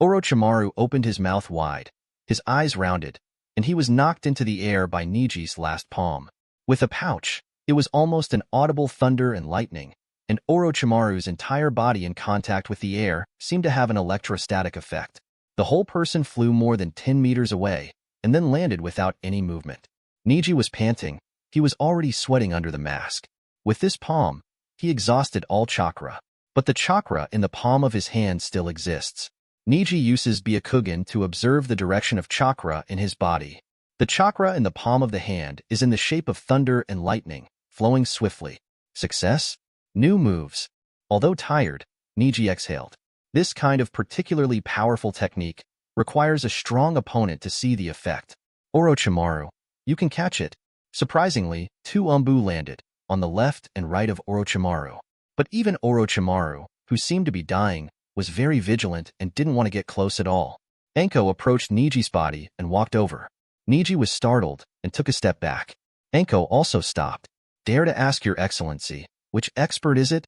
Speaker 1: Orochimaru opened his mouth wide, his eyes rounded, and he was knocked into the air by Neji's last palm. With a pouch, it was almost an audible thunder and lightning, and Orochimaru's entire body in contact with the air seemed to have an electrostatic effect. The whole person flew more than 10 meters away, and then landed without any movement. Neji was panting. He was already sweating under the mask. With this palm, he exhausted all chakra. But the chakra in the palm of his hand still exists. Neji uses Byakugan to observe the direction of chakra in his body. The chakra in the palm of the hand is in the shape of thunder and lightning, flowing swiftly. Success? New moves. Although tired, Neji exhaled. This kind of particularly powerful technique requires a strong opponent to see the effect. Orochimaru, you can catch it. Surprisingly, 2 Umbu landed, on the left and right of Orochimaru. But even Orochimaru, who seemed to be dying, was very vigilant and didn't want to get close at all. Anko approached Neji's body and walked over. Neji was startled and took a step back. Anko also stopped. "Dare to ask your excellency, which expert is it?"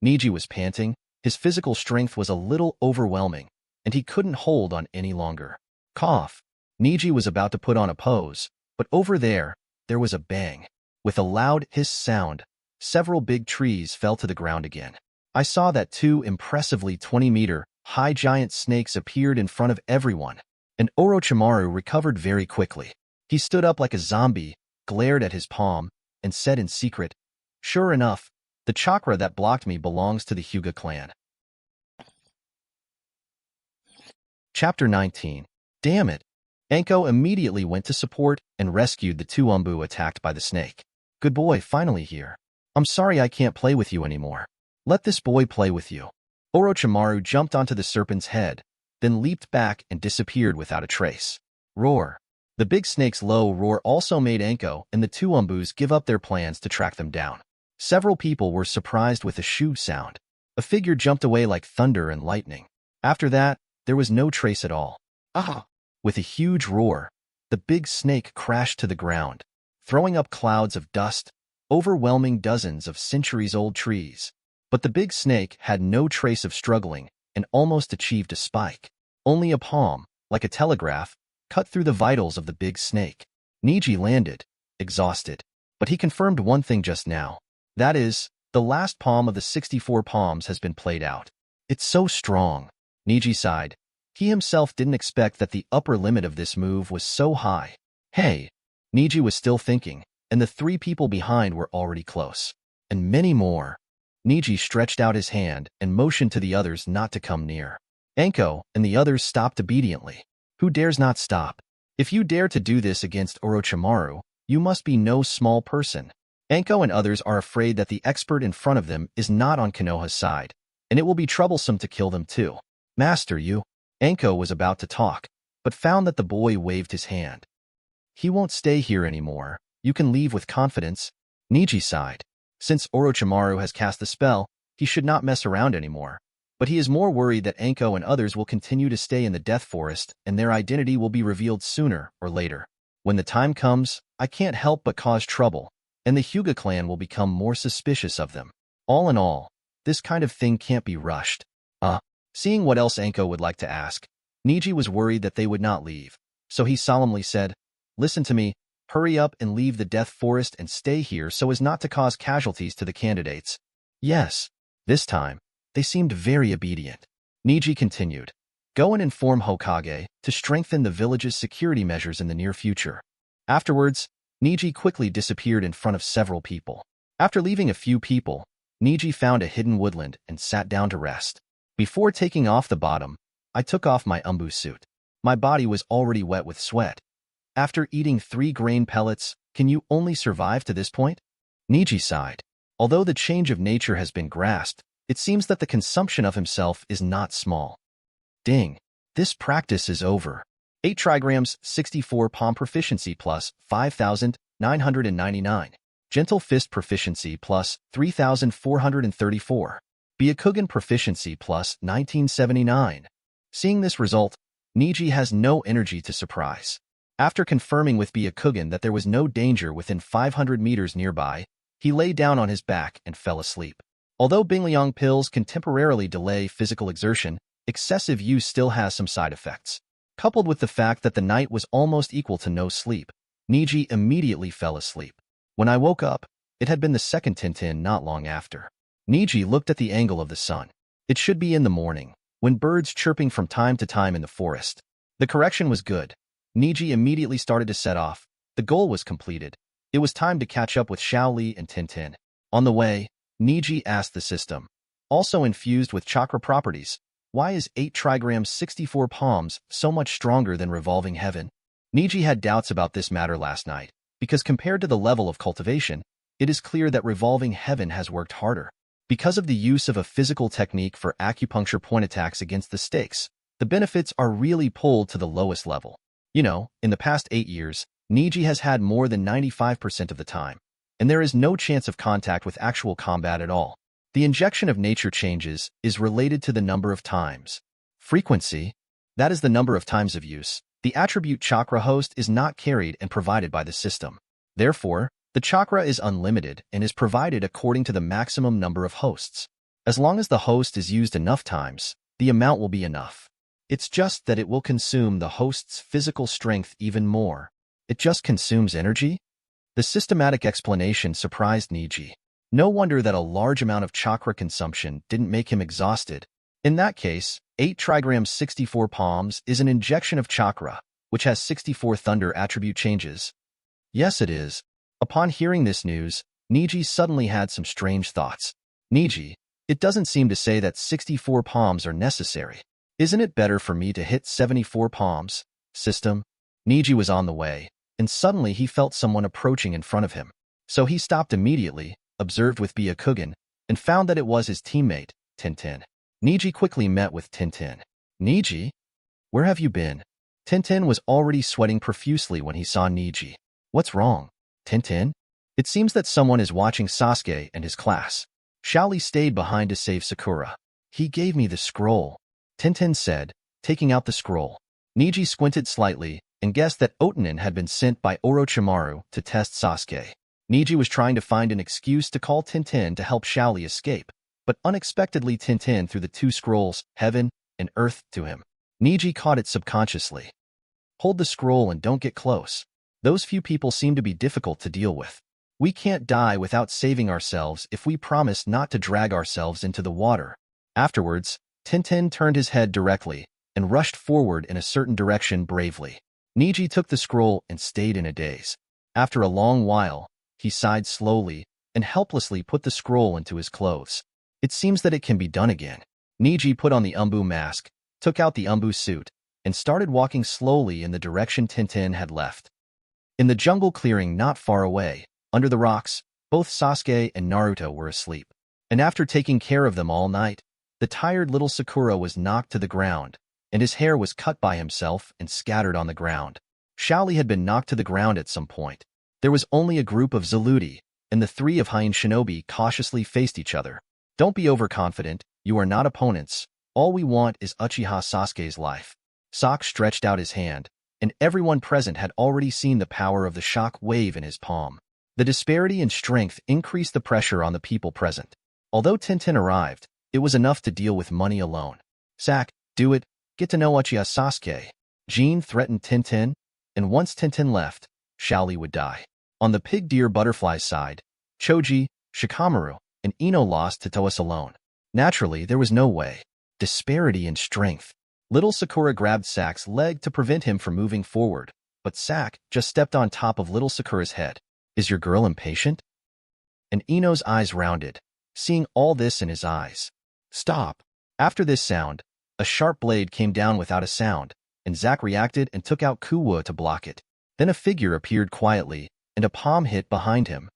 Speaker 1: Neji was panting. His physical strength was a little overwhelming, and he couldn't hold on any longer. Cough. Neji was about to put on a pose, but over there was a bang. With a loud hiss sound, several big trees fell to the ground again. I saw that two impressively 20-meter-high giant snakes appeared in front of everyone, and Orochimaru recovered very quickly. He stood up like a zombie, glared at his palm, and said in secret, "Sure enough, the chakra that blocked me belongs to the Hyuga clan." Chapter 19. Damn it. Anko immediately went to support and rescued the two Umbu attacked by the snake. "Good boy, finally here. I'm sorry I can't play with you anymore. Let this boy play with you." Orochimaru jumped onto the serpent's head, then leaped back and disappeared without a trace. Roar. The big snake's low roar also made Anko and the two Umbus give up their plans to track them down. Several people were surprised with the shoo sound. A figure jumped away like thunder and lightning. After that, there was no trace at all. Ah! With a huge roar, the big snake crashed to the ground, throwing up clouds of dust, overwhelming dozens of centuries-old trees. But the big snake had no trace of struggling and almost achieved a spike. Only a palm, like a telegraph, cut through the vitals of the big snake. Neji landed, exhausted, but he confirmed one thing just now. That is, the last palm of the 64 palms has been played out. "It's so strong." Neji sighed. He himself didn't expect that the upper limit of this move was so high. "Hey." Neji was still thinking, and the three people behind were already close. And many more. Neji stretched out his hand and motioned to the others not to come near. Anko and the others stopped obediently. Who dares not stop? If you dare to do this against Orochimaru, you must be no small person. Anko and others are afraid that the expert in front of them is not on Konoha's side, and it will be troublesome to kill them too. "Master, you..." Anko was about to talk, but found that the boy waved his hand. "He won't stay here anymore. You can leave with confidence." Neji sighed. Since Orochimaru has cast the spell, he should not mess around anymore. But he is more worried that Anko and others will continue to stay in the Death Forest and their identity will be revealed sooner or later. When the time comes, I can't help but cause trouble, and the Hyuga clan will become more suspicious of them. All in all, this kind of thing can't be rushed. Seeing what else Anko would like to ask, Neji was worried that they would not leave, so he solemnly said, "Listen to me, hurry up and leave the Death Forest and stay here so as not to cause casualties to the candidates." Yes. This time, they seemed very obedient. Neji continued, "Go and inform Hokage to strengthen the village's security measures in the near future." Afterwards, Neji quickly disappeared in front of several people. After leaving a few people, Neji found a hidden woodland and sat down to rest. Before taking off the bottom, I took off my umbu suit. My body was already wet with sweat. After eating 3 grain pellets, can you only survive to this point? Neji sighed. Although the change of nature has been grasped, it seems that the consumption of himself is not small. Ding. This practice is over. 8 Trigrams 64 Palm Proficiency plus 5,999. Gentle Fist Proficiency plus 3,434. Byakugan Proficiency plus 1979. Seeing this result, Neji has no energy to surprise. After confirming with Byakugan that there was no danger within 500 meters nearby, he lay down on his back and fell asleep. Although Bingliang pills can temporarily delay physical exertion, excessive use still has some side effects. Coupled with the fact that the night was almost equal to no sleep, Neji immediately fell asleep. When I woke up, it had been the second Tintin not long after. Neji looked at the angle of the sun. It should be in the morning, when birds chirping from time to time in the forest. The correction was good. Neji immediately started to set off. The goal was completed. It was time to catch up with Shaoli and Tintin. On the way, Neji asked the system, also infused with chakra properties, why is 8 Trigrams 64 Palms so much stronger than Revolving Heaven? Neji had doubts about this matter last night, because compared to the level of cultivation, it is clear that Revolving Heaven has worked harder. Because of the use of a physical technique for acupuncture point attacks against the stakes, the benefits are really pulled to the lowest level. In the past 8 years, Neji has had more than 95% of the time, and there is no chance of contact with actual combat at all. The injection of nature changes is related to the number of times. Frequency, that is the number of times of use. The attribute chakra host is not carried and provided by the system. Therefore, the chakra is unlimited and is provided according to the maximum number of hosts. As long as the host is used enough times, the amount will be enough. It's just that it will consume the host's physical strength even more. It just consumes energy? The systematic explanation surprised Neji. No wonder that a large amount of chakra consumption didn't make him exhausted. In that case, 8 Trigrams 64 Palms is an injection of chakra, which has 64 thunder attribute changes. Yes, it is. Upon hearing this news, Neji suddenly had some strange thoughts. Neji, it doesn't seem to say that 64 palms are necessary. Isn't it better for me to hit 74 palms? System? Neji was on the way, and suddenly he felt someone approaching in front of him. So he stopped immediately, observed with Byakugan, and found that it was his teammate, Tintin. Neji quickly met with Tintin. Neji? Where have you been? Tintin was already sweating profusely when he saw Neji. What's wrong? Tintin? It seems that someone is watching Sasuke and his class. Shaoli stayed behind to save Sakura. He gave me the scroll, Tintin said, taking out the scroll. Neji squinted slightly and guessed that Otonin had been sent by Orochimaru to test Sasuke. Neji was trying to find an excuse to call Tintin to help Shaoli escape, but unexpectedly Tintin threw the 2 scrolls, Heaven and Earth, to him. Neji caught it subconsciously. Hold the scroll and don't get close. Those few people seem to be difficult to deal with. We can't die without saving ourselves if we promise not to drag ourselves into the water. Afterwards, Tintin turned his head directly and rushed forward in a certain direction bravely. Neji took the scroll and stayed in a daze. After a long while, he sighed slowly and helplessly put the scroll into his clothes. It seems that it can be done again. Neji put on the Umbu mask, took out the Umbu suit, and started walking slowly in the direction Tintin had left. In the jungle clearing not far away, under the rocks, both Sasuke and Naruto were asleep. And after taking care of them all night, the tired little Sakura was knocked to the ground, and his hair was cut by himself and scattered on the ground. Shaoli had been knocked to the ground at some point. There was only a group of Zaludi, and the 3 of Hien Shinobi cautiously faced each other. Don't be overconfident, you are not opponents. All we want is Uchiha Sasuke's life. Sok stretched out his hand, and everyone present had already seen the power of the shock wave in his palm. The disparity in strength increased the pressure on the people present. Although Tintin arrived, it was enough to deal with money alone. Sak, do it, get to know Uchiha Sasuke. Jean threatened Tintin, and once Tintin left, Shaoli would die. On the pig deer butterfly side, Choji, Shikamaru, and Ino lost to Toas alone. Naturally, there was no way. Disparity in strength. Little Sakura grabbed Sak's leg to prevent him from moving forward, but Sak just stepped on top of little Sakura's head. Is your girl impatient? And Ino's eyes rounded, seeing all this in his eyes. Stop. After this sound, a sharp blade came down without a sound, and Zack reacted and took out Kuwa to block it. Then a figure appeared quietly, and a palm hit behind him.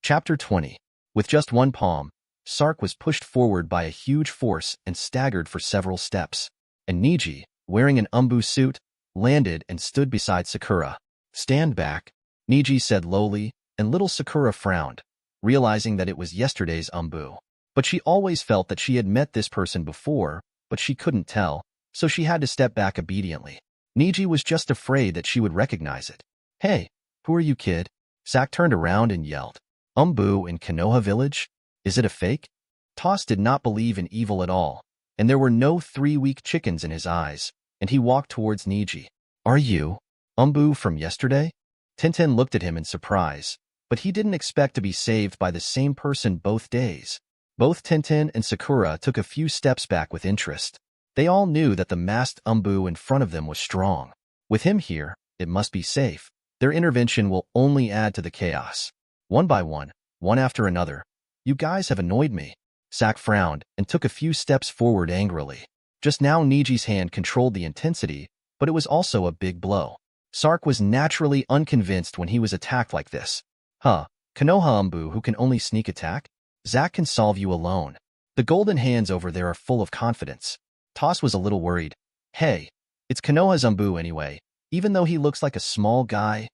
Speaker 1: Chapter 20. With just one palm, Sark was pushed forward by a huge force and staggered for several steps. And Neji, wearing an Umbu suit, landed and stood beside Sakura. Stand back, Neji said lowly, and little Sakura frowned, realizing that it was yesterday's Umbu. But she always felt that she had met this person before, but she couldn't tell, so she had to step back obediently. Neji was just afraid that she would recognize it. Hey, who are you, kid? Sak turned around and yelled. Umbu in Konoha village? Is it a fake? Toss did not believe in evil at all, and there were no 3 weak chickens in his eyes, and he walked towards Neji. Are you Umbu from yesterday? Tintin looked at him in surprise, but he didn't expect to be saved by the same person both days. Both Tintin and Sakura took a few steps back with interest. They all knew that the masked Umbu in front of them was strong. With him here, it must be safe. Their intervention will only add to the chaos. One by one after another. You guys have annoyed me. Sak frowned and took a few steps forward angrily. Just now Neji's hand controlled the intensity, but it was also a big blow. Sark was naturally unconvinced when he was attacked like this. Konoha Umbu who can only sneak attack? Zack can solve you alone. The golden hands over there are full of confidence. Toss was a little worried. Hey, it's Konoha's Umbu anyway, even though he looks like a small guy.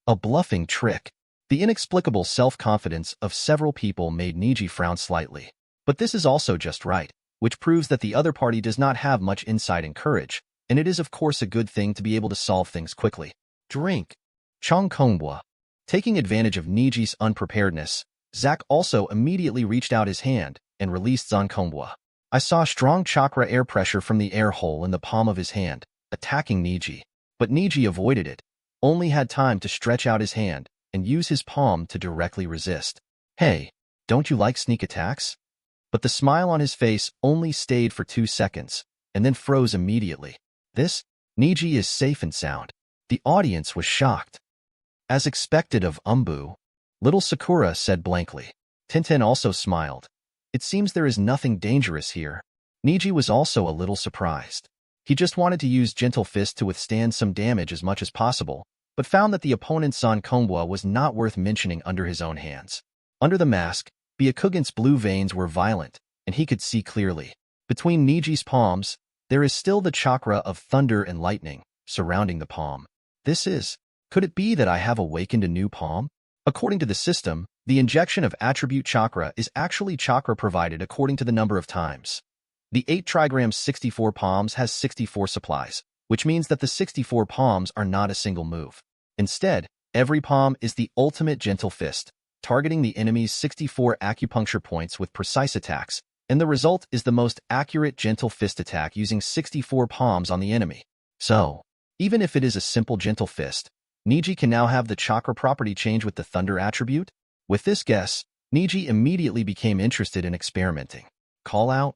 Speaker 1: A bluffing trick. The inexplicable self-confidence of several people made Neji frown slightly. But this is also just right, which proves that the other party does not have much insight and courage, and it is of course a good thing to be able to solve things quickly. Drink. Chong Kongbua. Taking advantage of Neji's unpreparedness, Zack also immediately reached out his hand and released Zon Kongbua. I saw strong chakra air pressure from the air hole in the palm of his hand, attacking Neji. But Neji avoided it, only had time to stretch out his hand and use his palm to directly resist. Hey, don't you like sneak attacks? But the smile on his face only stayed for 2 seconds, and then froze immediately. This? Neji is safe and sound. The audience was shocked. As expected of Umbu, little Sakura said blankly. Tintin also smiled. It seems there is nothing dangerous here. Neji was also a little surprised. He just wanted to use Gentle Fist to withstand some damage as much as possible, but found that the opponent's Zon Kongbua was not worth mentioning under his own hands. Under the mask, Byakugan's blue veins were violent, and he could see clearly. Between Neji's palms, there is still the chakra of thunder and lightning surrounding the palm. Could it be that I have awakened a new palm? According to the system, the injection of attribute chakra is actually chakra provided according to the number of times. The 8 Trigrams 64 Palms has 64 supplies, which means that the 64 palms are not a single move. Instead, every palm is the ultimate gentle fist, targeting the enemy's 64 acupuncture points with precise attacks, and the result is the most accurate gentle fist attack using 64 palms on the enemy. So, even if it is a simple gentle fist, Neji can now have the chakra property change with the thunder attribute? With this guess, Neji immediately became interested in experimenting. Call out?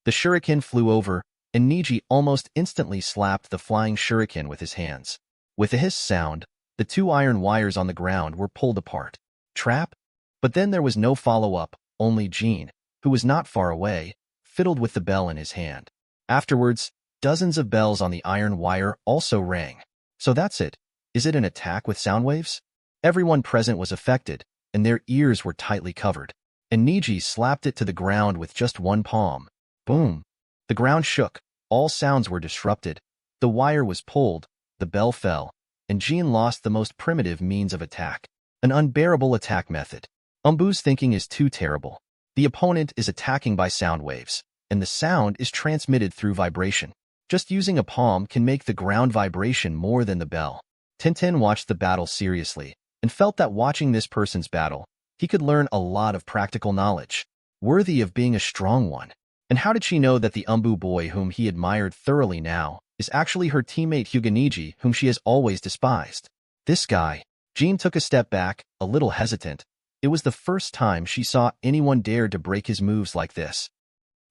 Speaker 1: The shuriken flew over, and Neji almost instantly slapped the flying shuriken with his hands. With a hiss sound, the 2 iron wires on the ground were pulled apart. Trap? But then there was no follow-up, only Jean, who was not far away, fiddled with the bell in his hand. Afterwards, dozens of bells on the iron wire also rang. So that's it. Is it an attack with sound waves? Everyone present was affected, and their ears were tightly covered. And Neji slapped it to the ground with just one palm. Boom! The ground shook, all sounds were disrupted, the wire was pulled, the bell fell, and Jean lost the most primitive means of attack. An unbearable attack method. Umbu's thinking is too terrible. The opponent is attacking by sound waves, and the sound is transmitted through vibration. Just using a palm can make the ground vibration more than the bell. Tintin watched the battle seriously, and felt that watching this person's battle, he could learn a lot of practical knowledge, worthy of being a strong one. And how did she know that the Umbu boy whom he admired thoroughly now is actually her teammate Hyuga Neji, whom she has always despised? This guy. Jean took a step back, a little hesitant. It was the first time she saw anyone dare to break his moves like this.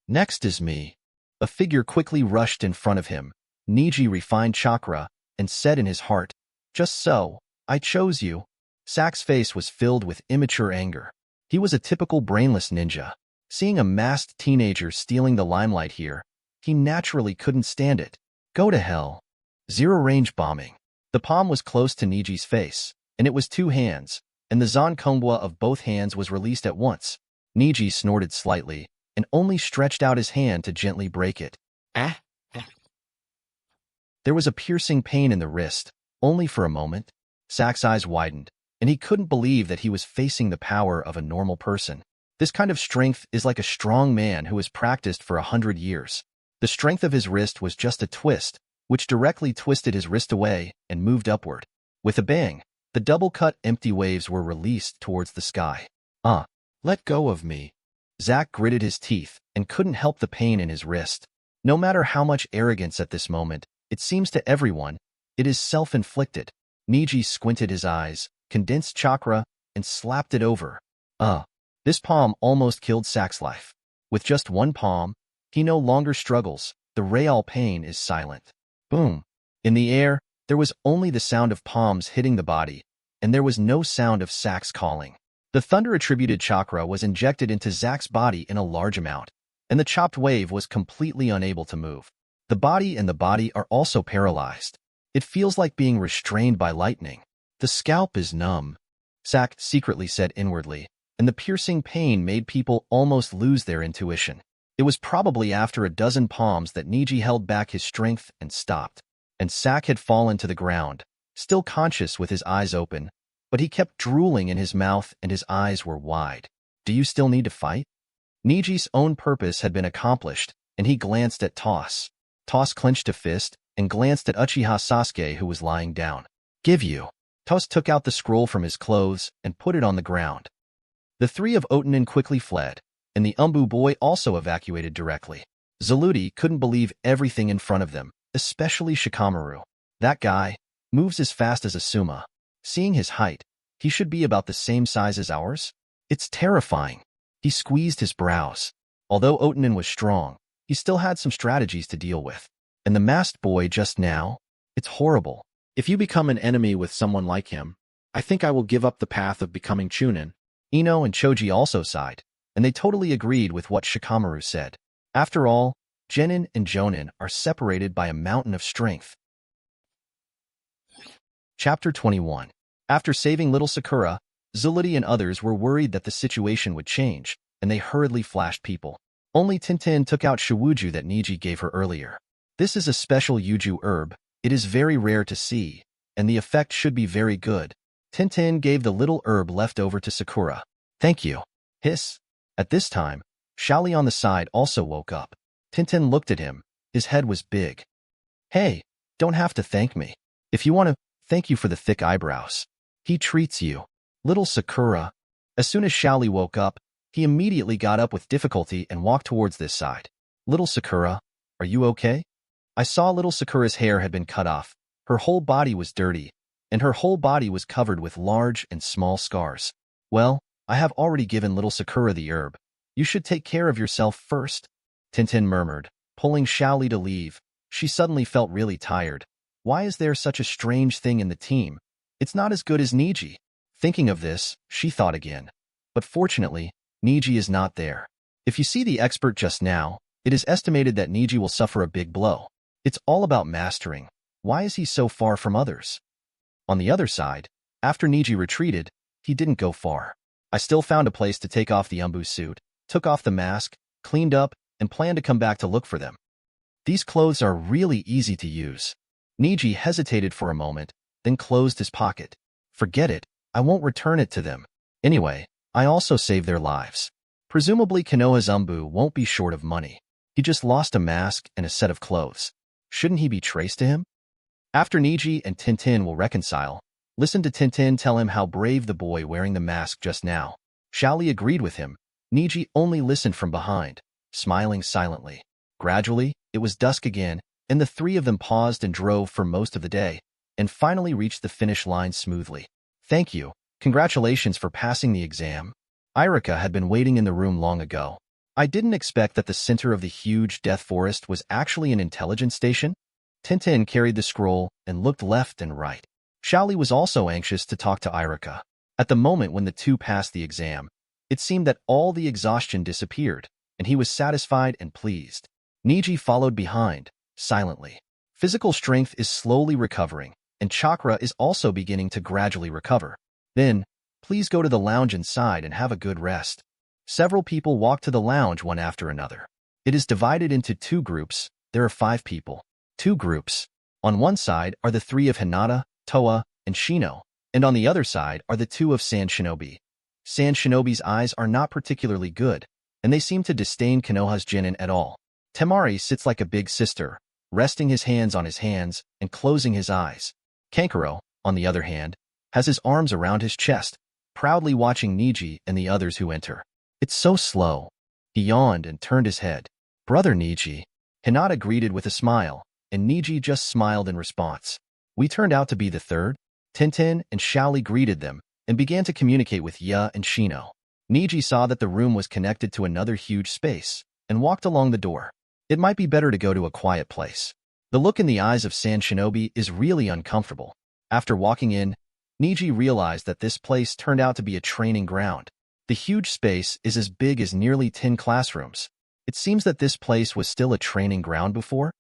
Speaker 1: Next is me. A figure quickly rushed in front of him. Neji refined chakra and said in his heart, "Just so, I chose you." Zack's face was filled with immature anger. He was a typical brainless ninja. Seeing a masked teenager stealing the limelight here, he naturally couldn't stand it. Go to hell. Zero-range bombing. The palm was close to Neji's face, and it was 2 hands, and the Zon Kongbua of both hands was released at once. Neji snorted slightly, and only stretched out his hand to gently break it. There was a piercing pain in the wrist, only for a moment. Zack's eyes widened, and he couldn't believe that he was facing the power of a normal person. This kind of strength is like a strong man who has practiced for 100 years. The strength of his wrist was just a twist, which directly twisted his wrist away and moved upward. With a bang, the double-cut empty waves were released towards the sky. Let go of me. Zack gritted his teeth and couldn't help the pain in his wrist. No matter how much arrogance at this moment, it seems to everyone, it is self-inflicted. Neji squinted his eyes, condensed chakra, and slapped it over. This palm almost killed Zack's life. With just one palm, he no longer struggles. The real pain is silent. Boom. In the air, there was only the sound of palms hitting the body, and there was no sound of Zack's calling. The thunder-attributed chakra was injected into Zack's body in a large amount, and the chopped wave was completely unable to move. The body and the body are also paralyzed. It feels like being restrained by lightning. The scalp is numb, Zack secretly said inwardly, and the piercing pain made people almost lose their intuition. It was probably after a dozen palms that Neji held back his strength and stopped, and Zack had fallen to the ground, still conscious with his eyes open, but he kept drooling in his mouth and his eyes were wide. Do you still need to fight? Neji's own purpose had been accomplished, and he glanced at Toss. Toss clenched a fist and glanced at Uchiha Sasuke, who was lying down. Give you. Toss took out the scroll from his clothes and put it on the ground. The three of Otanin quickly fled, and the Umbu boy also evacuated directly. Zaluti couldn't believe everything in front of them, especially Shikamaru. That guy moves as fast as a sumo. Seeing his height, he should be about the same size as ours. It's terrifying. He squeezed his brows. Although Otanin was strong, he still had some strategies to deal with. And the masked boy just now? It's horrible.
Speaker 2: If you become an enemy with someone like him, I think I will give up the path of becoming Chunin.
Speaker 1: Ino and Choji also sighed, and they totally agreed with what Shikamaru said. After all, Genin and Jonin are separated by a mountain of strength. Chapter 21. After saving little Sakura, Zulity and others were worried that the situation would change, and they hurriedly flashed people. Only Tintin took out Shiwuju that Neji gave her earlier. This is a special Yuju herb. It is very rare to see, and the effect should be very good. Tintin gave the little herb left over to Sakura. Thank you. Hiss. At this time, Shaoli on the side also woke up. Tintin looked at him. His head was big. Hey, don't have to thank me. If you want to, thank you for the thick eyebrows. He treats you. Little Sakura. As soon as Shaoli woke up, he immediately got up with difficulty and walked towards this side. Little Sakura, are you okay? I saw little Sakura's hair had been cut off. Her whole body was dirty, and her whole body was covered with large and small scars. Well, I have already given little Sakura the herb. You should take care of yourself first, Tintin murmured, pulling Shaoli to leave. She suddenly felt really tired. Why is there such a strange thing in the team? It's not as good as Neji. Thinking of this, she thought again. But fortunately, Neji is not there. If you see the expert just now, it is estimated that Neji will suffer a big blow. It's all about mastering. Why is he so far from others? On the other side, after Neji retreated, he didn't go far. I still found a place to take off the Umbu suit, took off the mask, cleaned up, and planned to come back to look for them. These clothes are really easy to use. Neji hesitated for a moment, then closed his pocket. Forget it, I won't return it to them. Anyway, I also saved their lives. Presumably Konoha's Umbu won't be short of money. He just lost a mask and a set of clothes. Shouldn't he be traced to him? After Neji and Tintin will reconcile, listen to Tintin tell him how brave the boy wearing the mask just now. Shaoli agreed with him. Neji only listened from behind, smiling silently. Gradually, it was dusk again, and the three of them paused and drove for most of the day, and finally reached the finish line smoothly. Thank you. Congratulations for passing the exam. Irika had been waiting in the room long ago. I didn't expect that the center of the huge death forest was actually an intelligence station. Tintin carried the scroll and looked left and right. Shaoli was also anxious to talk to Irika. At the moment when the two passed the exam, it seemed that all the exhaustion disappeared, and he was satisfied and pleased. Neji followed behind, silently. Physical strength is slowly recovering, and chakra is also beginning to gradually recover. Then, please go to the lounge inside and have a good rest. Several people walked to the lounge one after another. It is divided into two groups. There are 5 people. 2 groups. On one side are the 3 of Hinata, Toa, and Shino, and on the other side are the 2 of Sand Shinobi. Sand Shinobi's eyes are not particularly good, and they seem to disdain Konoha's Genin at all. Temari sits like a big sister, resting his hands on his hands and closing his eyes. Kankuro, on the other hand, has his arms around his chest, proudly watching Neji and the others who enter. It's so slow. He yawned and turned his head. Brother Neji. Hinata greeted with a smile, and Neji just smiled in response. We turned out to be the third. Tintin and Shaoli greeted them and began to communicate with Ya and Shino. Neji saw that the room was connected to another huge space and walked along the door. It might be better to go to a quiet place. The look in the eyes of Sand Shinobi is really uncomfortable. After walking in, Neji realized that this place turned out to be a training ground. The huge space is as big as nearly 10 classrooms. It seems that this place was still a training ground before.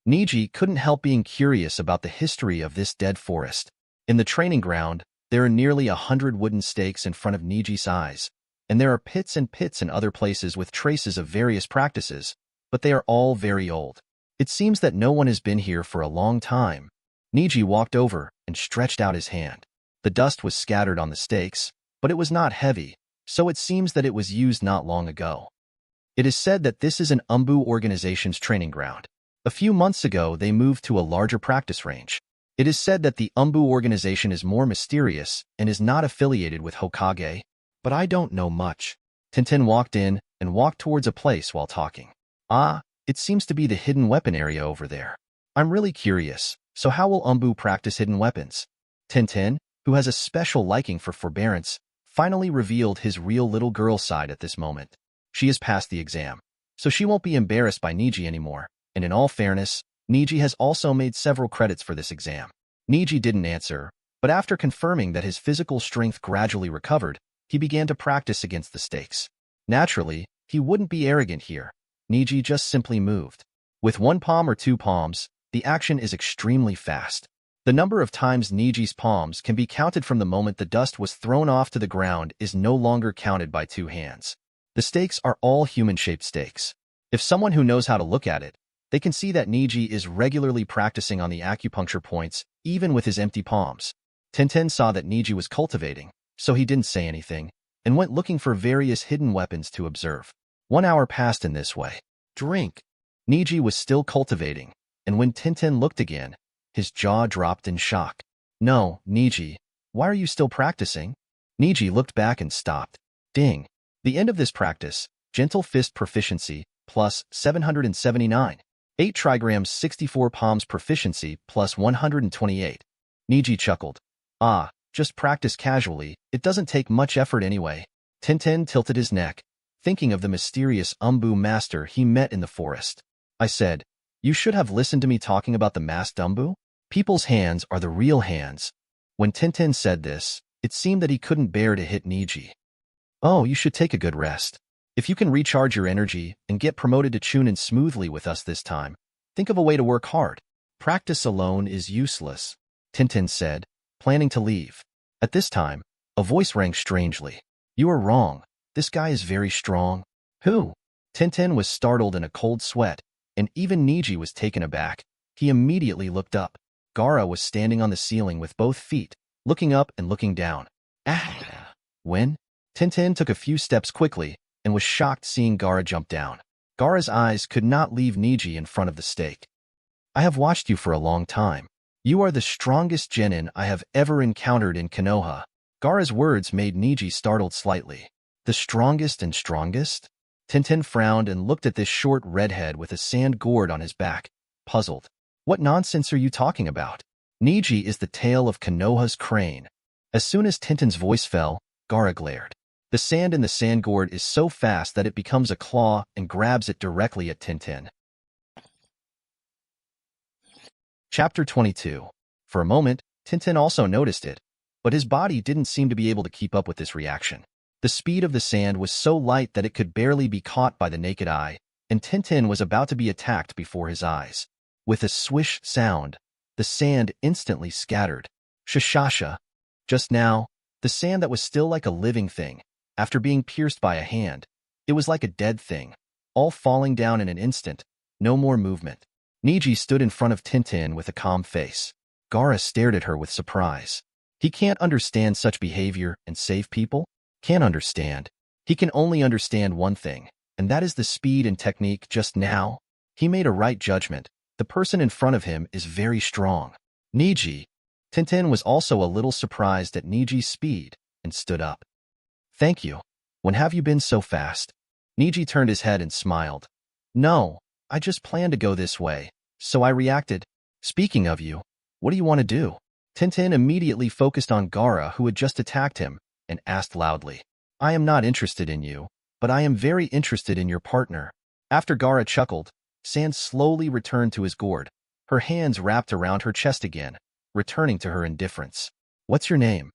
Speaker 1: Neji couldn't help being curious about the history of this dead forest. In the training ground, there are nearly 100 wooden stakes in front of Neji's eyes, and there are pits and pits in other places with traces of various practices, but they are all very old. It seems that no one has been here for a long time. Neji walked over and stretched out his hand. The dust was scattered on the stakes, but it was not heavy, so it seems that it was used not long ago. It is said that this is an Umbu organization's training ground. A few months ago, they moved to a larger practice range. It is said that the Umbu organization is more mysterious and is not affiliated with Hokage, but I don't know much. Tintin walked in and walked towards a place while talking. Ah, it seems to be the hidden weapon area over there. I'm really curious, so how will Umbu practice hidden weapons? Tintin, who has a special liking for forbearance, finally revealed his real little girl side at this moment. She has passed the exam, so she won't be embarrassed by Neji anymore, and in all fairness, Neji has also made several credits for this exam. Neji didn't answer, but after confirming that his physical strength gradually recovered, he began to practice against the stakes. Naturally, he wouldn't be arrogant here. Neji just simply moved. With 1 palm or 2 palms, the action is extremely fast. The number of times Neji's palms can be counted from the moment the dust was thrown off to the ground is no longer counted by 2 hands. The stakes are all human-shaped stakes. If someone who knows how to look at it, they can see that Neji is regularly practicing on the acupuncture points, even with his empty palms. Tintin saw that Neji was cultivating, so he didn't say anything, and went looking for various hidden weapons to observe. 1 hour passed in this way. Drink. Neji was still cultivating, and when Tintin looked again, his jaw dropped in shock. No, Neji, why are you still practicing? Neji looked back and stopped. Ding. The end of this practice, Gentle Fist Proficiency, plus 779. 8 Trigrams 64 Palms Proficiency, plus 128. Neji chuckled. Ah, just practice casually, it doesn't take much effort anyway. Tintin tilted his neck, thinking of the mysterious Umbu master he met in the forest. I said, you should have listened to me talking about the masked Umbu. People's hands are the real hands. When Tintin said this, it seemed that he couldn't bear to hit Neji. Oh, you should take a good rest. If you can recharge your energy and get promoted to Chunin smoothly with us this time, think of a way to work hard. Practice alone is useless, Tintin said, planning to leave. At this time, a voice rang strangely. You are wrong. This guy is very strong. Who? Tintin was startled in a cold sweat, and even Neji was taken aback. He immediately looked up. Gaara was standing on the ceiling with both feet, looking up and looking down. Ah! When? Tintin took a few steps quickly and was shocked seeing Gaara jump down. Gaara's eyes could not leave Neji in front of the stake. I have watched you for a long time. You are the strongest genin I have ever encountered in Konoha. Gaara's words made Neji startled slightly. The strongest and strongest? Tintin frowned and looked at this short redhead with a sand gourd on his back, puzzled. What nonsense are you talking about? Neji is the tail of Konoha's crane. As soon as Tintin's voice fell, Gaara glared. The sand in the sand gourd is so fast that it becomes a claw and grabs it directly at Tintin. Chapter 22. For a moment, Tintin also noticed it, but his body didn't seem to be able to keep up with this reaction. The speed of the sand was so light that it could barely be caught by the naked eye, and Tintin was about to be attacked before his eyes. With a swish sound, the sand instantly scattered. Shashasha. Just now, the sand that was still like a living thing, after being pierced by a hand, it was like a dead thing, all falling down in an instant, no more movement. Neji stood in front of Tintin with a calm face. Gaara stared at her with surprise. He can't understand such behavior and save people? Can't understand. He can only understand one thing, and that is the speed and technique just now. He made a right judgment. The person in front of him is very strong. Neji. Tintin was also a little surprised at Neji's speed and stood up. Thank you. When have you been so fast? Neji turned his head and smiled. No, I just planned to go this way, so I reacted. Speaking of you, what do you want to do? Tintin immediately focused on Gaara, who had just attacked him, and asked loudly. I am not interested in you, but I am very interested in your partner. After Gaara chuckled, Sand slowly returned to his gourd, her hands wrapped around her chest again, returning to her indifference. What's your name?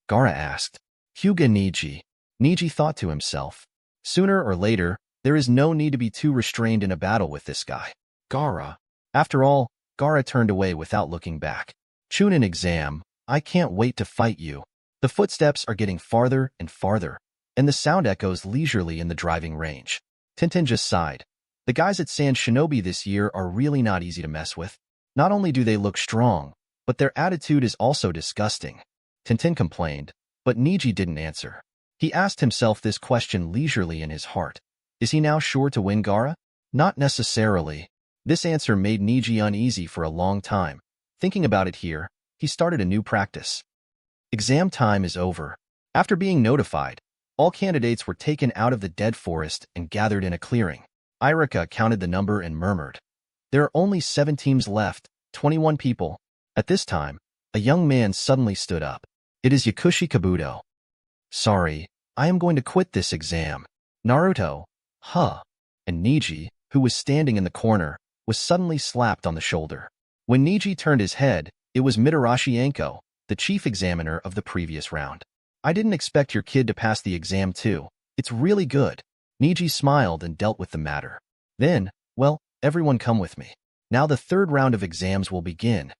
Speaker 1: Gaara asked. Hyuga Neji. Neji thought to himself. Sooner or later, there is no need to be too restrained in a battle with this guy. Gaara. After all, Gaara turned away without looking back. Chunin exam, I can't wait to fight you. The footsteps are getting farther and farther, and the sound echoes leisurely in the driving range. Tintin just sighed. The guys at Sand Shinobi this year are really not easy to mess with. Not only do they look strong, but their attitude is also disgusting. Tintin complained, but Neji didn't answer. He asked himself this question leisurely in his heart. Is he now sure to win Gaara? Not necessarily. This answer made Neji uneasy for a long time. Thinking about it here, he started a new practice. Exam time is over. After being notified, all candidates were taken out of the dead forest and gathered in a clearing. Irika counted the number and murmured. There are only 7 teams left, 21 people. At this time, a young man suddenly stood up. It is Yakushi Kabuto. Sorry, I am going to quit this exam. Naruto, and Neji, who was standing in the corner, was suddenly slapped on the shoulder. When Neji turned his head, it was Mitarashi Anko, the chief examiner of the previous round. I didn't expect your kid to pass the exam too. It's really good. Neji smiled and dealt with the matter. Then, well, everyone come with me. Now the 3rd round of exams will begin.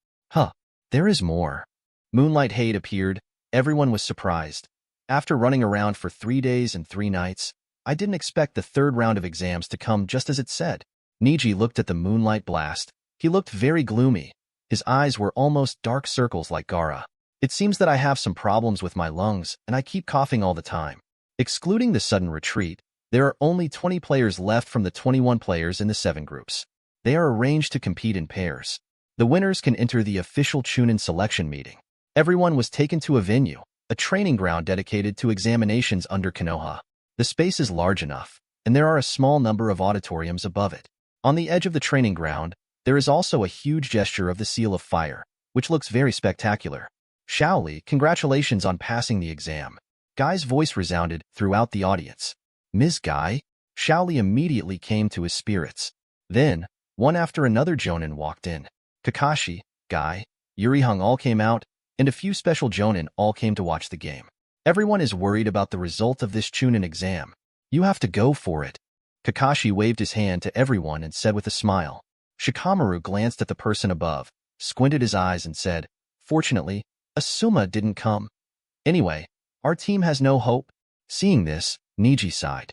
Speaker 1: There is more. Moonlight Hate appeared. Everyone was surprised. After running around for 3 days and 3 nights, I didn't expect the 3rd round of exams to come just as it said. Neji looked at the moonlight blast. He looked very gloomy. His eyes were almost dark circles like Gaara. It seems that I have some problems with my lungs, and I keep coughing all the time. Excluding the sudden retreat, there are only 20 players left from the 21 players in the 7 groups. They are arranged to compete in pairs. The winners can enter the official Chunin selection meeting. Everyone was taken to a venue, a training ground dedicated to examinations under Konoha. The space is large enough, and there are a small number of auditoriums above it. On the edge of the training ground, there is also a huge gesture of the Seal of Fire, which looks very spectacular. Shaoli, congratulations on passing the exam. Guy's voice resounded throughout the audience. Ms. Guy? Shaoli immediately came to his spirits. Then, one after another jonin walked in. Kakashi, Guy, Yurihung all came out, and a few special jonin all came to watch the game. Everyone is worried about the result of this Chunin exam. You have to go for it. Kakashi waved his hand to everyone and said with a smile. Shikamaru glanced at the person above, squinted his eyes and said, Fortunately, Asuma didn't come. Anyway, our team has no hope. Seeing this, Neji sighed.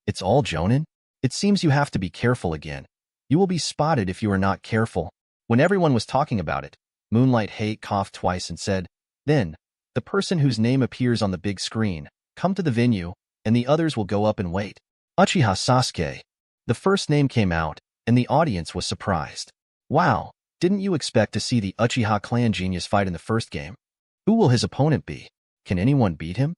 Speaker 1: It's all jonin? It seems you have to be careful again. You will be spotted if you are not careful. When everyone was talking about it, Moonlight Hate coughed twice and said, Then, the person whose name appears on the big screen, come to the venue, and the others will go up and wait. Uchiha Sasuke. The first name came out, and the audience was surprised. Wow, didn't you expect to see the Uchiha clan genius fight in the first game? Who will his opponent be? Can anyone beat him?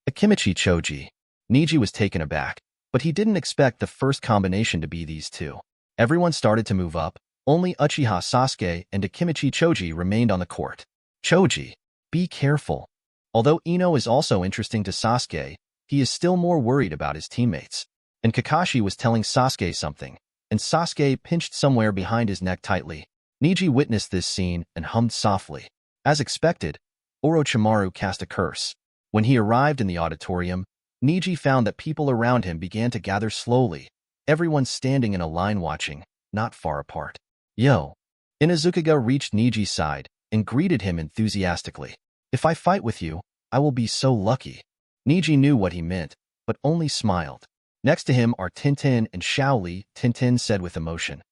Speaker 1: Akimichi Choji. Neji was taken aback, but he didn't expect the first combination to be these two. Everyone started to move up. Only Uchiha Sasuke and Akimichi Choji remained on the court. Choji, be careful. Although Ino is also interesting to Sasuke, he is still more worried about his teammates. And Kakashi was telling Sasuke something, and Sasuke pinched somewhere behind his neck tightly. Neji witnessed this scene and hummed softly. As expected, Orochimaru cast a curse. When he arrived in the auditorium, Neji found that people around him began to gather slowly, everyone standing in a line watching, not far apart. Yo! Inazukaga reached Neji's side and greeted him enthusiastically. If I fight with you, I will be so lucky. Neji knew what he meant, but only smiled. Next to him are Tintin and Shaoli, Tintin said with emotion.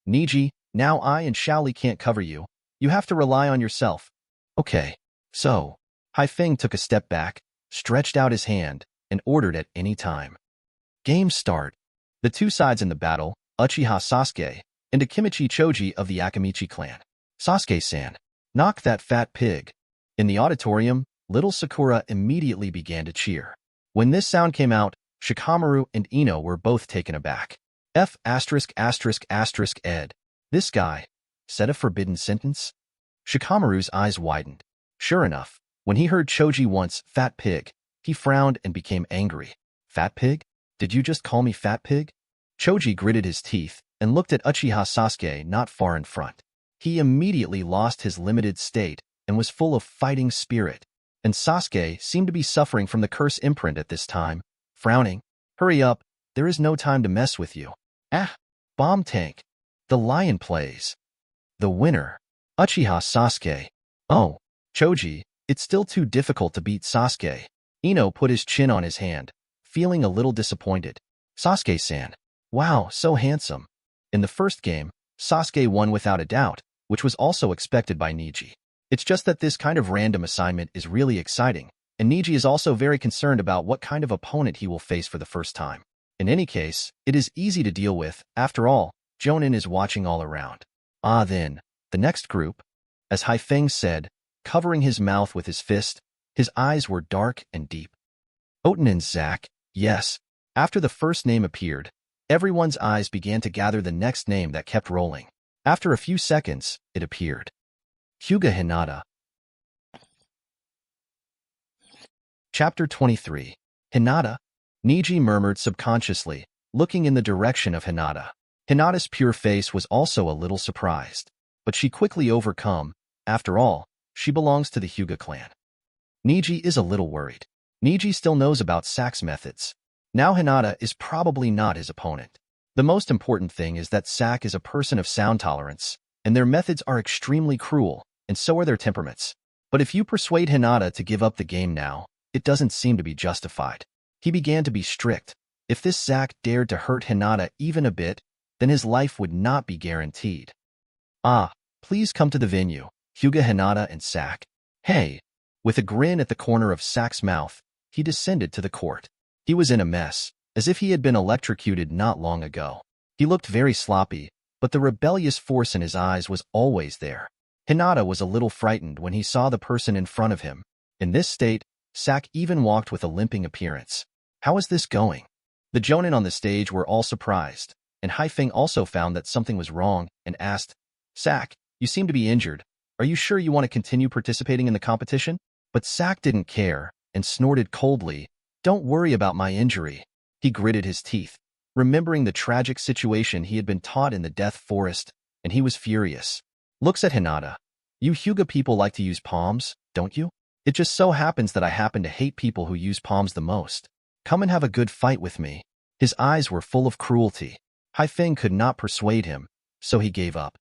Speaker 1: Neji, now I and Shaoli can't cover you. You have to rely on yourself. Okay. So, Haifeng took a step back, stretched out his hand, and ordered at any time. Game start. The two sides in the battle, Uchiha Sasuke and Akimichi Choji of the Akimichi clan. Sasuke-san, knock that fat pig. In the auditorium, little Sakura immediately began to cheer. When this sound came out, Shikamaru and Ino were both taken aback. Ed. This guy. Said a forbidden sentence? Shikamaru's eyes widened. Sure enough, when he heard Choji once, fat pig, he frowned and became angry. Fat pig? Did you just call me fat pig? Choji gritted his teeth and looked at Uchiha Sasuke not far in front. He immediately lost his limited state and was full of fighting spirit. And Sasuke seemed to be suffering from the curse imprint at this time, frowning. Hurry up, there is no time to mess with you. Ah! Bomb tank. The lion plays. The winner. Uchiha Sasuke. Oh, Choji, it's still too difficult to beat Sasuke. Ino put his chin on his hand, feeling a little disappointed. Sasuke-san. Wow, so handsome. In the first game, Sasuke won without a doubt, which was also expected by Neji. It's just that this kind of random assignment is really exciting, and Neji is also very concerned about what kind of opponent he will face for the first time. In any case, it is easy to deal with. After all, Jonin is watching all around. Then, the next group, as Haifeng said, covering his mouth with his fist, his eyes were dark and deep. Oten and Zack, yes. After the first name appeared, everyone's eyes began to gather the next name that kept rolling. After a few seconds, it appeared. Hyuga Hinata. Chapter 23. Hinata? Neji murmured subconsciously, looking in the direction of Hinata. Hinata's pure face was also a little surprised, but she quickly overcome. After all, she belongs to the Hyuga clan. Neji is a little worried. Neji still knows about Zack's methods. Now Hinata is probably not his opponent. The most important thing is that Zack is a person of sound tolerance, and their methods are extremely cruel, and so are their temperaments. But if you persuade Hinata to give up the game now, it doesn't seem to be justified. He began to be strict. If this Zack dared to hurt Hinata even a bit, then his life would not be guaranteed. Please come to the venue, Hyuga Hinata and Zack. Hey. With a grin at the corner of Zack's mouth, he descended to the court. He was in a mess, as if he had been electrocuted not long ago. He looked very sloppy, but the rebellious force in his eyes was always there. Hinata was a little frightened when he saw the person in front of him. In this state, Zack even walked with a limping appearance. How is this going? The Jonin on the stage were all surprised, and Haifeng also found that something was wrong and asked, Zack, you seem to be injured. Are you sure you want to continue participating in the competition? But Zack didn't care and snorted coldly, Don't worry about my injury. He gritted his teeth, remembering the tragic situation he had been taught in the Death Forest, and he was furious. Looks at Hinata. You Hyuga people like to use palms, don't you? It just so happens that I happen to hate people who use palms the most. Come and have a good fight with me. His eyes were full of cruelty. Haifeng could not persuade him, so he gave up.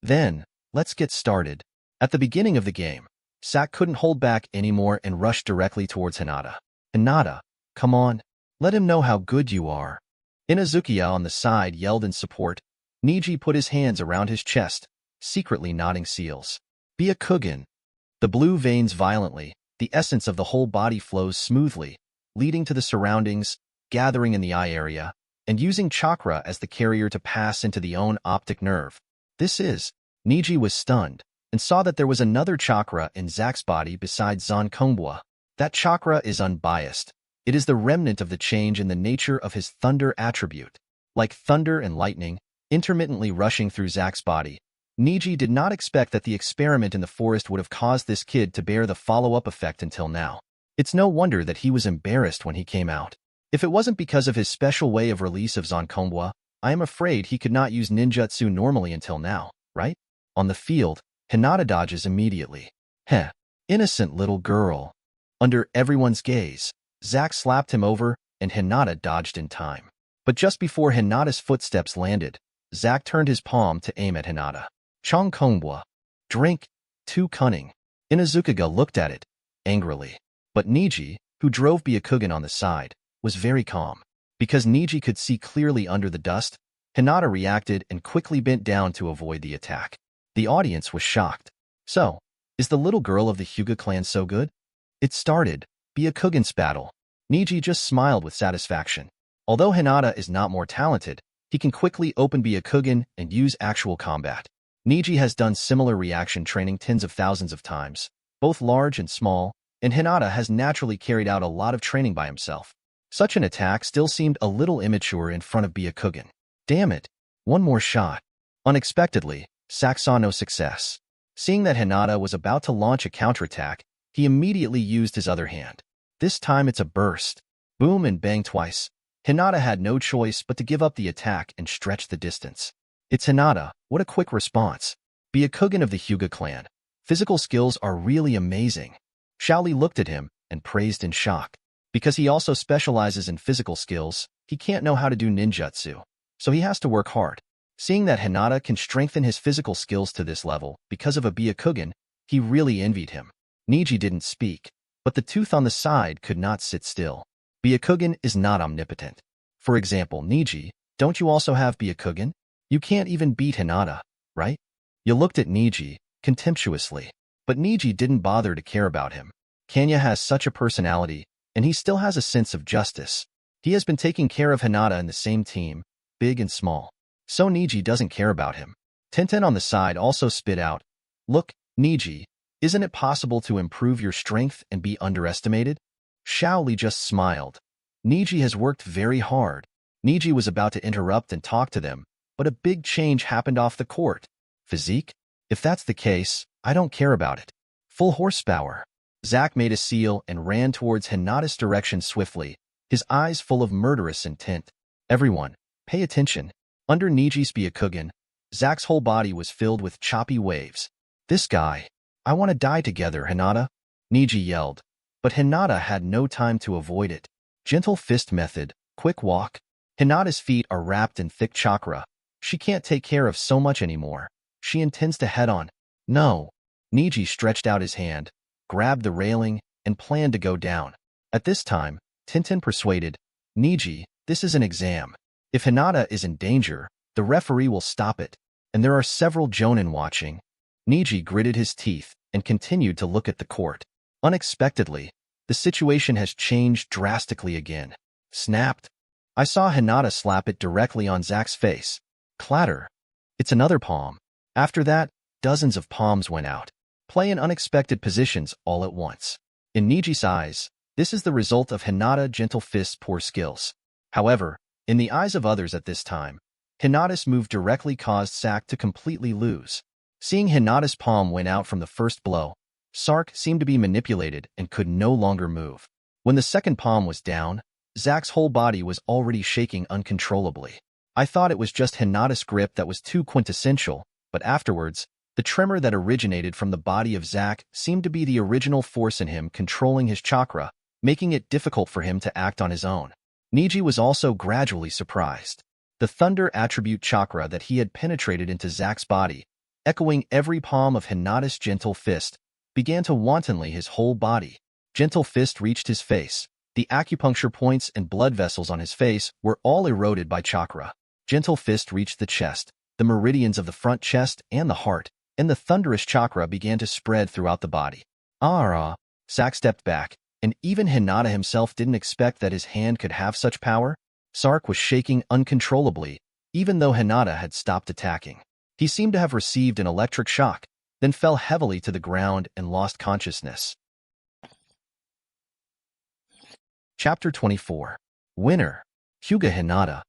Speaker 1: Then, let's get started. At the beginning of the game, Zack couldn't hold back anymore and rushed directly towards Hinata. Hinata, come on. Let him know how good you are. Inazukiya on the side yelled in support. Neji put his hands around his chest, secretly nodding seals. Be a Kugan. The blue veins violently, the essence of the whole body flows smoothly, leading to the surroundings, gathering in the eye area, and using chakra as the carrier to pass into the own optic nerve. Neji was stunned, and saw that there was another chakra in Zack's body besides Zankongbwa. That chakra is unbiased. It is the remnant of the change in the nature of his thunder attribute. Like thunder and lightning, intermittently rushing through Zack's body, Neji did not expect that the experiment in the forest would have caused this kid to bear the follow-up effect until now. It's no wonder that he was embarrassed when he came out. If it wasn't because of his special way of release of Zankongbwa, I am afraid he could not use ninjutsu normally until now, right? On the field, Hinata dodges immediately. Innocent little girl. Under everyone's gaze, Zack slapped him over, and Hinata dodged in time. But just before Hinata's footsteps landed, Zack turned his palm to aim at Hinata. Zankongbwa. Drink. Too cunning. Inazukiga looked at it, angrily. But Neji, who drove Byakugan on the side, was very calm. Because Neji could see clearly under the dust, Hinata reacted and quickly bent down to avoid the attack. The audience was shocked. So, is the little girl of the Hyuga clan so good? It started. Byakugan's battle. Neji just smiled with satisfaction. Although Hinata is not more talented, he can quickly open Byakugan and use actual combat. Neji has done similar reaction training tens of thousands of times, both large and small, and Hinata has naturally carried out a lot of training by himself. Such an attack still seemed a little immature in front of Byakugan. Damn it. One more shot. Unexpectedly, Zack saw no success. Seeing that Hinata was about to launch a counterattack, he immediately used his other hand. This time it's a burst. Boom and bang twice. Hinata had no choice but to give up the attack and stretch the distance. It's Hinata. What a quick response. Byakugan of the Hyuga clan. Physical skills are really amazing. Shaoli looked at him and praised in shock. Because he also specializes in physical skills, he can't know how to do ninjutsu. So he has to work hard. Seeing that Hinata can strengthen his physical skills to this level because of a Byakugan, he really envied him. Neji didn't speak, but the tooth on the side could not sit still. Byakugan is not omnipotent. For example, Neji, don't you also have Byakugan? You can't even beat Hinata, right? You looked at Neji, contemptuously. But Neji didn't bother to care about him. Kanya has such a personality, and he still has a sense of justice. He has been taking care of Hinata in the same team, big and small. So Neji doesn't care about him. Tenten on the side also spit out, "Look, Neji, isn't it possible to improve your strength and be underestimated?" Shaoli just smiled. Neji has worked very hard. Neji was about to interrupt and talk to them, but a big change happened off the court. Physique? If that's the case, I don't care about it. Full horsepower. Zack made a seal and ran towards Hinata's direction swiftly, his eyes full of murderous intent. Everyone, pay attention. Under Neji's Byakugan, Zack's whole body was filled with choppy waves. This guy. I want to die together, Hinata. Neji yelled, but Hinata had no time to avoid it. Gentle fist method, quick walk. Hinata's feet are wrapped in thick chakra. She can't take care of so much anymore. She intends to head on. No. Neji stretched out his hand, grabbed the railing, and planned to go down. At this time, Tenten persuaded, Neji, this is an exam. If Hinata is in danger, the referee will stop it, and there are several jonin watching. Neji gritted his teeth and continued to look at the court. Unexpectedly, the situation has changed drastically again. Snapped. I saw Hinata slap it directly on Zack's face. Clatter. It's another palm. After that, dozens of palms went out. Play in unexpected positions all at once. In Neji's eyes, this is the result of Hinata's gentle fist's poor skills. However, in the eyes of others at this time, Hinata's move directly caused Zack to completely lose. Seeing Hinata's palm went out from the first blow, Sark seemed to be manipulated and could no longer move. When the second palm was down, Zack's whole body was already shaking uncontrollably. I thought it was just Hinata's grip that was too quintessential, but afterwards, the tremor that originated from the body of Zack seemed to be the original force in him controlling his chakra, making it difficult for him to act on his own. Neji was also gradually surprised. The thunder attribute chakra that he had penetrated into Zack's body, echoing every palm of Hinata's gentle fist, began to wantonly his whole body. Gentle fist reached his face. The acupuncture points and blood vessels on his face were all eroded by chakra. Gentle fist reached the chest, the meridians of the front chest and the heart, and the thunderous chakra began to spread throughout the body. Zack stepped back, and even Hinata himself didn't expect that his hand could have such power. Sark was shaking uncontrollably, even though Hinata had stopped attacking. He seemed to have received an electric shock, then fell heavily to the ground and lost consciousness. Chapter 24. Winner. Hyuga Hinata.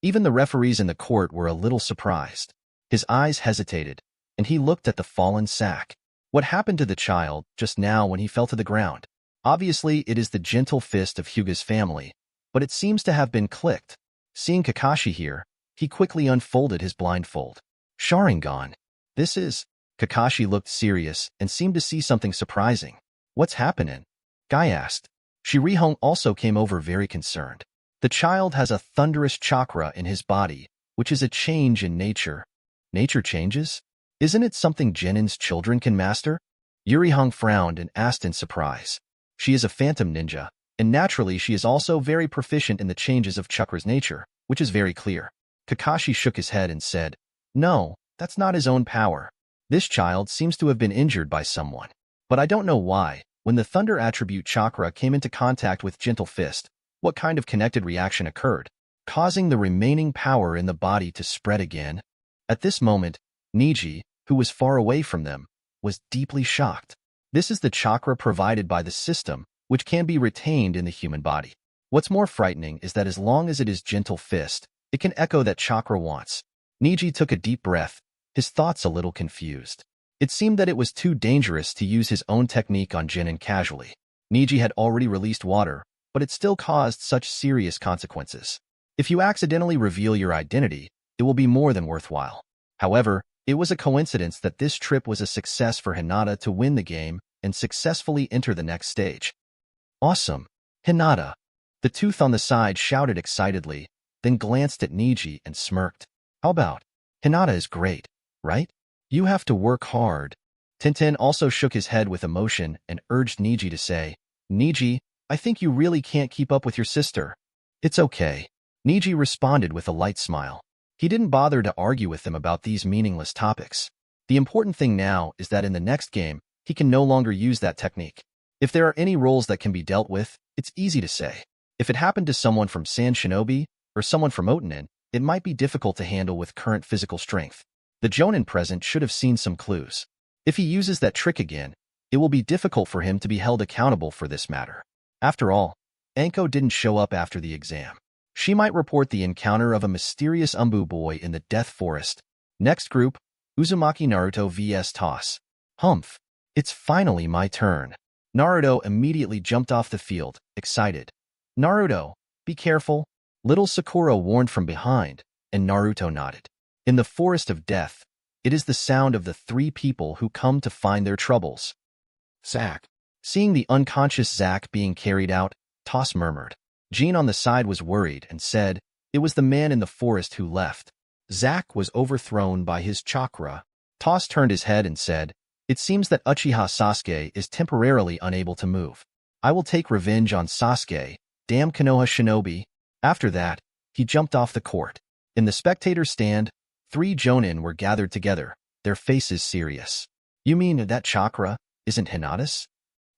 Speaker 1: Even the referees in the court were a little surprised. His eyes hesitated, and he looked at the fallen Zack. What happened to the child just now when he fell to the ground? Obviously, it is the gentle fist of Hyuga's family, but it seems to have been clicked. Seeing Kakashi here, he quickly unfolded his blindfold. Sharingan. This is... Kakashi looked serious and seemed to see something surprising. What's happening? Guy asked. Shirihong also came over very concerned. The child has a thunderous chakra in his body, which is a change in nature. Nature changes? Isn't it something Genin's children can master? Yurihong frowned and asked in surprise. She is a phantom ninja, and naturally she is also very proficient in the changes of chakra's nature, which is very clear. Kakashi shook his head and said, No, that's not his own power. This child seems to have been injured by someone. But I don't know why. When the thunder attribute chakra came into contact with gentle fist, what kind of connected reaction occurred, causing the remaining power in the body to spread again? At this moment, Neji, who was far away from them, was deeply shocked. This is the chakra provided by the system, which can be retained in the human body. What's more frightening is that as long as it is gentle fist, it can echo that chakra once. Neji took a deep breath, his thoughts a little confused. It seemed that it was too dangerous to use his own technique on Genin casually. Neji had already released water, but it still caused such serious consequences. If you accidentally reveal your identity, it will be more than worthwhile. However, it was a coincidence that this trip was a success for Hinata to win the game and successfully enter the next stage. Awesome! Hinata! The tooth on the side shouted excitedly, then glanced at Neji and smirked. How about? Hinata is great, right? You have to work hard. Tenten also shook his head with emotion and urged Neji to say, Neji, I think you really can't keep up with your sister. It's okay. Neji responded with a light smile. He didn't bother to argue with them about these meaningless topics. The important thing now is that in the next game, he can no longer use that technique. If there are any roles that can be dealt with, it's easy to say. If it happened to someone from Sand Shinobi or someone from Otanin, it might be difficult to handle with current physical strength. The Jonin present should have seen some clues. If he uses that trick again, it will be difficult for him to be held accountable for this matter. After all, Anko didn't show up after the exam. She might report the encounter of a mysterious Umbu boy in the Death Forest. Next group, Uzumaki Naruto vs Toss. Humph. It's finally my turn. Naruto immediately jumped off the field, excited. Naruto, be careful. Little Sakura warned from behind, and Naruto nodded. In the Forest of Death, it is the sound of the three people who come to find their troubles.
Speaker 2: Zack.
Speaker 1: Seeing the unconscious Zack being carried out, Toss murmured. Jean on the side was worried and said, it was the man in the forest who left.
Speaker 2: Zack was overthrown by his chakra.
Speaker 1: Toss turned his head and said, it seems that Uchiha Sasuke is temporarily unable to move. I will take revenge on Sasuke, damn Konoha Shinobi. After that, he jumped off the court. In the spectator stand, 3 Jonin were gathered together, their faces serious. You mean that chakra isn't Hinata's?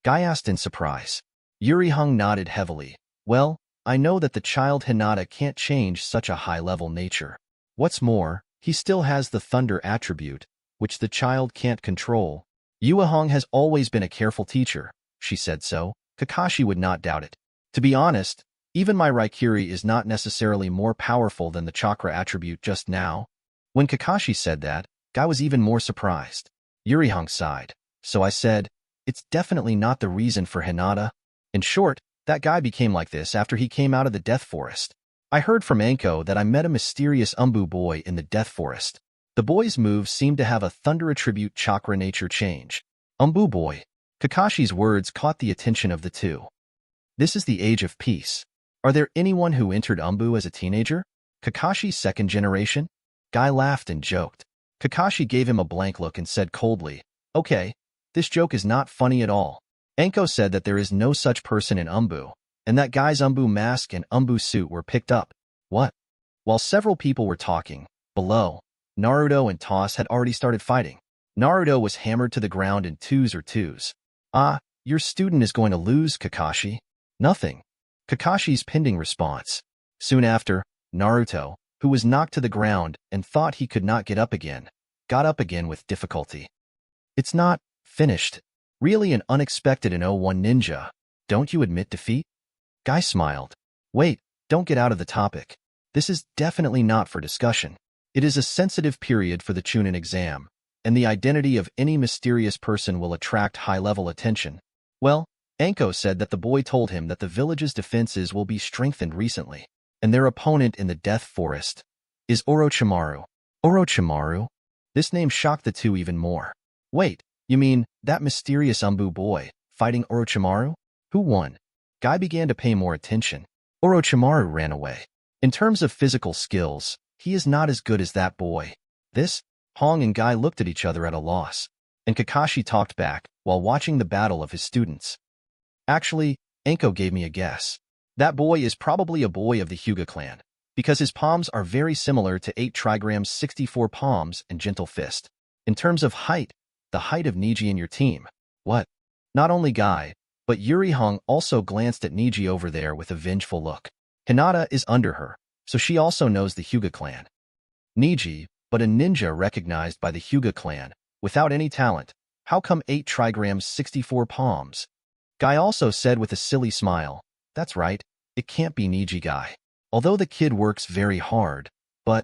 Speaker 1: Guy asked in surprise. Yuri Hung nodded heavily. Well, I know that the child Hinata can't change such a high-level nature. What's more, he still has the thunder attribute, which the child can't control. Yua Hong has always been a careful teacher, she said so. Kakashi would not doubt it. To be honest, even my Raikiri is not necessarily more powerful than the chakra attribute just now. When Kakashi said that, Guy was even more surprised. Yuri Hong sighed. So I said, it's definitely not the reason for Hinata. In short, that guy became like this after he came out of the Death Forest. I heard from Anko that I met a mysterious Umbu boy in the Death Forest. The boy's moves seemed to have a thunder attribute chakra nature change. Umbu boy. Kakashi's words caught the attention of the two. This is the age of peace. Are there anyone who entered Umbu as a teenager? Kakashi's second generation? Guy laughed and joked. Kakashi gave him a blank look and said coldly, okay, this joke is not funny at all. Anko said that there is no such person in Umbu, and that Guy's Umbu mask and Umbu suit were picked up. What? While several people were talking, below, Naruto and Toss had already started fighting. Naruto was hammered to the ground in 2s. Ah, your student is going to lose, Kakashi. Nothing. Kakashi's pending response. Soon after, Naruto, who was knocked to the ground and thought he could not get up again, got up again with difficulty. It's not finished. Really an unexpected and 01 ninja. Don't you admit defeat? Guy smiled. Wait, don't get out of the topic. This is definitely not for discussion. It is a sensitive period for the Chunin exam, and the identity of any mysterious person will attract high-level attention. Well, Anko said that the boy told him that the village's defenses will be strengthened recently, and their opponent in the Death Forest is Orochimaru. Orochimaru? This name shocked the two even more. Wait, you mean that mysterious Umbu boy fighting Orochimaru? Who won? Guy began to pay more attention. Orochimaru ran away. In terms of physical skills, he is not as good as that boy. This? Hong and Guy looked at each other at a loss, and Kakashi talked back while watching the battle of his students. Actually, Anko gave me a guess. That boy is probably a boy of the Hyuga clan, because his palms are very similar to 8 Trigrams 64 Palms and Gentle Fist. In terms of height, the height of Neji in your team. What? Not only Guy, but Yuri Hong also glanced at Neji over there with a vengeful look. Hinata is under her, so she also knows the Hyuga clan. Neji, but a ninja recognized by the Hyuga clan, without any talent. How come 8 Trigrams 64 Palms? Guy also said with a silly smile, that's right, it can't be Neji Guy. Although the kid works very hard, but...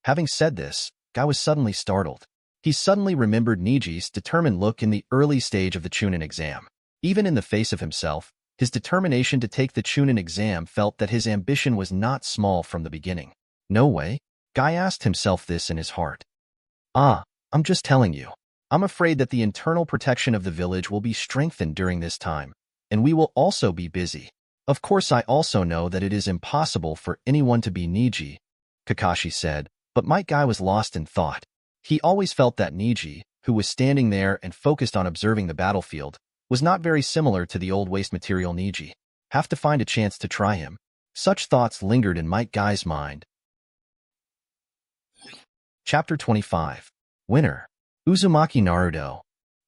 Speaker 1: Having said this, Guy was suddenly startled. He suddenly remembered Neji's determined look in the early stage of the Chunin exam. Even in the face of himself, his determination to take the Chunin exam felt that his ambition was not small from the beginning. No way? Guy asked himself this in his heart. Ah, I'm just telling you. I'm afraid that the internal protection of the village will be strengthened during this time, and we will also be busy. Of course, I also know that it is impossible for anyone to be Neji, Kakashi said, but Might Guy was lost in thought. He always felt that Neji, who was standing there and focused on observing the battlefield, was not very similar to the old waste material Neji. Have to find a chance to try him. Such thoughts lingered in Might Guy's mind. Chapter 25. Winner. Uzumaki Naruto.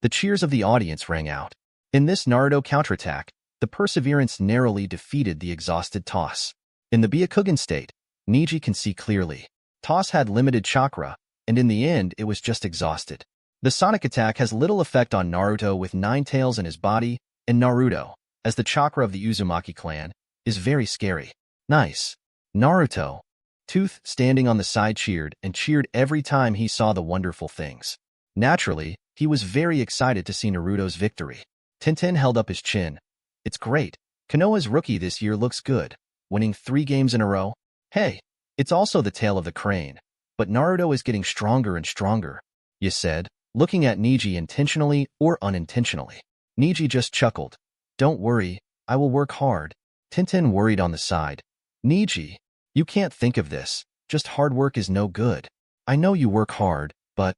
Speaker 1: The cheers of the audience rang out. In this Naruto counterattack, the Perseverance narrowly defeated the exhausted Toss. In the Byakugan state, Neji can see clearly. Toss had limited chakra, and in the end it was just exhausted. The sonic attack has little effect on Naruto with 9 tails in his body, and Naruto, as the chakra of the Uzumaki clan, is very scary. Nice. Naruto. Tooth, standing on the side, cheered and cheered every time he saw the wonderful things. Naturally, he was very excited to see Naruto's victory. Tintin held up his chin. It's great. Konoha's rookie this year looks good, winning 3 games in a row. Hey, it's also the tail of the crane. But Naruto is getting stronger and stronger, you said, looking at Neji intentionally or unintentionally. Neji just chuckled. Don't worry, I will work hard. Tintin worried on the side. Neji, you can't think of this. Just hard work is no good. I know you work hard, but...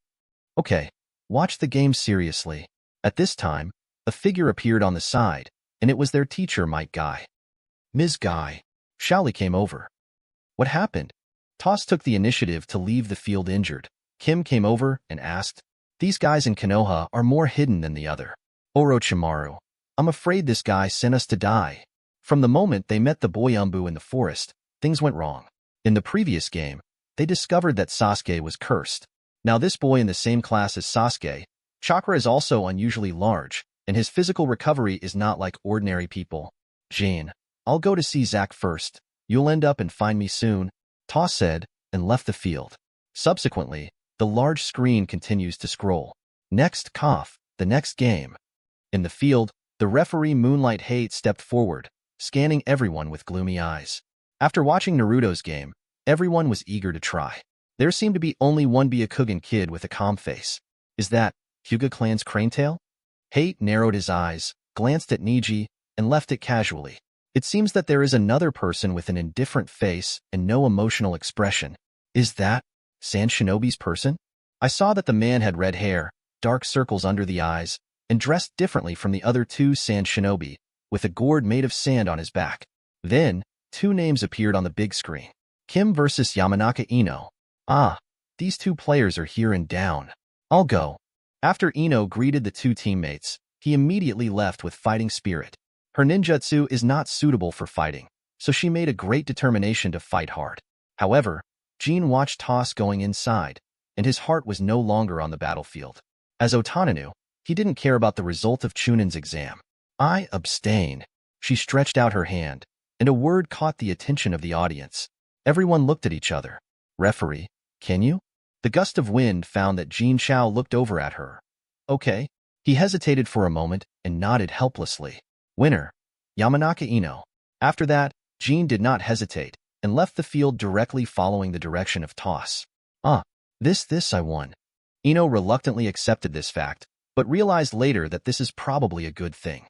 Speaker 1: Okay, watch the game seriously. At this time, a figure appeared on the side, and it was their teacher, Mike Guy. Ms. Guy. Shaoli came over. What happened? Toss took the initiative to leave the field injured. Kim came over and asked, These guys in Konoha are more hidden than the other. Orochimaru. I'm afraid this guy sent us to die. From the moment they met the boy Umbu in the forest, things went wrong. In the previous game, they discovered that Sasuke was cursed. Now this boy in the same class as Sasuke, chakra is also unusually large, and his physical recovery is not like ordinary people. Jane, I'll go to see Zack first. You'll end up and find me soon, Toss said, and left the field. Subsequently, the large screen continues to scroll. Next cough, the next game. In the field, the referee Moonlight Hate stepped forward, scanning everyone with gloomy eyes. After watching Naruto's game, everyone was eager to try. There seemed to be only one Byakugan kid with a calm face. Is that Hyuga clan's Cranetail? Hate narrowed his eyes, glanced at Neji, and left it casually. It seems that there is another person with an indifferent face and no emotional expression. Is that Sand Shinobi's person? I saw that the man had red hair, dark circles under the eyes, and dressed differently from the other 2 Sand Shinobi, with a gourd made of sand on his back. Then, 2 names appeared on the big screen. Kim versus Yamanaka Ino. Ah, these 2 players are here and down. I'll go. After Ino greeted the 2 teammates, he immediately left with fighting spirit. Her ninjutsu is not suitable for fighting, so she made a great determination to fight hard. However, Jean watched Toss going inside, and his heart was no longer on the battlefield. As Otana knew, he didn't care about the result of Chunin's exam. I abstain. She stretched out her hand, and a word caught the attention of the audience. Everyone looked at each other. Referee, can you? The gust of wind found that Jin Chao looked over at her. Okay. He hesitated for a moment and nodded helplessly. Winner, Yamanaka Ino. After that, Jin did not hesitate and left the field directly following the direction of Toss. This I won. Ino reluctantly accepted this fact, but realized later that this is probably a good thing.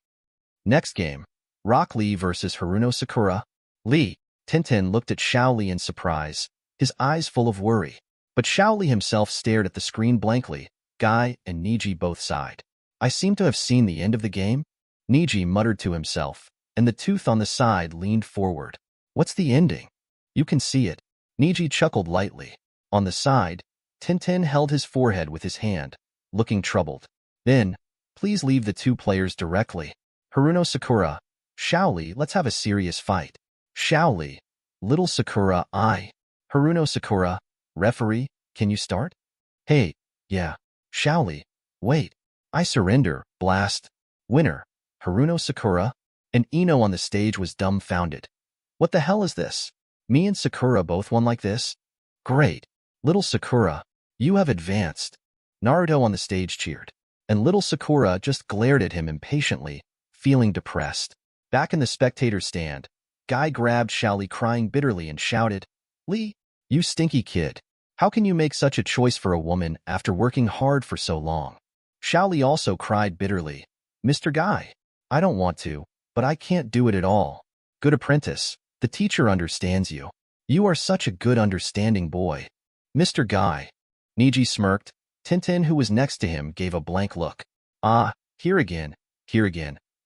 Speaker 1: Next game, Rock Lee versus Haruno Sakura. Lee. Tintin looked at Shaoli in surprise, his eyes full of worry. But Shaoli himself stared at the screen blankly. Guy and Neji both sighed. I seem to have seen the end of the game? Neji muttered to himself, and the tooth on the side leaned forward. What's the ending? You can see it. Neji chuckled lightly. On the side, Tintin held his forehead with his hand, looking troubled. Then, please leave the 2 players directly. Haruno Sakura. Shaoli, let's have a serious fight. Shaoli. Little Sakura, Haruno Sakura. Referee, can you start? Hey, yeah. Shaoli. Wait. I surrender. Blast. Winner. Haruno Sakura. And Ino on the stage was dumbfounded. What the hell is this? Me and Sakura both won like this? Great. Little Sakura, you have advanced. Naruto on the stage cheered. And little Sakura just glared at him impatiently, feeling depressed. Back in the spectator stand, Guy grabbed Shaoli crying bitterly and shouted, Lee, you stinky kid. How can you make such a choice for a woman after working hard for so long? Shaoli also cried bitterly. Mr. Guy, I don't want to, but I can't do it at all. Good apprentice, the teacher understands you. You are such a good understanding boy. Mr. Guy. Neji smirked. Tintin, who was next to him, gave a blank look. Here again.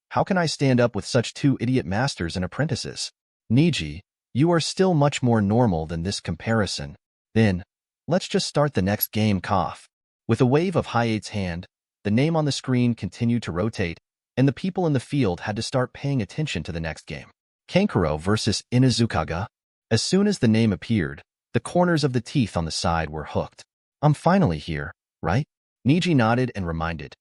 Speaker 1: How can I stand up with such 2 idiot masters and apprentices? Neji, you are still much more normal than this comparison. Then, let's just start the next game, cough. With a wave of Hayate's hand, the name on the screen continued to rotate, and the people in the field had to start paying attention to the next game. Kankuro versus Inuzukaga. As soon as the name appeared, the corners of the teeth on the side were hooked. I'm finally here, right? Neji nodded and reminded.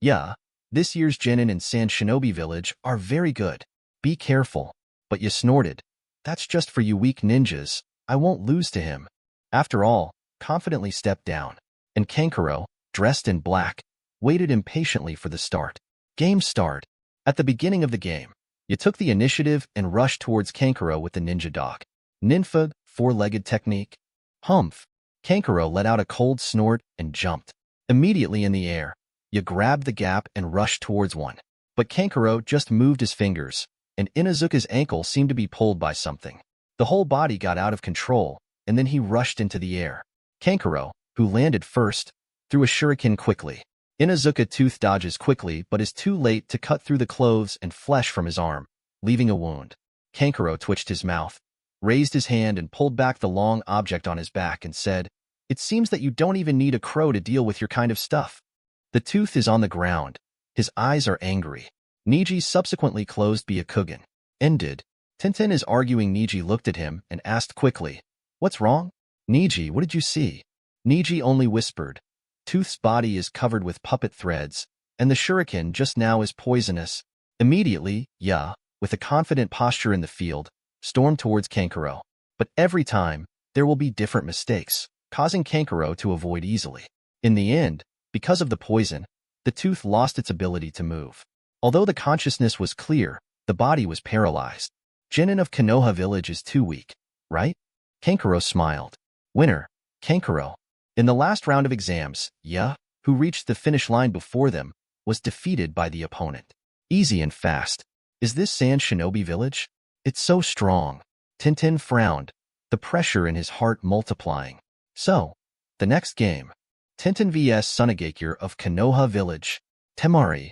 Speaker 1: Yeah, this year's genin in Sand Shinobi Village are very good. Be careful. But you snorted. That's just for you weak ninjas. I won't lose to him. After all, confidently stepped down, and Kankuro, dressed in black, waited impatiently for the start. Game start. At the beginning of the game, you took the initiative and rushed towards Kankuro with the ninja dog. Ninfa, four-legged technique. Humph. Kankuro let out a cold snort and jumped. Immediately in the air, you grabbed the gap and rushed towards one. But Kankuro just moved his fingers, and Inuzuka's ankle seemed to be pulled by something. The whole body got out of control, and then he rushed into the air. Kankuro, who landed first, threw a shuriken quickly. Inuzuka tooth dodges quickly but is too late to cut through the clothes and flesh from his arm, leaving a wound. Kankuro twitched his mouth, raised his hand and pulled back the long object on his back and said, "It seems that you don't even need a crow to deal with your kind of stuff." The tooth is on the ground. His eyes are angry. Neji subsequently closed Byakugan. Ended. Tintin is arguing. Neji looked at him and asked quickly, "What's wrong?" "Neji, what did you see?" Neji only whispered, "Tooth's body is covered with puppet threads, and the shuriken just now is poisonous." Immediately, Ya, with a confident posture in the field, stormed towards Kankuro. But every time, there will be different mistakes, causing Kankuro to avoid easily. In the end, because of the poison, the tooth lost its ability to move. Although the consciousness was clear, the body was paralyzed. Genin of Konoha Village is too weak, right? Kankuro smiled. Winner, Kankuro. In the last round of exams, Ya, who reached the finish line before them, was defeated by the opponent. Easy and fast. Is this Sand Shinobi Village? It's so strong. Tintin frowned, the pressure in his heart multiplying. So, the next game. Tintin vs Sunagakure of Konoha Village. Temari.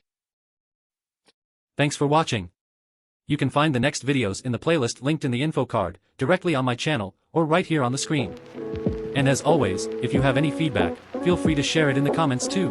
Speaker 3: Thanks for watching. You can find the next videos in the playlist linked in the info card, directly on my channel, or right here on the screen. And as always, if you have any feedback, feel free to share it in the comments too.